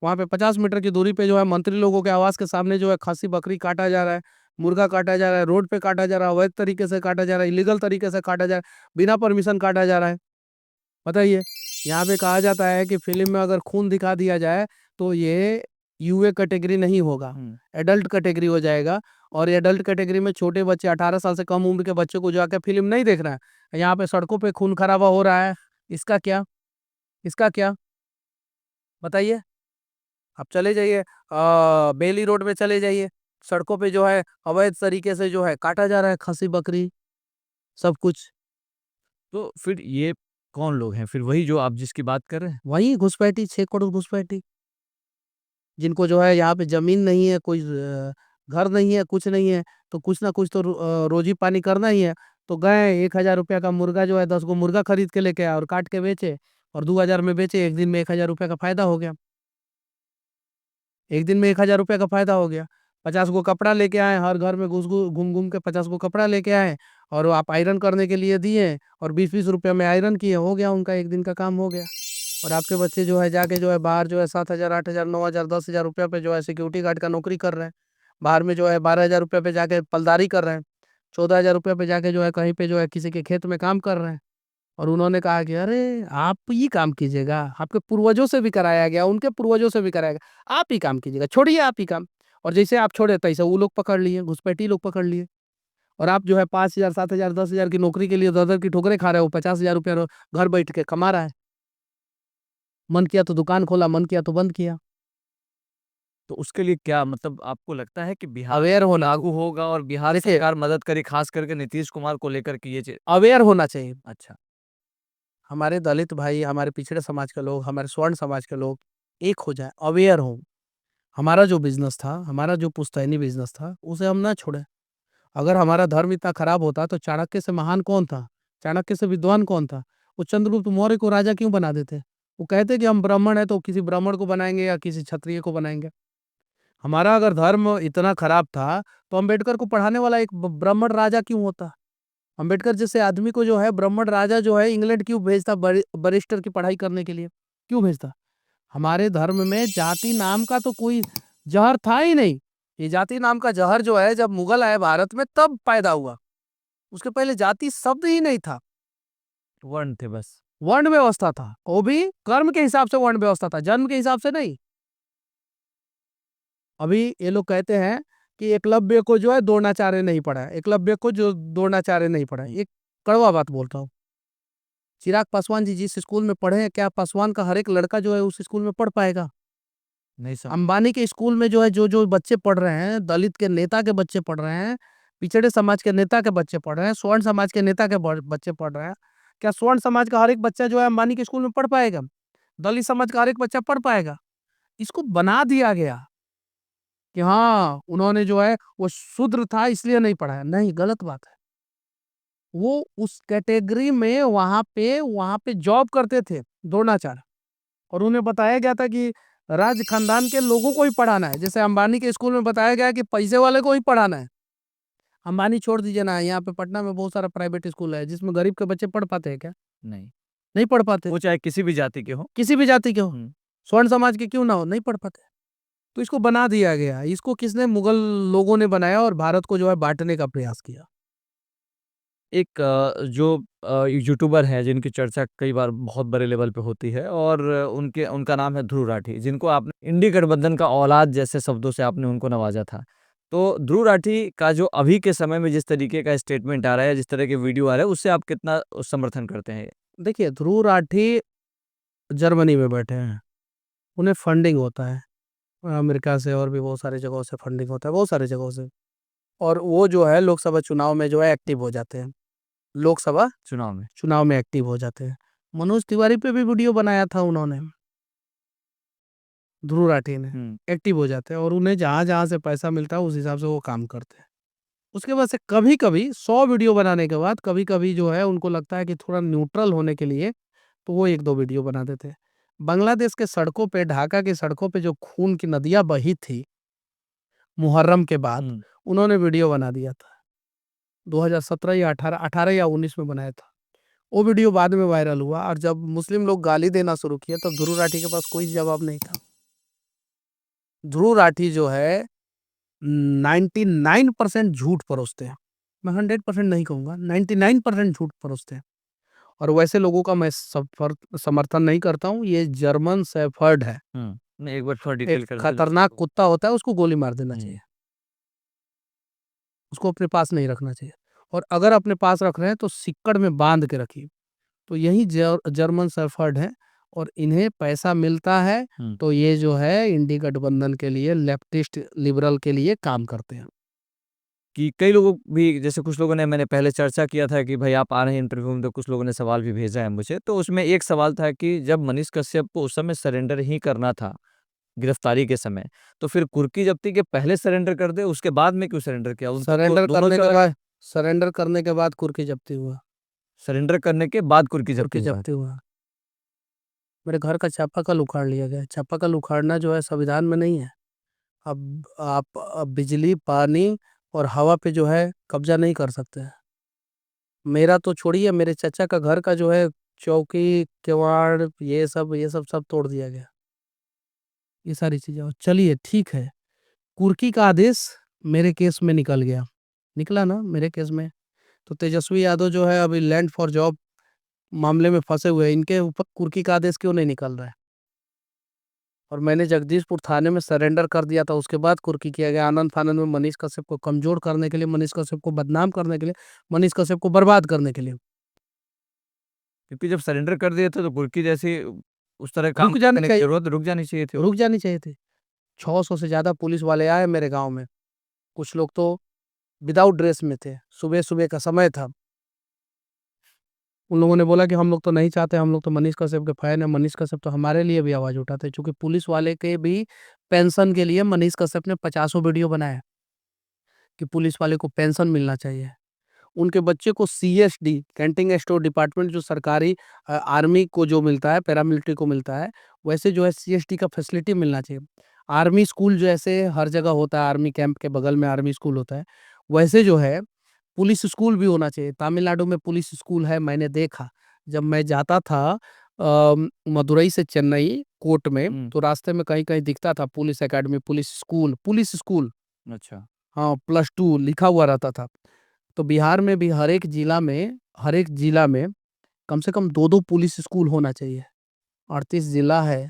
S1: वहाँ पे 50 मीटर की दूरी पे जो है मंत्री लोगों के आवास के सामने जो है खस्सी बकरी काटा जा रहा है, मुर्गा काटा जा रहा है, रोड पे काटा जा रहा है, अवैध तरीके से काटा जा रहा है, इलीगल तरीके से काटा जा रहा है, बिना परमिशन काटा जा रहा है। बताइए, यहाँ पे कहा जाता है कि फिल्म में अगर खून दिखा दिया जाए तो ये यूए कैटेगरी नहीं होगा, एडल्ट कैटेगरी हो जाएगा। और एडल्ट कैटेगरी में छोटे बच्चे, 18 साल से कम उम्र के बच्चे को जाकर फिल्म नहीं देखना है। यहाँ पे सड़कों पे खून खराबा हो रहा है, इसका क्या? इसका क्या? बताइए। आप चले जाइए बेली रोड में चले जाइए, सड़कों पे जो है अवैध तरीके से जो है काटा जा रहा है खस्सी बकरी सब कुछ।
S2: तो फिर ये कौन लोग हैं? फिर वही जो आप जिसकी बात कर रहे हैं?
S1: वही घुसपैठी 6 करोड़ घुसपैठी, जिनको जो है यहाँ पे जमीन नहीं है, कोई घर नहीं है, कुछ नहीं है, तो कुछ ना कुछ तो रोजी पानी करना ही है। तो गए 1,000 रुपया का मुर्गा जो है 10 गो मुर्गा खरीद के लेके आए और काट के बेचे, और 2,000 में बेचे, एक दिन में 1,000 रुपया का फायदा हो गया। एक दिन में 1,000 रुपया का फायदा हो गया। 50 गो कपड़ा लेके आए, हर घर में घुस घूम घूम के 50 गो कपड़ा लेके आए, और वो आप आयरन करने के लिए दिए, और 20-20 रुपया में आयरन किए, हो गया उनका एक दिन का काम हो गया। और आपके बच्चे जो है जाके जो है बाहर जो है 7,000, 8,000, 9,000, 10,000 रुपया पे जो है सिक्योरिटी गार्ड का नौकरी कर रहे हैं। बाहर में जो है 12,000 रुपया पे जाके पलदारी कर रहे हैं। 14,000 रुपया पे जाके जो है कहीं पे जो है किसी के खेत में काम कर रहे हैं। और उन्होंने कहा कि अरे आप ये काम कीजिएगा, आपके पूर्वजों से भी कराया गया, उनके पूर्वजों से भी कराया गया, आप ही काम कीजिएगा, छोड़िए आप ही काम। और जैसे आप छोड़े तैसे वो लोग पकड़ लिए, घुसपैठी लोग पकड़ लिए। और आप जो है 5,000, 7,000, 10,000 की नौकरी के लिए दर-दर की ठोकरें खा रहे हो, 50,000 रुपया घर बैठ के कमा रहा है। मन किया तो दुकान खोला, मन किया तो बंद किया।
S2: तो उसके लिए क्या मतलब आपको लगता है कि बिहार
S1: अवेयर होना,
S2: लागू होगा और बिहार
S1: देखिए
S2: सरकार मदद करे खास करके नीतीश कुमार को लेकर के ये चीज़?
S1: अवेयर होना चाहिए।
S2: अच्छा।
S1: हमारे दलित भाई, हमारे पिछड़े समाज के लोग, हमारे स्वर्ण समाज के लोग एक हो जाएँ, अवेयर हों। हमारा जो बिज़नेस था, हमारा जो पुश्तैनी बिज़नेस था, उसे हम ना छोड़ें। अगर हमारा धर्म इतना खराब होता तो चाणक्य से महान कौन था? चाणक्य से विद्वान कौन था? वो चंद्रगुप्त मौर्य को राजा क्यों बना देते? वो कहते कि हम ब्राह्मण हैं तो किसी ब्राह्मण को बनाएँगे या किसी क्षत्रिय को बनाएँगे। हमारा अगर धर्म इतना खराब था, तो अम्बेडकर को पढ़ाने वाला एक ब्राह्मण राजा क्यों होता? अम्बेडकर जैसे आदमी को जो है ब्राह्मण राजा जो है इंग्लैंड क्यों भेजता बैरिस्टर की पढ़ाई करने के लिए? क्यों भेजता? हमारे धर्म में जाति नाम का तो कोई जहर था ही नहीं। ये जाति नाम का जहर जो है जब मुगल आए भारत में तब पैदा हुआ। उसके पहले जाति शब्द ही नहीं था।
S2: वर्ण थे बस।
S1: वर्ण व्यवस्था था। वो भी कर्म के हिसाब से वर्ण व्यवस्था था, जन्म के हिसाब से नहीं। अभी ये लोग कहते हैं कि एकलव्य को जो है द्रोणाचार्य नहीं पढ़ा। एकलव्य को जो द्रोणाचार्य नहीं पढ़ा। ये कड़वा बात बोलता हूँ। चिराग पासवान जी जिस स्कूल में पढ़े हैं, क्या पासवान का हर एक लड़का जो है उस स्कूल में पढ़ पाएगा?
S2: नहीं समझ।
S1: अंबानी के स्कूल में जो है जो बच्चे पढ़ रहे हैं, दलित के नेता के बच्चे पढ़ रहे हैं, पिछड़े समाज के नेता के बच्चे पढ़ रहे हैं, स्वर्ण समाज के नेता के बच्चे पढ़ रहे हैं, क्या स्वर्ण समाज का हर एक बच्चा जो है अंबानी के स्कूल में पढ़ पाएगा? दलित समाज का हर एक बच्चा पढ़ पाएगा? इसको बना दिया गया कि हाँ उन्होंने जो है वो शूद्र था इसलिए नहीं पढ़ाया। नहीं, गलत बात है। वो उस कैटेगरी में वहां पे जॉब करते थे द्रोणाचार्य, और उन्हें बताया गया था कि राज खानदान के लोगों को ही पढ़ाना है। जैसे अंबानी के स्कूल में बताया गया है कि पैसे वाले को ही पढ़ाना है। अंबानी छोड़ दीजिए ना, यहाँ पे पटना में बहुत सारा प्राइवेट स्कूल है जिसमें गरीब के बच्चे पढ़ पाते हैं क्या?
S2: नहीं।
S1: नहीं पढ़ पाते।
S2: वो चाहे किसी भी जाति के हो।
S1: किसी भी जाति के हो,
S2: हुँ।
S1: स्वर्ण समाज के क्यों ना हो, नहीं पढ़ पाते। तो इसको बना दिया गया। इसको किसने? मुगल लोगों ने बनाया और भारत को जो है बांटने का प्रयास किया।
S2: एक जो यूट्यूबर हैं जिनकी चर्चा कई बार बहुत बड़े लेवल पे होती है और उनके उनका नाम है ध्रुव राठी, जिनको आपने इंडी गठबंधन का औलाद जैसे शब्दों से आपने उनको नवाजा था। तो ध्रुव राठी का जो अभी के समय में जिस तरीके का स्टेटमेंट आ रहा है, जिस तरह के वीडियो आ रहे हैं, उससे आप कितना समर्थन करते हैं?
S1: देखिए, ध्रुव राठी जर्मनी में बैठे हैं, उन्हें फंडिंग होता है अमेरिका से, और भी बहुत सारी जगहों से फंडिंग होता है, बहुत सारी जगहों से। और वो जो है लोकसभा चुनाव में जो है एक्टिव हो जाते हैं। लोकसभा
S2: चुनाव में?
S1: चुनाव में एक्टिव हो जाते हैं। मनोज तिवारी पे भी वीडियो बनाया था उन्होंने, ध्रुव राठी ने।
S2: हुँ।
S1: एक्टिव हो जाते हैं और उन्हें जहाँ-जहाँ से पैसा मिलता है उस हिसाब से वो काम करते हैं। उसके बाद से कभी-कभी 100 वीडियो बनाने के बाद कभी-कभी जो है उनको लगता है कि थोड़ा न्यूट्रल होने के लिए तो वो 1-2 वीडियो बना देते हैं। बांग्लादेश के सड़कों पे, ढाका की सड़कों पे जो खून की नदियाँ बही थी मुहर्रम के बाद,
S2: हुँ।
S1: उन्होंने वीडियो बना दिया था। 2017 या 18 या 19 में बनाया था। वो वीडियो बाद में वायरल हुआ, और जब मुस्लिम लोग गाली देना शुरू किए तब ध्रुव राठी के पास कोई जवाब नहीं था। ध्रुव राठी जो है 99% झूठ परोसते हैं। मैं 100% नहीं कहूँगा, 99% झूठ परोसते हैं। और वैसे लोगों का मैं समर्थन नहीं करता हूँ। ये जर्मन शेफर्ड है।
S2: हुँ। नहीं, एक बार थोड़ा
S1: एक
S2: डिटेल कर दें
S1: खतरनाक
S2: दर्शकों को।
S1: कुत्ता होता है, उसको गोली मार देना
S2: हुँ।
S1: चाहिए। उसको अपने पास नहीं रखना चाहिए। और अगर अपने पास रख रहे हैं तो सिक्कड़ में बांध के रखिए। तो यही जर्मन शेफर्ड है, और इन्हें पैसा मिलता है तो ये जो है इंडी गठबंधन के लिए, लेफ्टिस्ट लिबरल के लिए काम करते हैं।
S2: कि कई लोगों भी, जैसे कुछ लोगों ने, मैंने पहले चर्चा किया था कि भाई आप आ रहे हैं इंटरव्यू में, तो कुछ लोगों ने सवाल भी भेजा है मुझे, तो उसमें एक सवाल था कि जब मनीष कश्यप को उस समय सरेंडर ही करना था गिरफ्तारी के समय, तो फिर कुर्की जब्ती के पहले सरेंडर कर दे, उसके बाद में क्यों सरेंडर किया? उन तब तो दोनों से अलग।
S1: सरेंडर करने के बाद कुर्की जब्ती हुआ।
S2: सरेंडर करने के बाद कुर्की
S1: कुर्की
S2: जब्ती हुआ।
S1: जब्ती हुआ। मेरे घर का चापाकल उखाड़ लिया गया। चापाकल उखाड़ना जो है संविधान में नहीं है। अब बिजली, पानी और हवा पे जो है कब्जा नहीं कर सकते हैं। मेरा तो छोड़िए, मेरे चाचा का घर का जो है चौकी, किवाड़, ये सब सब तोड़ दिया गया। ये सारी चीजें। और चलिए ठीक है, कुर्की का आदेश मेरे केस में निकल गया, निकला ना मेरे केस में। तो तेजस्वी यादव जो है अभी लैंड फॉर जॉब मामले में फंसे हुए हैं, इनके ऊपर कुर्की का आदेश क्यों नहीं निकल रहा है? और मैंने जगदीशपुर थाने में सरेंडर कर दिया था, उसके बाद कुर्की किया गया। आनंद फानंद में मनीष कश्यप को कमजोर करने के लिए, मनीष कश्यप को बदनाम करने के लिए, मनीष कश्यप को बर्बाद करने के लिए।
S2: क्योंकि जब सरेंडर कर दिए थे तो कुर्की जैसी उस तरह काम
S1: रुक जाने
S2: करने की
S1: चाहिए,
S2: जरूरत रुक जानी चाहिए थी।
S1: रुक जानी चाहिए थी। 600 से ज्यादा पुलिस वाले आए मेरे गांव में। कुछ लोग तो विदाउट ड्रेस में थे, सुबह सुबह का समय था। उन लोगों ने बोला कि हम लोग तो नहीं चाहते, हम लोग तो मनीष कश्यप के फैन है, मनीष कश्यप तो हमारे लिए भी आवाज उठाते हैं। क्योंकि पुलिस वाले के भी पेंशन के लिए मनीष कश्यप ने 50 वीडियो बनाया कि पुलिस वाले को पेंशन मिलना चाहिए। उनके बच्चे को CSD, कैंटीन स्टोर डिपार्टमेंट, जो सरकारी आर्मी को जो मिलता है, पैरामिलिट्री को मिलता है, वैसे जो है CSD का फैसिलिटी मिलना चाहिए। आर्मी स्कूल जैसे हर जगह होता है, आर्मी कैंप के बगल में आर्मी स्कूल होता है, वैसे जो है पुलिस स्कूल भी होना चाहिए। तमिलनाडु में पुलिस स्कूल है, मैंने देखा। जब मैं जाता था मदुरई से चेन्नई कोर्ट में, तो रास्ते में कहीं कहीं दिखता था police academy, police school, police school.
S2: अच्छा।
S1: हाँ, +2 लिखा हुआ रहता था। तो बिहार में भी हर एक जिला में कम से कम 2-2 पुलिस स्कूल होना चाहिए। 38 जिला है,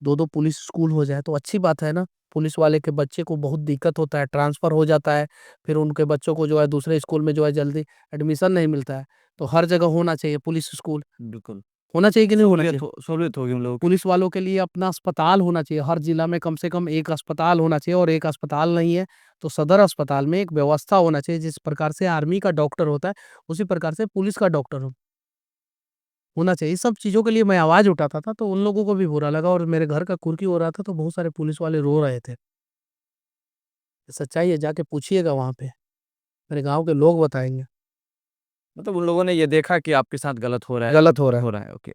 S1: 2-2 पुलिस स्कूल हो जाए तो अच्छी बात है ना। पुलिस वाले के बच्चे को बहुत दिक्कत होता है, ट्रांसफर हो जाता है, फिर उनके बच्चों को जो है दूसरे स्कूल में जो है जल्दी एडमिशन नहीं मिलता है। तो हर जगह होना चाहिए पुलिस स्कूल।
S2: बिल्कुल।
S1: होना चाहिए कि नहीं होना चाहिए?
S2: सहूलियत होगी हम लोगों की।
S1: पुलिस वालों के लिए अपना अस्पताल होना चाहिए। हर जिला में कम से कम एक अस्पताल होना चाहिए, और एक अस्पताल नहीं है तो सदर अस्पताल में एक व्यवस्था होना चाहिए। जिस प्रकार से आर्मी का डॉक्टर होता है, उसी प्रकार से पुलिस का डॉक्टर होना चाहिए। इस सब चीज़ों के लिए मैं आवाज़ उठाता था, तो उन लोगों को भी बुरा लगा। और मेरे घर का कुर्की हो रहा था तो बहुत सारे पुलिस वाले रो रहे थे। सच्चाई है, जाके पूछिएगा वहाँ पे, मेरे गाँव के लोग बताएंगे।
S2: मतलब उन लोगों ने ये देखा कि आपके साथ गलत हो रहा है।
S1: गलत हो रहा है।
S2: हो रहा है, ओके।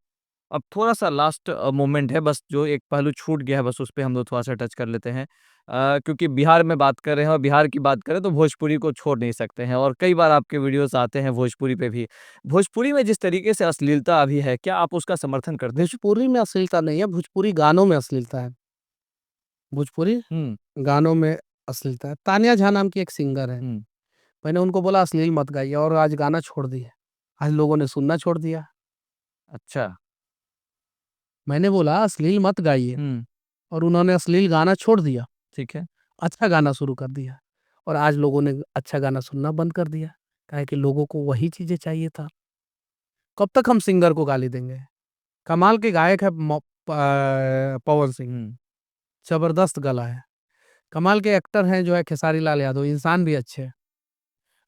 S2: अब थोड़ा-सा लास्ट मोमेंट है, बस जो एक पहलू छूट गया है, बस उस पे हम लोग थोड़ा-सा टच कर लेते हैं। क्योंकि बिहार में बात कर रहे हैं और बिहार की बात करें तो भोजपुरी को छोड़ नहीं सकते हैं, और कई बार आपके वीडियोज़ आते हैं भोजपुरी पे भी। भोजपुरी में जिस तरीके से अश्लीलता अभी है, क्या आप उसका समर्थन करते हैं?
S1: भोजपुरी में अश्लीलता नहीं है, भोजपुरी गानों में अश्लीलता है। भोजपुरी
S2: हुँ,
S1: गानों में अश्लीलता है। तानिया झा नाम की एक सिंगर है।
S2: हुँ।
S1: मैंने उनको बोला अश्लील मत गाइए, और आज गाना छोड़ दिए। आज लोगों ने सुनना छोड़ दिया।
S2: अच्छा।
S1: मैंने बोला अश्लील मत गाइए,
S2: हुँ,
S1: और उन्होंने अश्लील गाना छोड़ दिया।
S2: ठीक है।
S1: अच्छा गाना शुरू कर दिया, और आज लोगों ने अच्छा गाना सुनना बंद कर दिया। काहे कि लोगों को वही चीज़ें चाहिए था। कब तक हम सिंगर को गाली देंगे? कमाल के गायक है पवन सिंह,
S2: हुँ,
S1: ज़बरदस्त गला है। कमाल के एक्टर हैं जो है खेसारी लाल यादव, इंसान भी अच्छे हैं।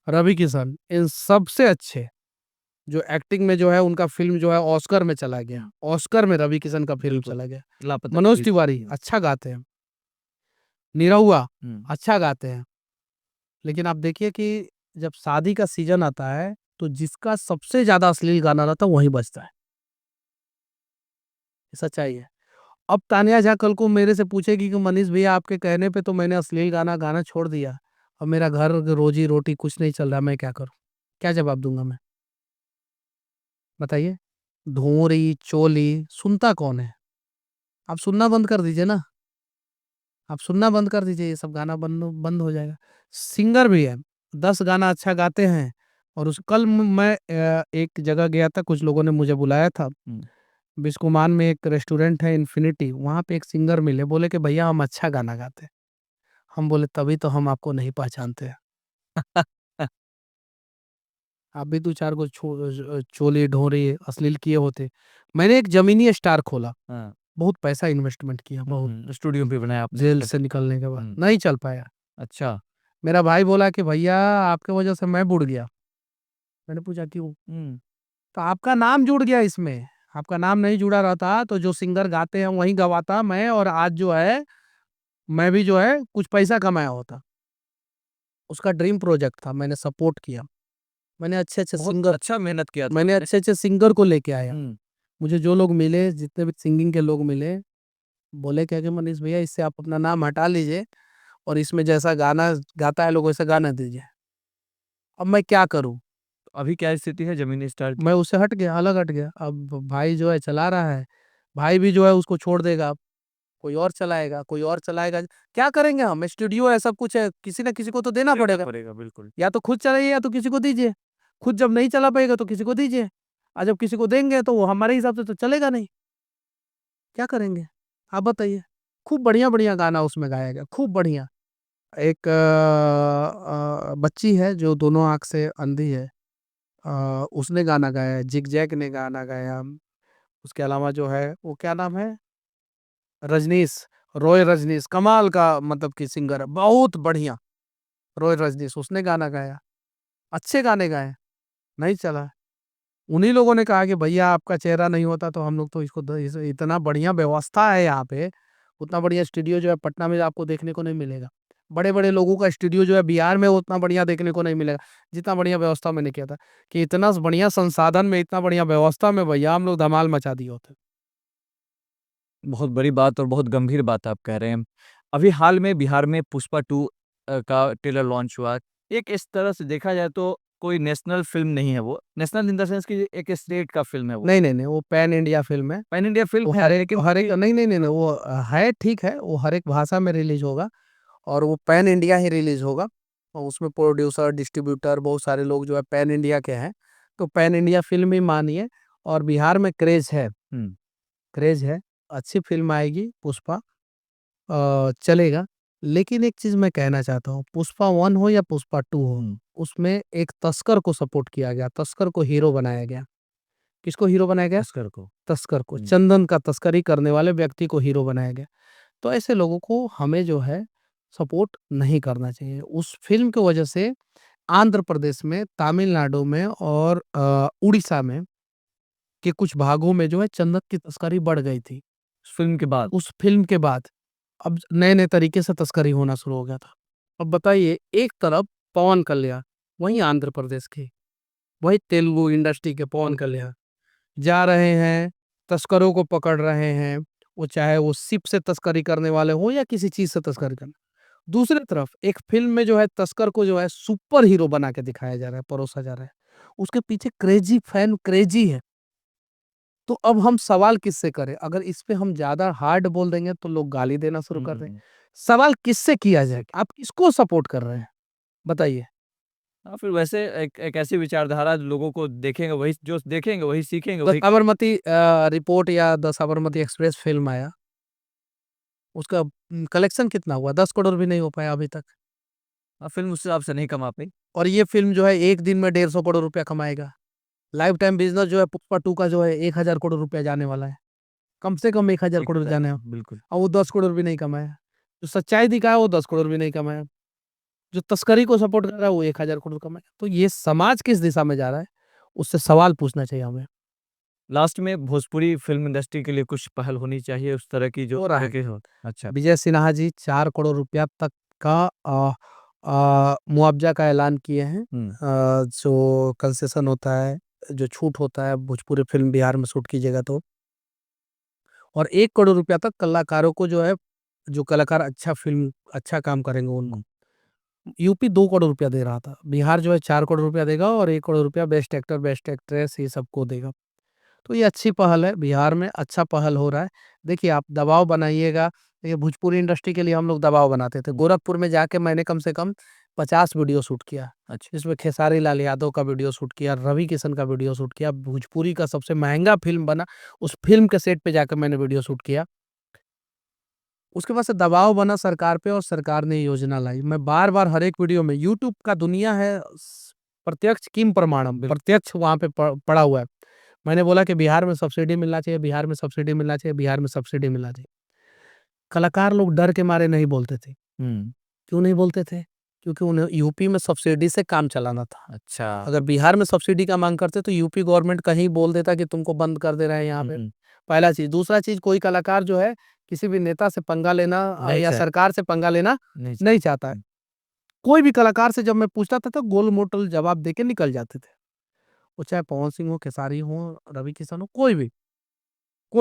S1: रवि किशन, इन सबसे अच्छे जो एक्टिंग में जो है, उनका फ़िल्म जो है ऑस्कर में चला गया। ऑस्कर में रवि किशन का फ़िल्म
S2: बिल्कुल।
S1: चला गया।
S2: लापता
S1: मनोज
S2: पुलिस।
S1: तिवारी
S2: हुँ,
S1: अच्छा गाते हैं। निरहुआ
S2: हुँ।
S1: अच्छा गाते हैं। लेकिन आप देखिए कि जब शादी का सीज़न आता है, तो जिसका सबसे ज़्यादा अश्लील गाना रहता है, वही बजता है। ये सच्चाई है। अब तानिया झा कल को मेरे से पूछेगी कि मनीष भैया आपके कहने पे तो मैंने अश्लील गाना गाना छोड़ दिया। अब मेरा घर रोज़ी-रोटी कुछ नहीं चल रहा, मैं क्या करूँ? क्या जवाब दूँगा मैं? बताइए? धोरी, चोली सुनता कौन है? आप सुनना बंद कर दीजिए ना। आप सुनना बंद कर दीजिए, ये सब गाना बंद बंद हो जाएगा। सिंगर भी है, 10 गाना अच्छा गाते हैं। और उस कल मैं एक जगह गया था, कुछ लोगों ने मुझे बुलाया था।
S2: हुँ।
S1: बिस्कोमान में एक रेस्टोरेंट है इन्फिनिटी, वहाँ पे एक सिंगर मिले, बोले कि भैया हम अच्छा गाना गाते हैं। हम बोले तभी तो हम आपको नहीं पहचानते हैं। आप भी 2-4 गो चोली ढोरी अश्लील किए होते। मैंने एक ज़मीनी स्टार खोला,
S2: हाँ।
S1: बहुत पैसा इन्वेस्टमेंट किया, बहुत।
S2: स्टूडियो भी बनाया आपने?
S1: जेल से निकलने के बाद
S2: हुँ।
S1: नहीं चल पाया।
S2: अच्छा।
S1: मेरा भाई बोला कि भैया आपके वजह से मैं बुड़ गया। मैंने पूछा क्यों?
S2: हुँ।
S1: तो आपका नाम जुड़ गया इसमें, आपका नाम नहीं जुड़ा रहता तो जो सिंगर गाते हैं वही गवाता मैं, और आज जो है मैं भी जो है कुछ पैसा कमाया होता। उसका ड्रीम प्रोजेक्ट था, मैंने सपोर्ट किया। मैंने अच्छे-अच्छे
S2: बहुत
S1: सिंगर
S2: अच्छा मेहनत किया था
S1: मैंने
S2: आपने।
S1: अच्छे-अच्छे सिंगर को लेके आया।
S2: हुँ।
S1: मुझे जो लोग मिले, जितने भी सिंगिंग के लोग मिले, बोले क्या कि मनीष भैया इससे आप अपना नाम हटा लीजिए और इसमें जैसा गाना गाता है लोग वैसा गाना दीजिए। अब मैं क्या करूँ?
S2: अभी क्या स्थिति है ज़मीनी स्टार की?
S1: मैं उससे हट गया, अलग हट गया। अब भाई जो है चला रहा है, भाई भी जो है उसको छोड़ देगा अब, कोई और चलाएगा, कोई और चलाएगा। क्या करेंगे हम? स्टूडियो है, सब कुछ है, किसी न किसी को तो देना
S2: देखना
S1: पड़ेगा।
S2: पड़ेगा बिल्कुल।
S1: या तो खुद चलाइए या तो किसी को दीजिए। खुद जब नहीं चला पाएगा तो किसी को दीजिए। और जब किसी को देंगे तो वो हमारे हिसाब से तो चलेगा नहीं। क्या करेंगे? आप बताइए। खूब बढ़िया-बढ़िया गाना उसमें गाया गया, खूब बढ़िया। एक बच्ची है जो दोनों आँख से अंधी है। उसने गाना गाया है, जिग जैग ने गाना गाया। उसके अलावा जो है वो क्या नाम है? रजनीश, रॉय रजनीश, कमाल का मतलब कि सिंगर है, बहुत बढ़िया। रॉय रजनीश उसने गाना गाया। अच्छे गाने गाए, नहीं चला। उन्हीं लोगों ने कहा कि भैया आपका चेहरा नहीं होता तो हम लोग तो इसको इतना बढ़िया व्यवस्था है यहाँ पे, उतना बढ़िया स्टूडियो जो है पटना में आपको देखने को नहीं मिलेगा। बड़े-बड़े लोगों का स्टूडियो जो है बिहार में उतना बढ़िया देखने को नहीं मिलेगा, जितना बढ़िया व्यवस्था मैंने किया था, कि इतना बढ़िया संसाधन में, इतना बढ़िया व्यवस्था में भैया हम लोग धमाल मचा दिए होते।
S2: बहुत बड़ी बात और बहुत गंभीर बात आप कह रहे हैं। अभी हाल में बिहार में पुष्पा 2 का ट्रेलर लॉन्च हुआ। एक इस तरह से देखा जाए तो कोई नेशनल फ़िल्म नहीं है वो। नेशनल इन द सेंस कि एक स्टेट का फ़िल्म है वो।
S1: नहीं, नहीं, नहीं, वो पैन इंडिया फ़िल्म है।
S2: पैन इंडिया
S1: वो
S2: फ़िल्म है लेकिन
S1: हर एक नहीं, नहीं, नहीं, नहीं, वो है ठीक है, वो हर एक भाषा में रिलीज़ होगा और वो पैन इंडिया ही रिलीज़ होगा। और उसमें प्रोड्यूसर, डिस्ट्रीब्यूटर बहुत सारे लोग जो है पैन इंडिया के हैं। तो पैन इंडिया फ़िल्म ही मानिए, और बिहार में क्रेज़ है,
S2: हुँ।
S1: क्रेज़ है। अच्छी फ़िल्म आएगी पुष्पा, चलेगा। लेकिन एक चीज़ मैं कहना चाहता हूँ, पुष्पा 1 हो या पुष्पा 2 हो,
S2: हुँ।
S1: उसमें एक तस्कर को सपोर्ट किया गया, तस्कर को हीरो बनाया गया। किसको हीरो बनाया गया?
S2: तस्कर को।
S1: तस्कर को,
S2: हुँ।
S1: चंदन का तस्करी करने वाले व्यक्ति को हीरो बनाया गया। तो ऐसे लोगों को हमें जो है सपोर्ट नहीं करना चाहिए। उस फ़िल्म की वजह से आंध्र प्रदेश में, तमिलनाडु में और उड़ीसा में के कुछ भागों में जो है चंदन की तस्करी बढ़ गई थी।
S2: फ़िल्म के बाद।
S1: उस फ़िल्म के बाद अब नए-नए तरीके से तस्करी होना शुरू हो गया था। अब बताइए, एक तरफ पवन कल्याण, वहीं आंध्र प्रदेश के, वहीं तेलुगु इंडस्ट्री के पवन कल्याण जा रहे हैं, तस्करों को पकड़ रहे हैं, वो चाहे वो शिप से तस्करी करने वाले हों या किसी चीज़ से तस्करी करना। दूसरी तरफ एक फ़िल्म में जो है तस्कर को जो है सुपर हीरो बना के दिखाया जा रहा है, परोसा जा रहा है। उसके पीछे क्रेज़ी फैन क्रेज़ी है। तो अब हम सवाल किससे करें? अगर इस पे हम ज़्यादा हार्ड बोल देंगे तो लोग गाली देना शुरू
S2: हुँ,
S1: कर
S2: हुँ,
S1: देंगे।
S2: हुँ।
S1: सवाल किससे किया जाए? आप किसको सपोर्ट कर रहे हैं? बताइए।
S2: हाँ, फिर वैसे एक एक ऐसी विचारधारा लोगों को देखेंगे वही जो देखेंगे वही सीखेंगे
S1: द
S2: वही
S1: साबरमती रिपोर्ट या द साबरमती एक्सप्रेस फ़िल्म आया, उसका कलेक्शन कितना हुआ? 10 करोड़ भी नहीं हो पाया अभी तक।
S2: फ़िल्म उस हिसाब से नहीं कमा पाई।
S1: और ये फ़िल्म जो है 1 दिन में 150 करोड़ रुपया कमाएगा। लाइफ़ टाइम बिज़नेस जो है पुष्पा 2 का जो है 1000 करोड़ रुपया जाने वाला है। कम से कम 1000
S2: ठीक
S1: करोड़
S2: है,
S1: जाने,
S2: बिल्कुल।
S1: और वो 10 करोड़ भी नहीं कमाया। जो सच्चाई दिखाया वो 10 करोड़ भी नहीं कमाया। जो तस्करी को सपोर्ट कर रहा है वो 1000 करोड़ कमाया। तो ये समाज किस दिशा में जा रहा है? उससे सवाल पूछना चाहिए हमें।
S2: लास्ट में भोजपुरी फ़िल्म इंडस्ट्री के लिए कुछ पहल होनी चाहिए उस तरह की जो
S1: हो रहा है।
S2: आगे हो। अच्छा।
S1: विजय सिन्हा जी 4 करोड़ रुपया तक का मुआवज़ा का ऐलान किए हैं।
S2: हुँ।
S1: जो कंसेशन होता है, जो छूट होता है भोजपुरी फ़िल्म बिहार में शूट कीजिएगा तो। और 1 करोड़ रुपया तक कलाकारों को जो है, जो कलाकार अच्छा काम करेंगे उनको।
S2: हुँ।
S1: यूपी 2 करोड़ रुपया दे रहा था। बिहार जो है 4 करोड़ रुपया देगा और 1 करोड़ रुपया बेस्ट एक्टर, बेस्ट एक्ट्रेस ये सबको देगा। तो ये अच्छी पहल है, बिहार में अच्छा पहल हो रहा है। देखिए आप दबाव बनाइएगा, ये भोजपुरी इंडस्ट्री के लिए हम लोग दबाव बनाते थे। गोरखपुर में जाके मैंने कम से कम 50 वीडियो शूट किया,
S2: अच्छा।
S1: जिसमें खेसारी लाल यादव का वीडियो शूट किया, रवि किशन का वीडियो शूट किया, भोजपुरी का सबसे महँगा फ़िल्म बना, उस फ़िल्म के सेट पे जाकर मैंने वीडियो शूट किया। उसके बाद से दबाव बना सरकार पे और सरकार ने योजना लाई। मैं बार-बार हर एक वीडियो में, यूट्यूब का दुनिया है, प्रत्यक्ष किम प्रमाणम, प्रत्यक्ष वहाँ पे पड़ा हुआ है। मैंने बोला कि बिहार में सब्सिडी मिलना चाहिए, बिहार में सब्सिडी मिलना चाहिए, बिहार में सब्सिडी मिलना चाहिए। कलाकार लोग डर के मारे नहीं बोलते थे। क्यों नहीं बोलते थे? क्योंकि उन्हें यूपी में सब्सिडी से काम चलाना था।
S2: अच्छा।
S1: अगर बिहार में सब्सिडी का मांग करते तो यूपी गवर्नमेंट कहीं बोल देता कि तुमको बंद कर दे रहे हैं यहाँ पे। पहला चीज। दूसरा चीज, कोई कलाकार जो है किसी भी नेता से पंगा लेना
S2: नहीं
S1: या
S2: चाहता।
S1: सरकार से पंगा लेना
S2: नहीं
S1: नहीं चाहता है। कोई भी कलाकार से जब मैं पूछता था तो गोल मोटल जवाब देके निकल जाते थे। वो चाहे पवन सिंह हो, खेसारी हो, रवि किशन हो, कोई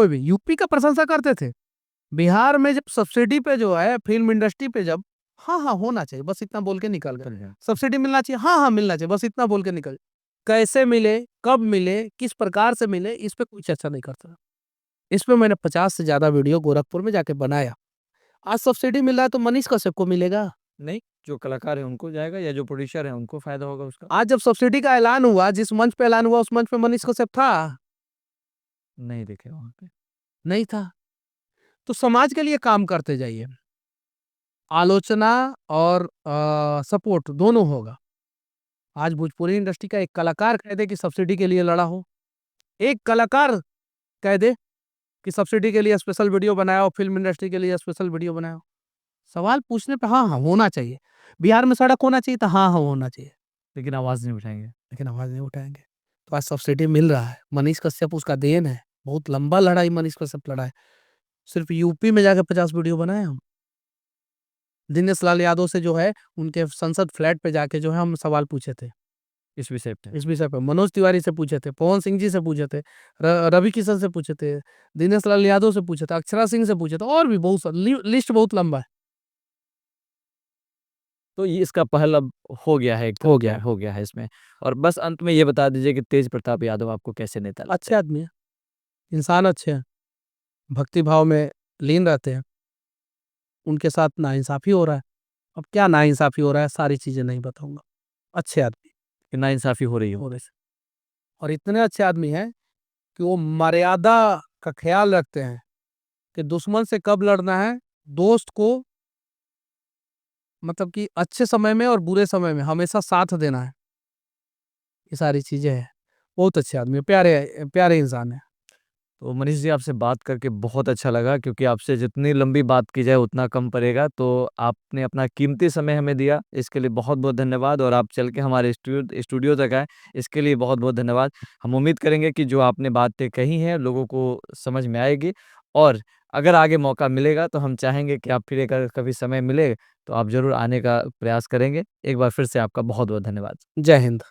S1: भी यूपी का प्रशंसा करते थे। बिहार में जब सब्सिडी पे जो है फिल्म इंडस्ट्री पे जब हाँ हाँ होना चाहिए बस इतना बोल के निकल गए। सब्सिडी मिलना चाहिए, हाँ हाँ मिलना चाहिए, बस इतना बोल के निकल। कैसे मिले, कब मिले, किस प्रकार से मिले, इस पे कोई चर्चा नहीं करता। इस पे मैंने 50 से ज्यादा वीडियो गोरखपुर में जाके बनाया। आज सब्सिडी मिल रहा है तो मनीष कश्यप को मिलेगा
S2: नहीं, जो कलाकार है उनको जाएगा या जो प्रोड्यूसर है उनको फायदा होगा उसका।
S1: आज जब सब्सिडी का ऐलान हुआ, जिस मंच पे ऐलान हुआ उस मंच पे मनीष कश्यप था?
S2: नहीं दिखे वहां पे।
S1: नहीं था। तो समाज के लिए काम करते जाइए, आलोचना और सपोर्ट दोनों होगा। आज भोजपुरी इंडस्ट्री का एक कलाकार कह दे कि सब्सिडी के लिए लड़ा हो, एक कलाकार कह दे कि सब्सिडी के लिए स्पेशल वीडियो बनाया हो, फिल्म इंडस्ट्री के लिए स्पेशल वीडियो बनाया हो, सवाल पूछने पे हाँ हाँ होना चाहिए। बिहार में सड़क होना चाहिए तो हाँ हाँ होना चाहिए,
S2: लेकिन आवाज नहीं उठाएंगे।
S1: लेकिन आवाज नहीं उठाएंगे। तो आज सब्सिडी मिल रहा है, मनीष कश्यप उसका देन है। बहुत लंबा लड़ाई मनीष कश्यप लड़ा है। सिर्फ यूपी में जाकर 50 वीडियो बनाए हम। दिनेश लाल यादव से जो है उनके संसद फ्लैट पे जाके जो है हम सवाल पूछे थे
S2: इस विषय पे।
S1: इस विषय पे। मनोज तिवारी से पूछे थे, पवन सिंह जी से पूछे थे, रवि किशन से पूछे थे, दिनेश लाल यादव से पूछे थे, अक्षरा सिंह से पूछे थे, और भी बहुत लिस्ट बहुत लंबा है।
S2: तो ये इसका पहल अब हो गया है,
S1: हो गया
S2: है इसमें। और बस अंत में ये बता दीजिए कि तेज प्रताप यादव आपको कैसे नेता लगते
S1: अच्छे आदमी है, इंसान अच्छे हैं, भक्ति भाव में लीन रहते हैं। उनके साथ नाइंसाफी हो रहा है। अब क्या नाइंसाफी हो रहा है सारी चीजें नहीं बताऊंगा। अच्छे आदमी
S2: कि नाइंसाफी हो रही हो।
S1: हो रहे, और इतने अच्छे आदमी हैं कि वो मर्यादा का ख्याल रखते हैं कि दुश्मन से कब लड़ना है, दोस्त को मतलब कि अच्छे समय में और बुरे समय में हमेशा साथ देना है। ये सारी चीजें हैं। बहुत अच्छे आदमी, प्यारे प्यारे इंसान है।
S2: तो मनीष जी, आपसे बात करके बहुत अच्छा लगा, क्योंकि आपसे जितनी लंबी बात की जाए उतना कम पड़ेगा। तो आपने अपना कीमती समय हमें दिया, इसके लिए बहुत बहुत धन्यवाद। और आप चल के हमारे स्टूडियो तक आए, इसके लिए बहुत बहुत धन्यवाद। हम उम्मीद करेंगे कि जो आपने बातें कही हैं लोगों को समझ में आएगी। और अगर आगे मौका मिलेगा तो हम चाहेंगे कि आप फिर एक अगर कभी समय मिले तो आप ज़रूर आने का प्रयास करेंगे। एक बार फिर से आपका बहुत बहुत धन्यवाद।
S1: जय हिंद।